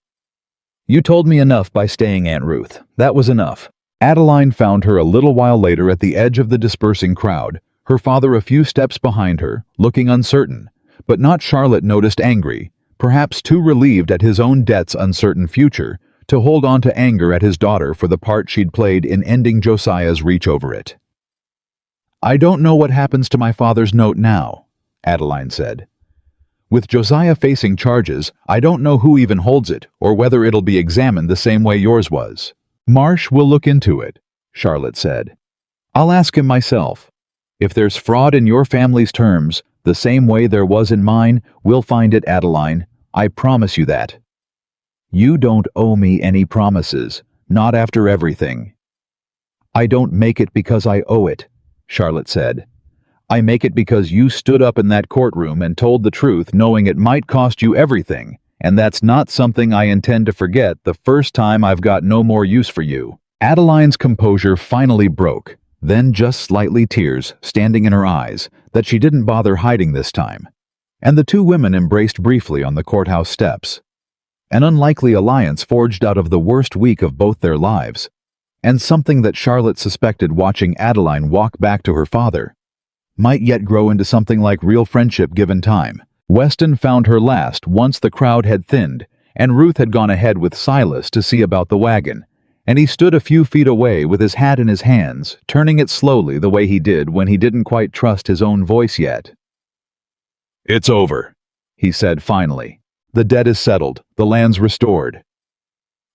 Speaker 1: "You told me enough by staying, Aunt Ruth. That was enough." Adeline found her a little while later at the edge of the dispersing crowd, her father a few steps behind her, looking uncertain, but not, Charlotte noticed, angry, perhaps too relieved at his own debt's uncertain future to hold on to anger at his daughter for the part she'd played in ending Josiah's reach over it. "I don't know what happens to my father's note now," Adeline said. "With Josiah facing charges, I don't know who even holds it or whether it'll be examined the same way yours was." "Marsh will look into it," Charlotte said. "I'll ask him myself. If there's fraud in your family's terms, the same way there was in mine, we'll find it, Adeline. I promise you that." "You don't owe me any promises, not after everything." "I don't make it because I owe it," Charlotte said. "I make it because you stood up in that courtroom and told the truth knowing it might cost you everything, and that's not something I intend to forget the first time I've got no more use for you." Adeline's composure finally broke, then just slightly tears standing in her eyes that she didn't bother hiding this time, and the two women embraced briefly on the courthouse steps. An unlikely alliance forged out of the worst week of both their lives, and something that Charlotte suspected watching Adeline walk back to her father might yet grow into something like real friendship given time. Weston found her last once the crowd had thinned, and Ruth had gone ahead with Silas to see about the wagon, and he stood a few feet away with his hat in his hands, turning it slowly the way he did when he didn't quite trust his own voice yet. "It's over," he said finally. "The debt is settled, the land's restored."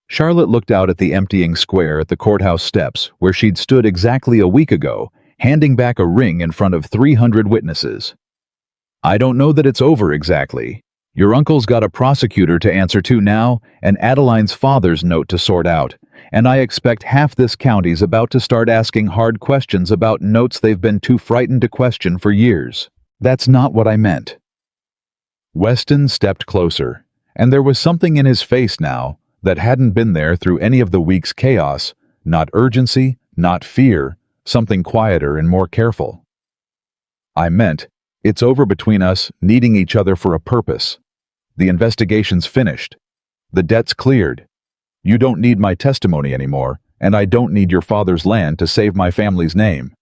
Speaker 1: Charlotte looked out at the emptying square at the courthouse steps where she'd stood exactly a week ago, handing back a ring in front of 300 witnesses. "I don't know that it's over exactly. Your uncle's got a prosecutor to answer to now, and Adeline's father's note to sort out, and I expect half this county's about to start asking hard questions about notes they've been too frightened to question for years. That's not what I meant." Weston stepped closer, and there was something in his face now that hadn't been there through any of the week's chaos, not urgency, not fear, something quieter and more careful. "I meant, it's over between us needing each other for a purpose. The investigation's finished. The debt's cleared. You don't need my testimony anymore, and I don't need your father's land to save my family's name."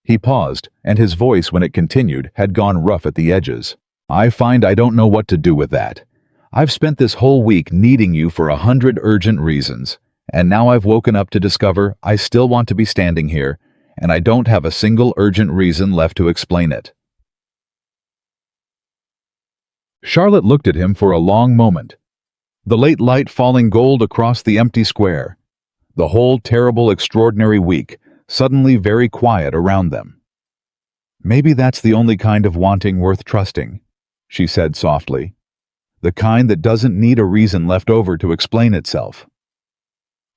Speaker 1: He paused, and his voice, when it continued, had gone rough at the edges. "I find I don't know what to do with that. I've spent this whole week needing you for 100 urgent reasons, and now I've woken up to discover I still want to be standing here, and I don't have a single urgent reason left to explain it." Charlotte looked at him for a long moment, the late light falling gold across the empty square, the whole terrible, extraordinary week suddenly very quiet around them. "Maybe that's the only kind of wanting worth trusting," she said softly. "The kind that doesn't need a reason left over to explain itself."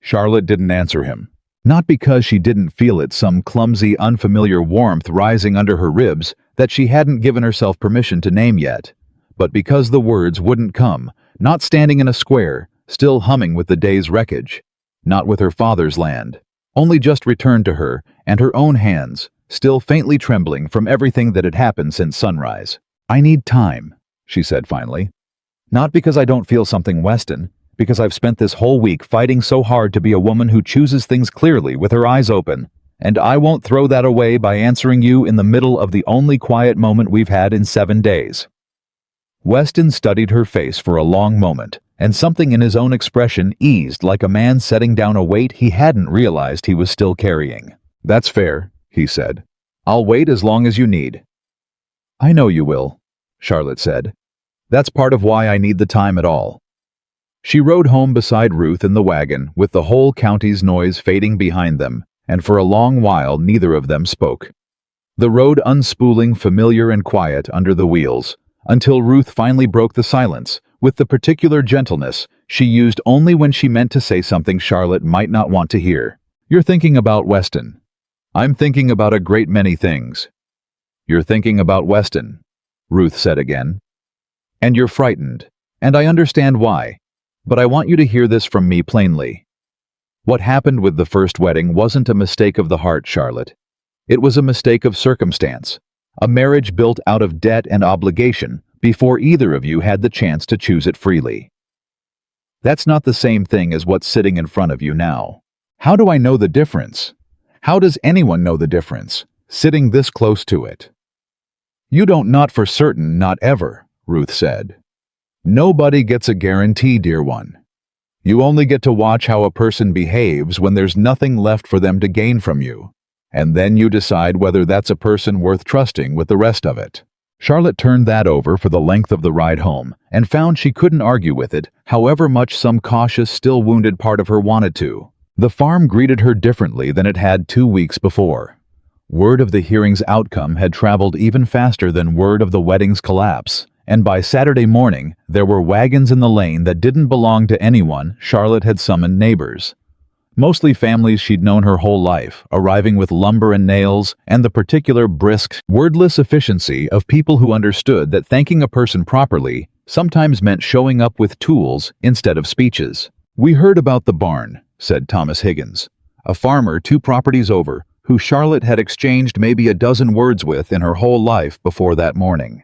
Speaker 1: Charlotte didn't answer him, not because she didn't feel it, some clumsy, unfamiliar warmth rising under her ribs that she hadn't given herself permission to name yet, but because the words wouldn't come, not standing in a square, still humming with the day's wreckage, not with her father's land, only just returned to her and her own hands, still faintly trembling from everything that had happened since sunrise. "I need time," she said finally. "Not because I don't feel something, Weston, because I've spent this whole week fighting so hard to be a woman who chooses things clearly with her eyes open, and I won't throw that away by answering you in the middle of the only quiet moment we've had in 7 days." Weston studied her face for a long moment, and something in his own expression eased like a man setting down a weight he hadn't realized he was still carrying. "That's fair," he said. "I'll wait as long as you need." "I know you will," Charlotte said. "That's part of why I need the time at all." She rode home beside Ruth in the wagon, with the whole county's noise fading behind them, and for a long while neither of them spoke. The road unspooling familiar and quiet under the wheels, until Ruth finally broke the silence, with the particular gentleness she used only when she meant to say something Charlotte might not want to hear. "You're thinking about Weston." "I'm thinking about a great many things." "You're thinking about Weston," Ruth said again. "And you're frightened, and I understand why, but I want you to hear this from me plainly. What happened with the first wedding wasn't a mistake of the heart, Charlotte. It was a mistake of circumstance, a marriage built out of debt and obligation before either of you had the chance to choose it freely. That's not the same thing as what's sitting in front of you now. How do I know the difference? How does anyone know the difference, sitting this close to it?" "You don't, not for certain, not ever," Ruth said. "Nobody gets a guarantee, dear one. You only get to watch how a person behaves when there's nothing left for them to gain from you, and then you decide whether that's a person worth trusting with the rest of it." Charlotte turned that over for the length of the ride home and found she couldn't argue with it, however much some cautious, still wounded part of her wanted to. The farm greeted her differently than it had 2 weeks before. Word of the hearing's outcome had traveled even faster than word of the wedding's collapse, and by Saturday morning there were wagons in the lane that didn't belong to anyone. Charlotte had summoned neighbors. Mostly families she'd known her whole life, arriving with lumber and nails and the particular brisk, wordless efficiency of people who understood that thanking a person properly sometimes meant showing up with tools instead of speeches. "We heard about the barn," said Thomas Higgins, a farmer 2 properties over, who Charlotte had exchanged maybe a dozen words with in her whole life before that morning.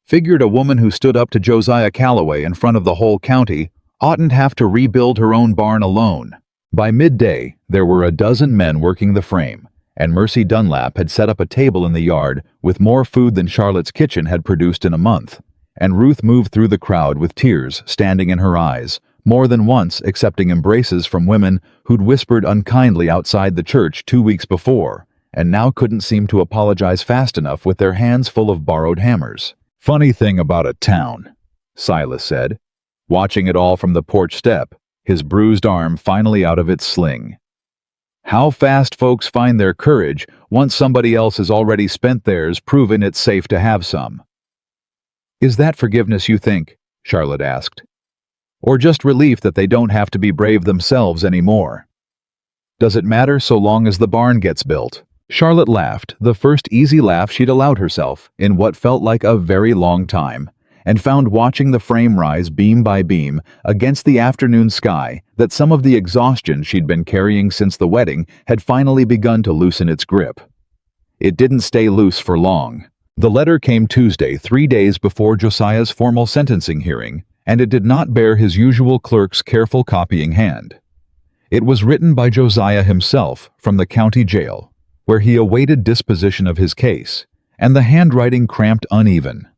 Speaker 1: Figured a woman who stood up to Josiah Calloway in front of the whole county oughtn't have to rebuild her own barn alone. By midday, there were a dozen men working the frame, and Mercy Dunlap had set up a table in the yard with more food than Charlotte's kitchen had produced in a month. And Ruth moved through the crowd with tears standing in her eyes, more than once accepting embraces from women who'd whispered unkindly outside the church 2 weeks before, and now couldn't seem to apologize fast enough with their hands full of borrowed hammers. "Funny thing about a town," Silas said, watching it all from the porch step, his bruised arm finally out of its sling. "How fast folks find their courage once somebody else has already spent theirs proving it's safe to have some." "Is that forgiveness, you think?" Charlotte asked. "Or just relief that they don't have to be brave themselves anymore? Does it matter so long as the barn gets built?" Charlotte laughed, the first easy laugh she'd allowed herself in what felt like a very long time, and found watching the frame rise beam by beam against the afternoon sky that some of the exhaustion she'd been carrying since the wedding had finally begun to loosen its grip. It didn't stay loose for long. The letter came Tuesday, 3 days before Josiah's formal sentencing hearing, and it did not bear his usual clerk's careful copying hand. It was written by Josiah himself from the county jail, where he awaited disposition of his case, and the handwriting cramped uneven.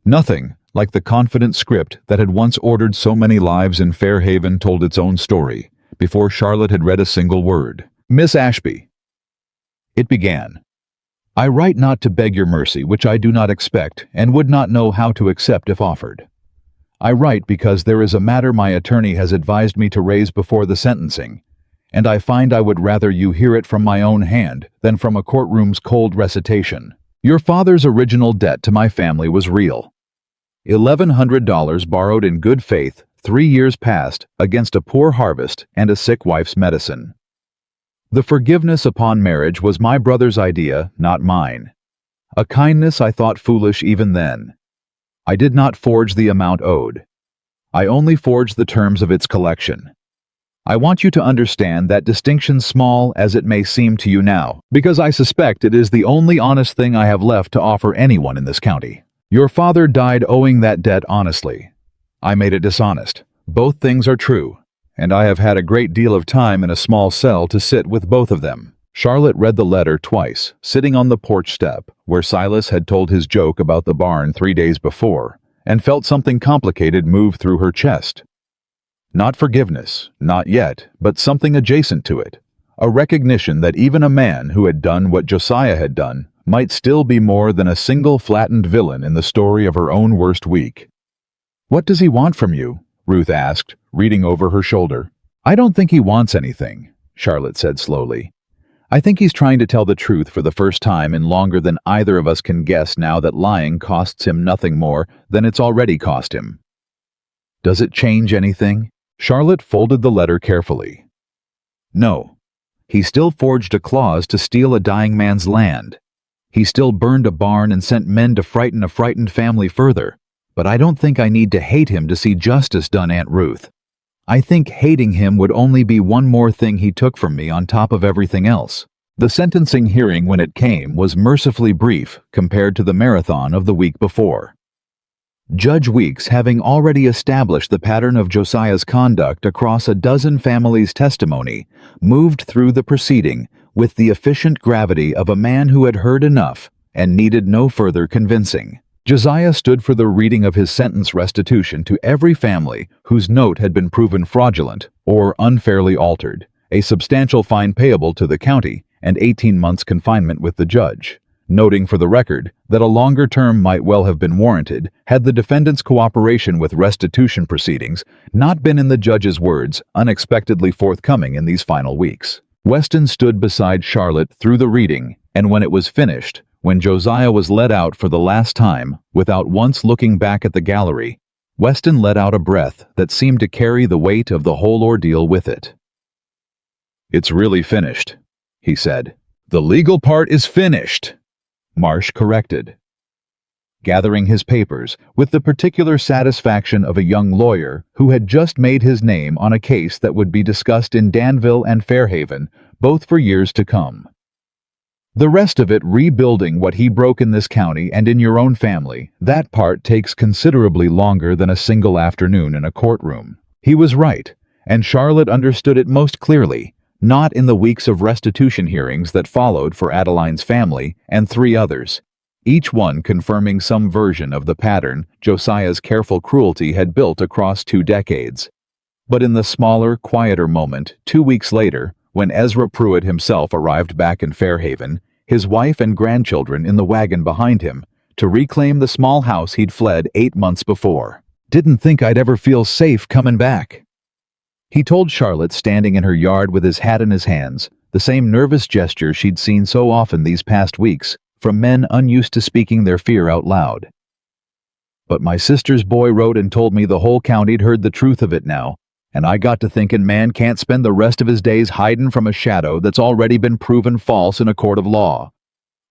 Speaker 1: Nothing like the confident script that had once ordered so many lives in Fairhaven told its own story, before Charlotte had read a single word. "Miss Ashby," it began, "I write not to beg your mercy, which I do not expect, and would not know how to accept if offered. I write because there is a matter my attorney has advised me to raise before the sentencing, and I find I would rather you hear it from my own hand than from a courtroom's cold recitation. Your father's original debt to my family was real. $1,100 borrowed in good faith 3 years past against a poor harvest and a sick wife's medicine. The forgiveness upon marriage was my brother's idea, not mine. A kindness I thought foolish even then. I did not forge the amount owed. I only forged the terms of its collection. I want you to understand that distinction, small as it may seem to you now, because I suspect it is the only honest thing I have left to offer anyone in this county. Your father died owing that debt honestly. I made it dishonest. Both things are true, and I have had a great deal of time in a small cell to sit with both of them." Charlotte read the letter twice, sitting on the porch step, where Silas had told his joke about the barn 3 days before, and felt something complicated move through her chest. Not forgiveness, not yet, but something adjacent to it. A recognition that even a man who had done what Josiah had done might still be more than a single flattened villain in the story of her own worst week. "What does he want from you?" Ruth asked, reading over her shoulder. "I don't think he wants anything," Charlotte said slowly. "I think he's trying to tell the truth for the first time in longer than either of us can guess now that lying costs him nothing more than it's already cost him." "Does it change anything?" Charlotte folded the letter carefully. "No. He still forged a clause to steal a dying man's land. He still burned a barn and sent men to frighten a frightened family further. But I don't think I need to hate him to see justice done, Aunt Ruth. I think hating him would only be one more thing he took from me on top of everything else." The sentencing hearing, when it came, was mercifully brief compared to the marathon of the week before. Judge Weeks, having already established the pattern of Josiah's conduct across a dozen families' testimony, moved through the proceeding with the efficient gravity of a man who had heard enough and needed no further convincing. Josiah stood for the reading of his sentence restitution to every family whose note had been proven fraudulent or unfairly altered, a substantial fine payable to the county, and 18 months confinement with the judge, noting for the record that a longer term might well have been warranted had the defendant's cooperation with restitution proceedings not been, in the judge's words, unexpectedly forthcoming in these final weeks. Weston stood beside Charlotte through the reading, and when it was finished, when Josiah was let out for the last time, without once looking back at the gallery, Weston let out a breath that seemed to carry the weight of the whole ordeal with it. "It's really finished," he said. "The legal part is finished," Marsh corrected. Gathering his papers with the particular satisfaction of a young lawyer who had just made his name on a case that would be discussed in Danville and Fairhaven, both for years to come. The rest of it, rebuilding what he broke in this county and in your own family, that part takes considerably longer than a single afternoon in a courtroom. He was right, and Charlotte understood it most clearly, not in the weeks of restitution hearings that followed for Adeline's family and 3 others, each one confirming some version of the pattern Josiah's careful cruelty had built across 2 decades. But in the smaller, quieter moment, 2 weeks later, when Ezra Pruitt himself arrived back in Fairhaven, his wife and grandchildren in the wagon behind him, to reclaim the small house he'd fled 8 months before. "Didn't think I'd ever feel safe coming back," he told Charlotte, standing in her yard with his hat in his hands, the same nervous gesture she'd seen so often these past weeks from men unused to speaking their fear out loud. "But my sister's boy wrote and told me the whole county'd heard the truth of it now, and I got to thinking man can't spend the rest of his days hiding from a shadow that's already been proven false in a court of law.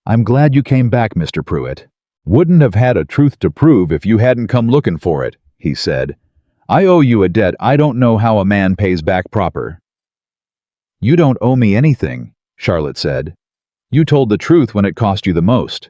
Speaker 1: I'm glad you came back, Mr. Pruitt. Wouldn't have had a truth to prove if you hadn't come looking for it," he said. "I owe you a debt I don't know how a man pays back proper." "You don't owe me anything," Charlotte said. "You told the truth when it cost you the most.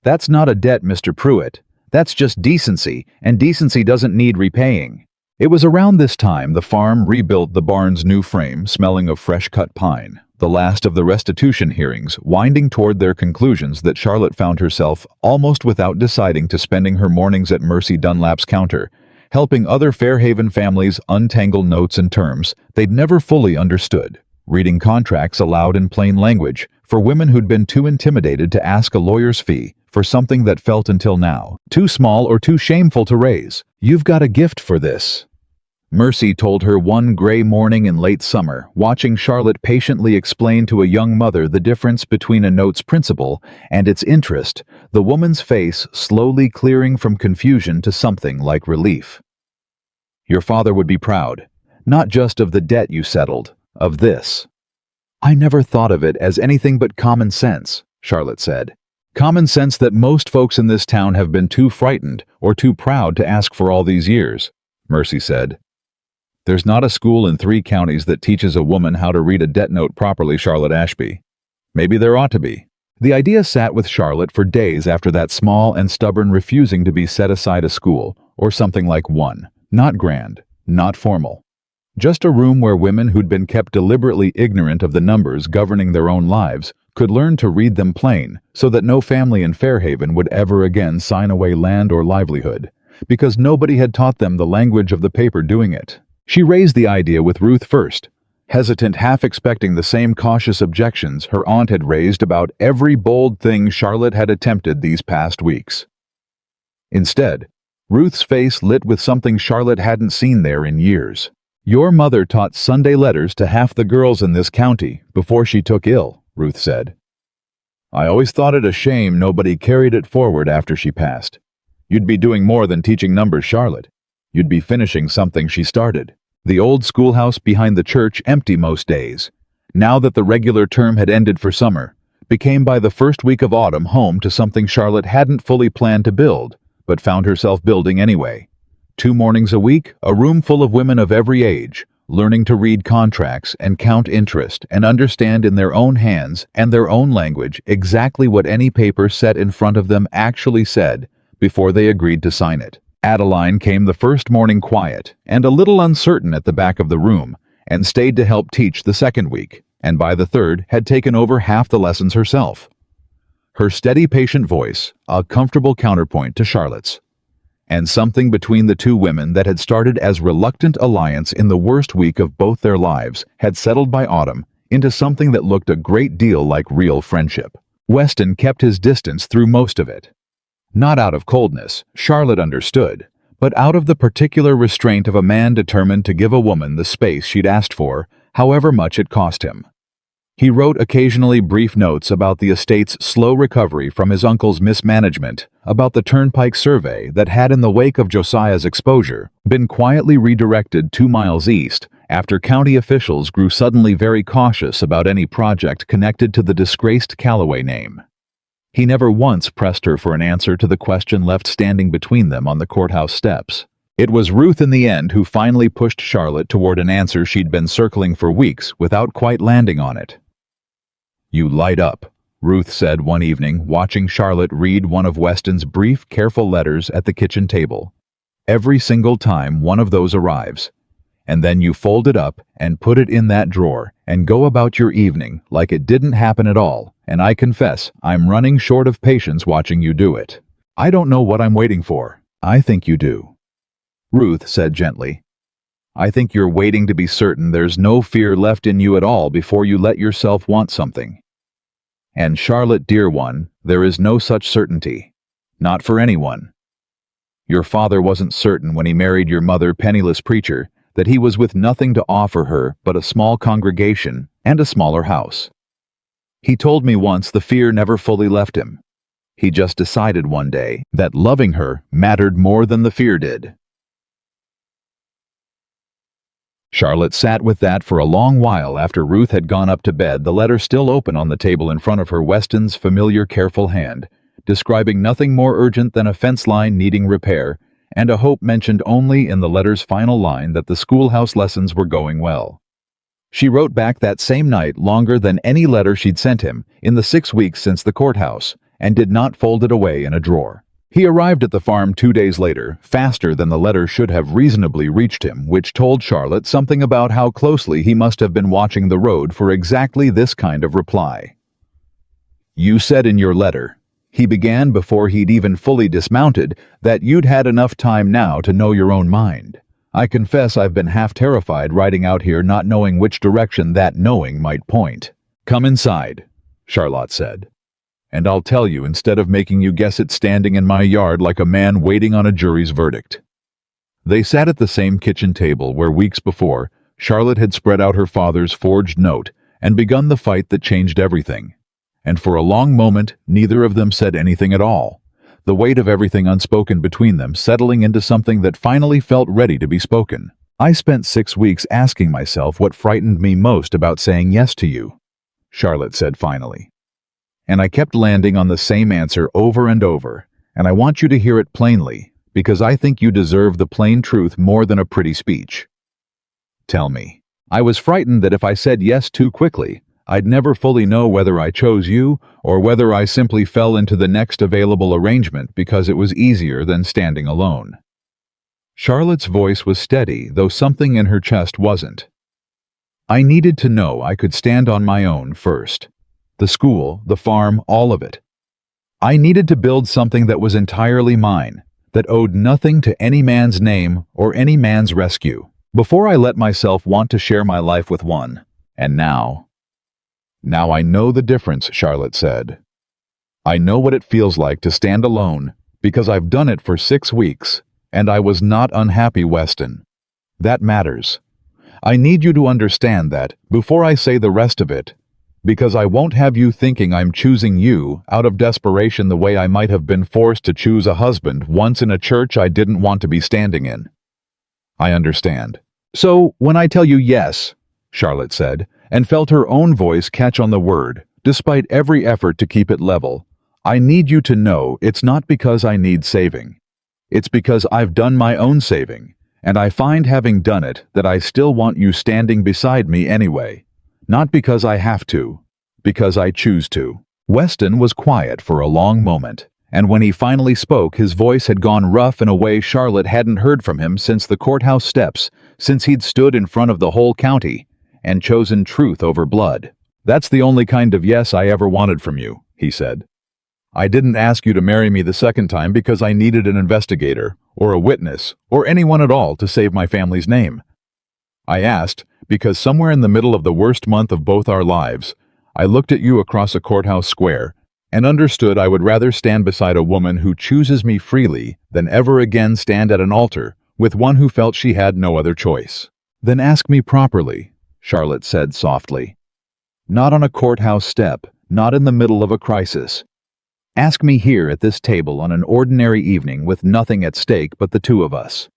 Speaker 1: That's not a debt, Mr. Pruitt. That's just decency, and decency doesn't need repaying." It was around this time the farm rebuilt the barn's new frame, smelling of fresh-cut pine, the last of the restitution hearings winding toward their conclusions, that Charlotte found herself, almost without deciding, to spending her mornings at Mercy Dunlap's counter, helping other Fairhaven families untangle notes and terms they'd never fully understood, reading contracts aloud in plain language for women who'd been too intimidated to ask a lawyer's fee for something that felt until now too small or too shameful to raise. "You've got a gift for this," Mercy told her one gray morning in late summer, watching Charlotte patiently explain to a young mother the difference between a note's principal and its interest, the woman's face slowly clearing from confusion to something like relief. "Your father would be proud, not just of the debt you settled, of this." "I never thought of it as anything but common sense," Charlotte said. "Common sense that most folks in this town have been too frightened or too proud to ask for all these years," Mercy said. "There's not a school in 3 counties that teaches a woman how to read a debt note properly, Charlotte Ashby. Maybe there ought to be." The idea sat with Charlotte for days after that small and stubborn refusing to be set aside a school, or something like one. Not grand, not formal. Just a room where women who'd been kept deliberately ignorant of the numbers governing their own lives could learn to read them plain, so that no family in Fairhaven would ever again sign away land or livelihood, because nobody had taught them the language of the paper doing it. She raised the idea with Ruth first, hesitant, half expecting the same cautious objections her aunt had raised about every bold thing Charlotte had attempted these past weeks. Instead, Ruth's face lit with something Charlotte hadn't seen there in years. "Your mother taught Sunday letters to half the girls in this county before she took ill," Ruth said. "I always thought it a shame nobody carried it forward after she passed. You'd be doing more than teaching numbers, Charlotte. You'd be finishing something she started. The old schoolhouse behind the church, empty most days, now that the regular term had ended for summer, became by the first week of autumn home to something Charlotte hadn't fully planned to build, but found herself building anyway. 2 mornings a week, a room full of women of every age, learning to read contracts and count interest and understand in their own hands and their own language exactly what any paper set in front of them actually said before they agreed to sign it. Adeline came the first morning quiet and a little uncertain at the back of the room, and stayed to help teach the second week, and by the third had taken over half the lessons herself. Her steady, patient voice, a comfortable counterpoint to Charlotte's. And something between the 2 women that had started as reluctant alliance in the worst week of both their lives had settled by autumn into something that looked a great deal like real friendship. Weston kept his distance through most of it. Not out of coldness, Charlotte understood, but out of the particular restraint of a man determined to give a woman the space she'd asked for, however much it cost him. He wrote occasionally brief notes about the estate's slow recovery from his uncle's mismanagement, about the turnpike survey that had, in the wake of Josiah's exposure, been quietly redirected 2 miles east after county officials grew suddenly very cautious about any project connected to the disgraced Calloway name. He never once pressed her for an answer to the question left standing between them on the courthouse steps. It was Ruth in the end who finally pushed Charlotte toward an answer she'd been circling for weeks without quite landing on it. "You light up," Ruth said one evening, watching Charlotte read one of Weston's brief, careful letters at the kitchen table. "Every single time one of those arrives. And then you fold it up and put it in that drawer and go about your evening like it didn't happen at all, and I confess, I'm running short of patience watching you do it. I don't know what I'm waiting for. I think you do." Ruth said gently, "I think you're waiting to be certain there's no fear left in you at all before you let yourself want something. And Charlotte, dear one, there is no such certainty. Not for anyone. Your father wasn't certain when he married your mother, penniless preacher, that he was with nothing to offer her but a small congregation and a smaller house. He told me once the fear never fully left him. He just decided one day that loving her mattered more than the fear did." Charlotte sat with that for a long while after Ruth had gone up to bed, the letter still open on the table in front of her, Weston's familiar careful hand, describing nothing more urgent than a fence line needing repair, and a hope mentioned only in the letter's final line that the schoolhouse lessons were going well. She wrote back that same night, longer than any letter she'd sent him in the 6 weeks since the courthouse, and did not fold it away in a drawer. He arrived at the farm 2 days later, faster than the letter should have reasonably reached him, which told Charlotte something about how closely he must have been watching the road for exactly this kind of reply. "You said in your letter," he began before he'd even fully dismounted, "that you'd had enough time now to know your own mind. I confess I've been half terrified riding out here not knowing which direction that knowing might point." "Come inside," Charlotte said, "and I'll tell you instead of making you guess it standing in my yard like a man waiting on a jury's verdict." They sat at the same kitchen table where weeks before Charlotte had spread out her father's forged note and begun the fight that changed everything. And for a long moment neither of them said anything at all, the weight of everything unspoken between them settling into something that finally felt ready to be spoken. "I spent 6 weeks asking myself what frightened me most about saying yes to you," Charlotte said finally. "And I kept landing on the same answer over and over, and I want you to hear it plainly, because I think you deserve the plain truth more than a pretty speech. Tell me. I was frightened that if I said yes too quickly, I'd never fully know whether I chose you or whether I simply fell into the next available arrangement because it was easier than standing alone." Charlotte's voice was steady, though something in her chest wasn't. "I needed to know I could stand on my own first. The school, the farm, all of it. I needed to build something that was entirely mine, that owed nothing to any man's name or any man's rescue, before I let myself want to share my life with one. And now I know the difference," Charlotte said. "I know what it feels like to stand alone, because I've done it for 6 weeks, and I was not unhappy, Weston. That matters. I need you to understand that before I say the rest of it, because I won't have you thinking I'm choosing you out of desperation the way I might have been forced to choose a husband once in a church I didn't want to be standing in. I understand. So when I tell you yes," Charlotte said, and felt her own voice catch on the word, despite every effort to keep it level, "I need you to know it's not because I need saving. It's because I've done my own saving, and I find having done it that I still want you standing beside me anyway. Not because I have to, because I choose to." Weston was quiet for a long moment, and when he finally spoke, his voice had gone rough in a way Charlotte hadn't heard from him since the courthouse steps, since he'd stood in front of the whole county and chosen truth over blood. "That's the only kind of yes I ever wanted from you," he said. "I didn't ask you to marry me the second time because I needed an investigator, or a witness, or anyone at all to save my family's name. I asked because somewhere in the middle of the worst month of both our lives, I looked at you across a courthouse square and understood I would rather stand beside a woman who chooses me freely than ever again stand at an altar with one who felt she had no other choice." "Then ask me properly," Charlotte said softly. "Not on a courthouse step, not in the middle of a crisis. Ask me here at this table on an ordinary evening with nothing at stake but the two of us."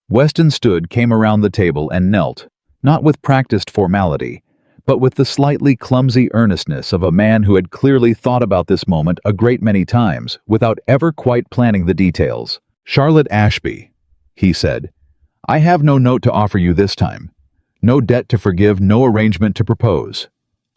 Speaker 1: Weston came around the table and knelt, not with practiced formality, but with the slightly clumsy earnestness of a man who had clearly thought about this moment a great many times without ever quite planning the details. "Charlotte Ashby," he said, "I have no note to offer you this time. No debt to forgive, no arrangement to propose.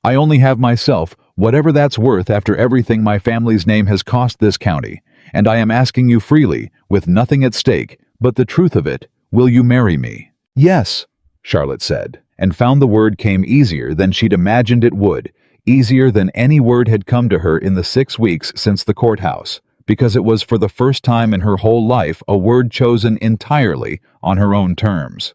Speaker 1: I only have myself, Whatever that's worth after everything my family's name has cost this county, and I am asking you freely, with nothing at stake, but the truth of it, will you marry me?" "Yes," Charlotte said, and found the word came easier than she'd imagined it would, easier than any word had come to her in the 6 weeks since the courthouse, because it was for the first time in her whole life a word chosen entirely on her own terms.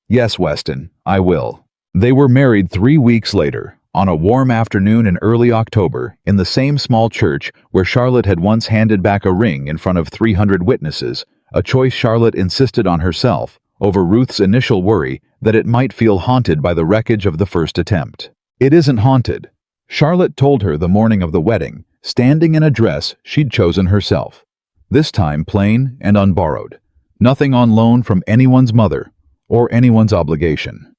Speaker 1: "Yes, Weston, I will." They were married 3 weeks later, on a warm afternoon in early October, in the same small church where Charlotte had once handed back a ring in front of 300 witnesses, a choice Charlotte insisted on herself, over Ruth's initial worry that it might feel haunted by the wreckage of the first attempt. "It isn't haunted," Charlotte told her the morning of the wedding, standing in a dress she'd chosen herself. This time plain and unborrowed. Nothing on loan from anyone's mother, or anyone's obligation.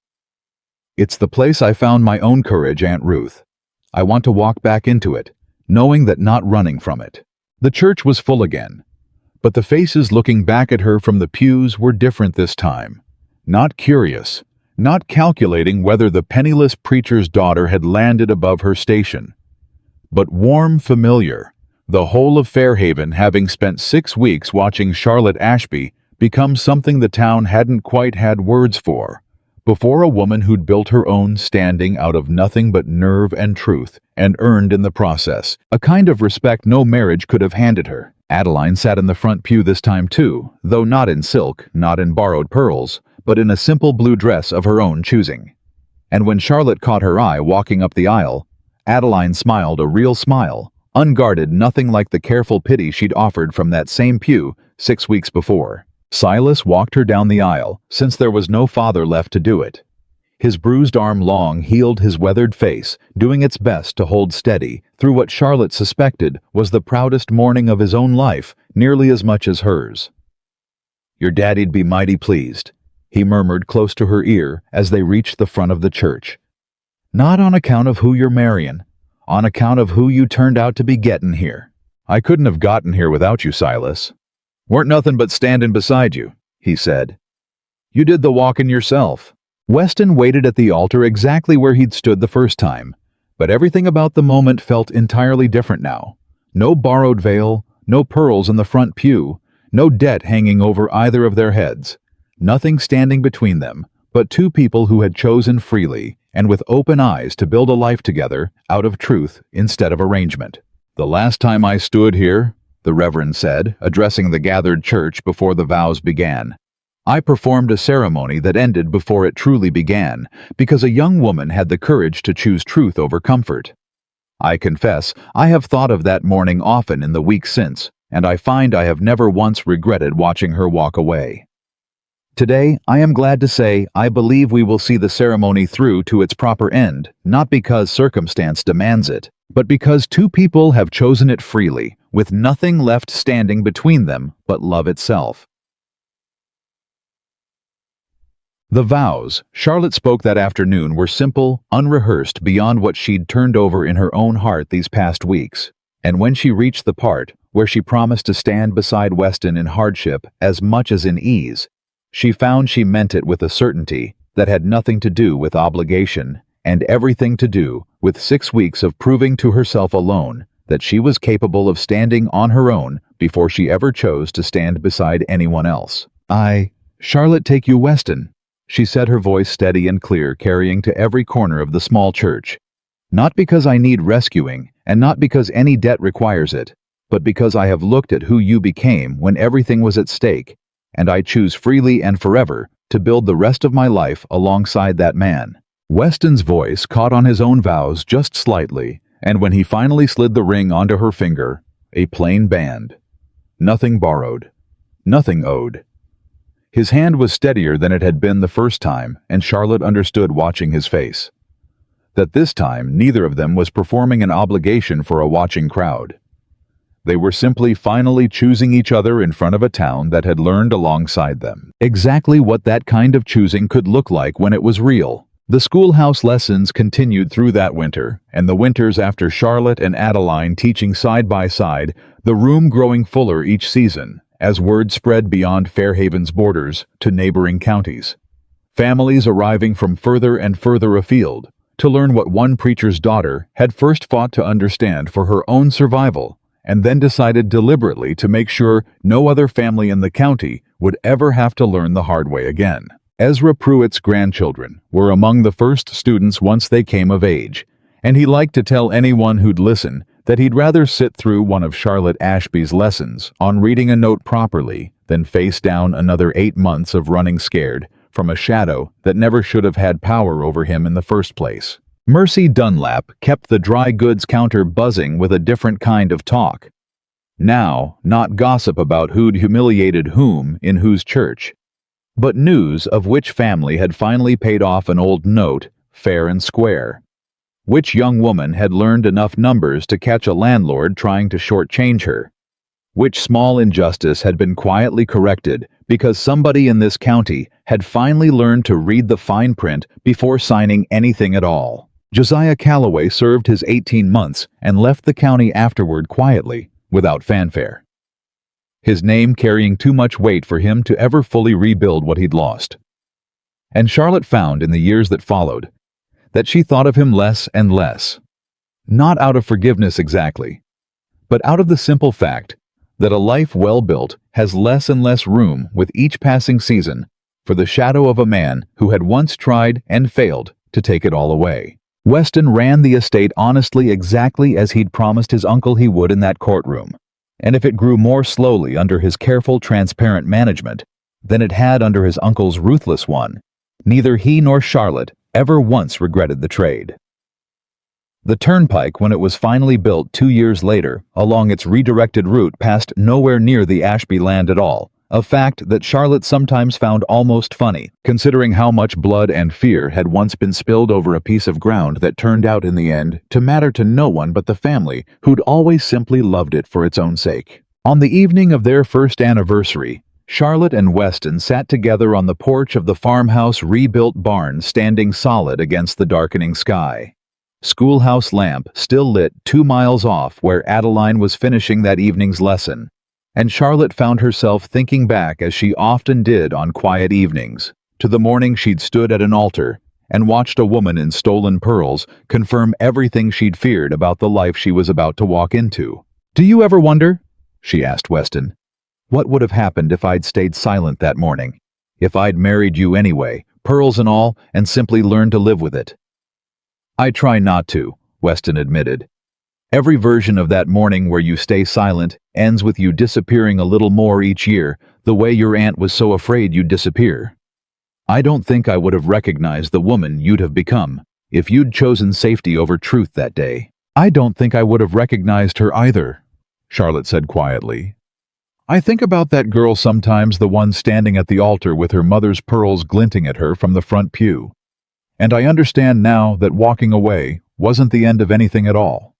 Speaker 1: "It's the place I found my own courage, Aunt Ruth. I want to walk back into it, knowing that not running from it." The church was full again, but the faces looking back at her from the pews were different this time. Not curious, not calculating whether the penniless preacher's daughter had landed above her station, but warm, familiar, the whole of Fairhaven having spent 6 weeks watching Charlotte Ashby become something the town hadn't quite had words for, before a woman who'd built her own standing out of nothing but nerve and truth, and earned in the process a kind of respect no marriage could have handed her. Adeline sat in the front pew this time too, though not in silk, not in borrowed pearls, but in a simple blue dress of her own choosing. And when Charlotte caught her eye walking up the aisle, Adeline smiled a real smile, unguarded, nothing like the careful pity she'd offered from that same pew 6 weeks before. Silas walked her down the aisle, since there was no father left to do it. His bruised arm long healed his weathered face, doing its best to hold steady through what Charlotte suspected was the proudest morning of his own life, nearly as much as hers. "Your daddy'd be mighty pleased," he murmured close to her ear as they reached the front of the church. "Not on account of who you're marryin', on account of who you turned out to be gettin' here." "I couldn't have gotten here without you, Silas. Weren't nothing but standing beside you," he said. "You did the walking yourself." Weston waited at the altar exactly where he'd stood the first time, but everything about the moment felt entirely different now. No borrowed veil, no pearls in the front pew, no debt hanging over either of their heads. Nothing standing between them, but two people who had chosen freely and with open eyes to build a life together out of truth instead of arrangement. "The last time I stood here," the Reverend said, addressing the gathered church before the vows began, "I performed a ceremony that ended before it truly began, because a young woman had the courage to choose truth over comfort. I confess, I have thought of that morning often in the weeks since, and I find I have never once regretted watching her walk away. Today, I am glad to say I believe we will see the ceremony through to its proper end, not because circumstance demands it, but because two people have chosen it freely, with nothing left standing between them but love itself." The vows Charlotte spoke that afternoon were simple, unrehearsed beyond what she'd turned over in her own heart these past weeks, and when she reached the part where she promised to stand beside Weston in hardship as much as in ease, she found she meant it with a certainty that had nothing to do with obligation and everything to do with 6 weeks of proving to herself alone that she was capable of standing on her own before she ever chose to stand beside anyone else. Charlotte, take you Weston," she said, her voice steady and clear, carrying to every corner of the small church. "Not because I need rescuing, and not because any debt requires it, but because I have looked at who you became when everything was at stake, and I choose freely and forever to build the rest of my life alongside that man." Weston's voice caught on his own vows just slightly, and when he finally slid the ring onto her finger, a plain band. Nothing borrowed, nothing owed. His hand was steadier than it had been the first time, and Charlotte understood watching his face. That this time neither of them was performing an obligation for a watching crowd. They were simply finally choosing each other in front of a town that had learned alongside them exactly what that kind of choosing could look like when it was real. The schoolhouse lessons continued through that winter, and the winters after Charlotte and Adeline teaching side by side, the room growing fuller each season, as word spread beyond Fairhaven's borders to neighboring counties. Families arriving from further and further afield, to learn what one preacher's daughter had first fought to understand for her own survival, and then decided deliberately to make sure no other family in the county would ever have to learn the hard way again. Ezra Pruitt's grandchildren were among the first students once they came of age, and he liked to tell anyone who'd listen that he'd rather sit through one of Charlotte Ashby's lessons on reading a note properly than face down another 8 months of running scared from a shadow that never should have had power over him in the first place. Mercy Dunlap kept the dry goods counter buzzing with a different kind of talk. Now, not gossip about who'd humiliated whom in whose church, but news of which family had finally paid off an old note, fair and square. Which young woman had learned enough numbers to catch a landlord trying to shortchange her? Which small injustice had been quietly corrected because somebody in this county had finally learned to read the fine print before signing anything at all? Josiah Calloway served his 18 months and left the county afterward quietly, without fanfare. His name carrying too much weight for him to ever fully rebuild what he'd lost. And Charlotte found in the years that followed that she thought of him less and less. Not out of forgiveness exactly, but out of the simple fact that a life well built has less and less room with each passing season for the shadow of a man who had once tried and failed to take it all away. Weston ran the estate honestly exactly as he'd promised his uncle he would in that courtroom, and if it grew more slowly under his careful, transparent management than it had under his uncle's ruthless one, neither he nor Charlotte ever once regretted the trade. The turnpike, when it was finally built 2 years later, along its redirected route passed nowhere near the Ashby land at all, a fact that Charlotte sometimes found almost funny, considering how much blood and fear had once been spilled over a piece of ground that turned out in the end to matter to no one but the family, who'd always simply loved it for its own sake. On the evening of their first anniversary, Charlotte and Weston sat together on the porch of the farmhouse rebuilt barn standing solid against the darkening sky. Schoolhouse lamp still lit 2 miles off where Adeline was finishing that evening's lesson, and Charlotte found herself thinking back, as she often did on quiet evenings, to the morning she'd stood at an altar and watched a woman in stolen pearls confirm everything she'd feared about the life she was about to walk into. "Do you ever wonder," she asked Weston, "what would have happened if I'd stayed silent that morning? If I'd married you anyway, pearls and all, and simply learned to live with it?" "I try not to," Weston admitted. "Every version of that morning where you stay silent ends with you disappearing a little more each year, the way your aunt was so afraid you'd disappear. I don't think I would have recognized the woman you'd have become if you'd chosen safety over truth that day." "I don't think I would have recognized her either," Charlotte said quietly. "I think about that girl sometimes, the one standing at the altar with her mother's pearls glinting at her from the front pew. And I understand now that walking away wasn't the end of anything at all.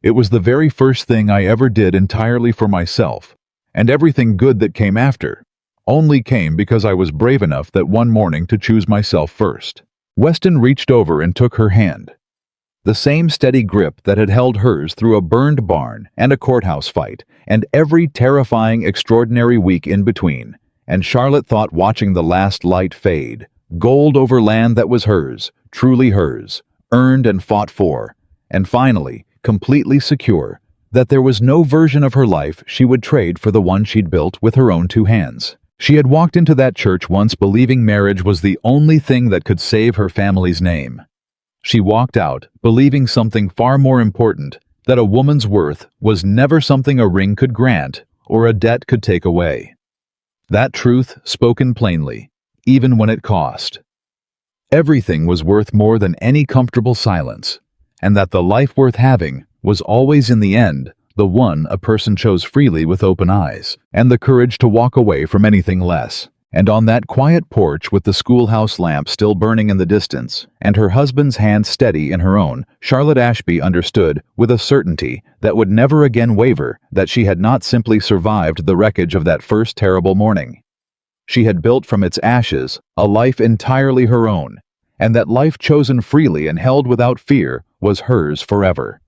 Speaker 1: It was the very first thing I ever did entirely for myself, and everything good that came after only came because I was brave enough that one morning to choose myself first." Weston reached over and took her hand. The same steady grip that had held hers through a burned barn and a courthouse fight, and every terrifying, extraordinary week in between, and Charlotte thought, watching the last light fade, gold over land that was hers, truly hers, earned and fought for, and finally, completely secure, that there was no version of her life she would trade for the one she'd built with her own 2 hands. She had walked into that church once believing marriage was the only thing that could save her family's name. She walked out believing something far more important, that a woman's worth was never something a ring could grant or a debt could take away. That truth spoken plainly, even when it cost. Everything was worth more than any comfortable silence, and that the life worth having was always in the end the one a person chose freely with open eyes, and the courage to walk away from anything less. And on that quiet porch with the schoolhouse lamp still burning in the distance, and her husband's hand steady in her own, Charlotte Ashby understood with a certainty that would never again waver that she had not simply survived the wreckage of that first terrible morning. She had built from its ashes a life entirely her own, and that life chosen freely and held without fear was hers forever.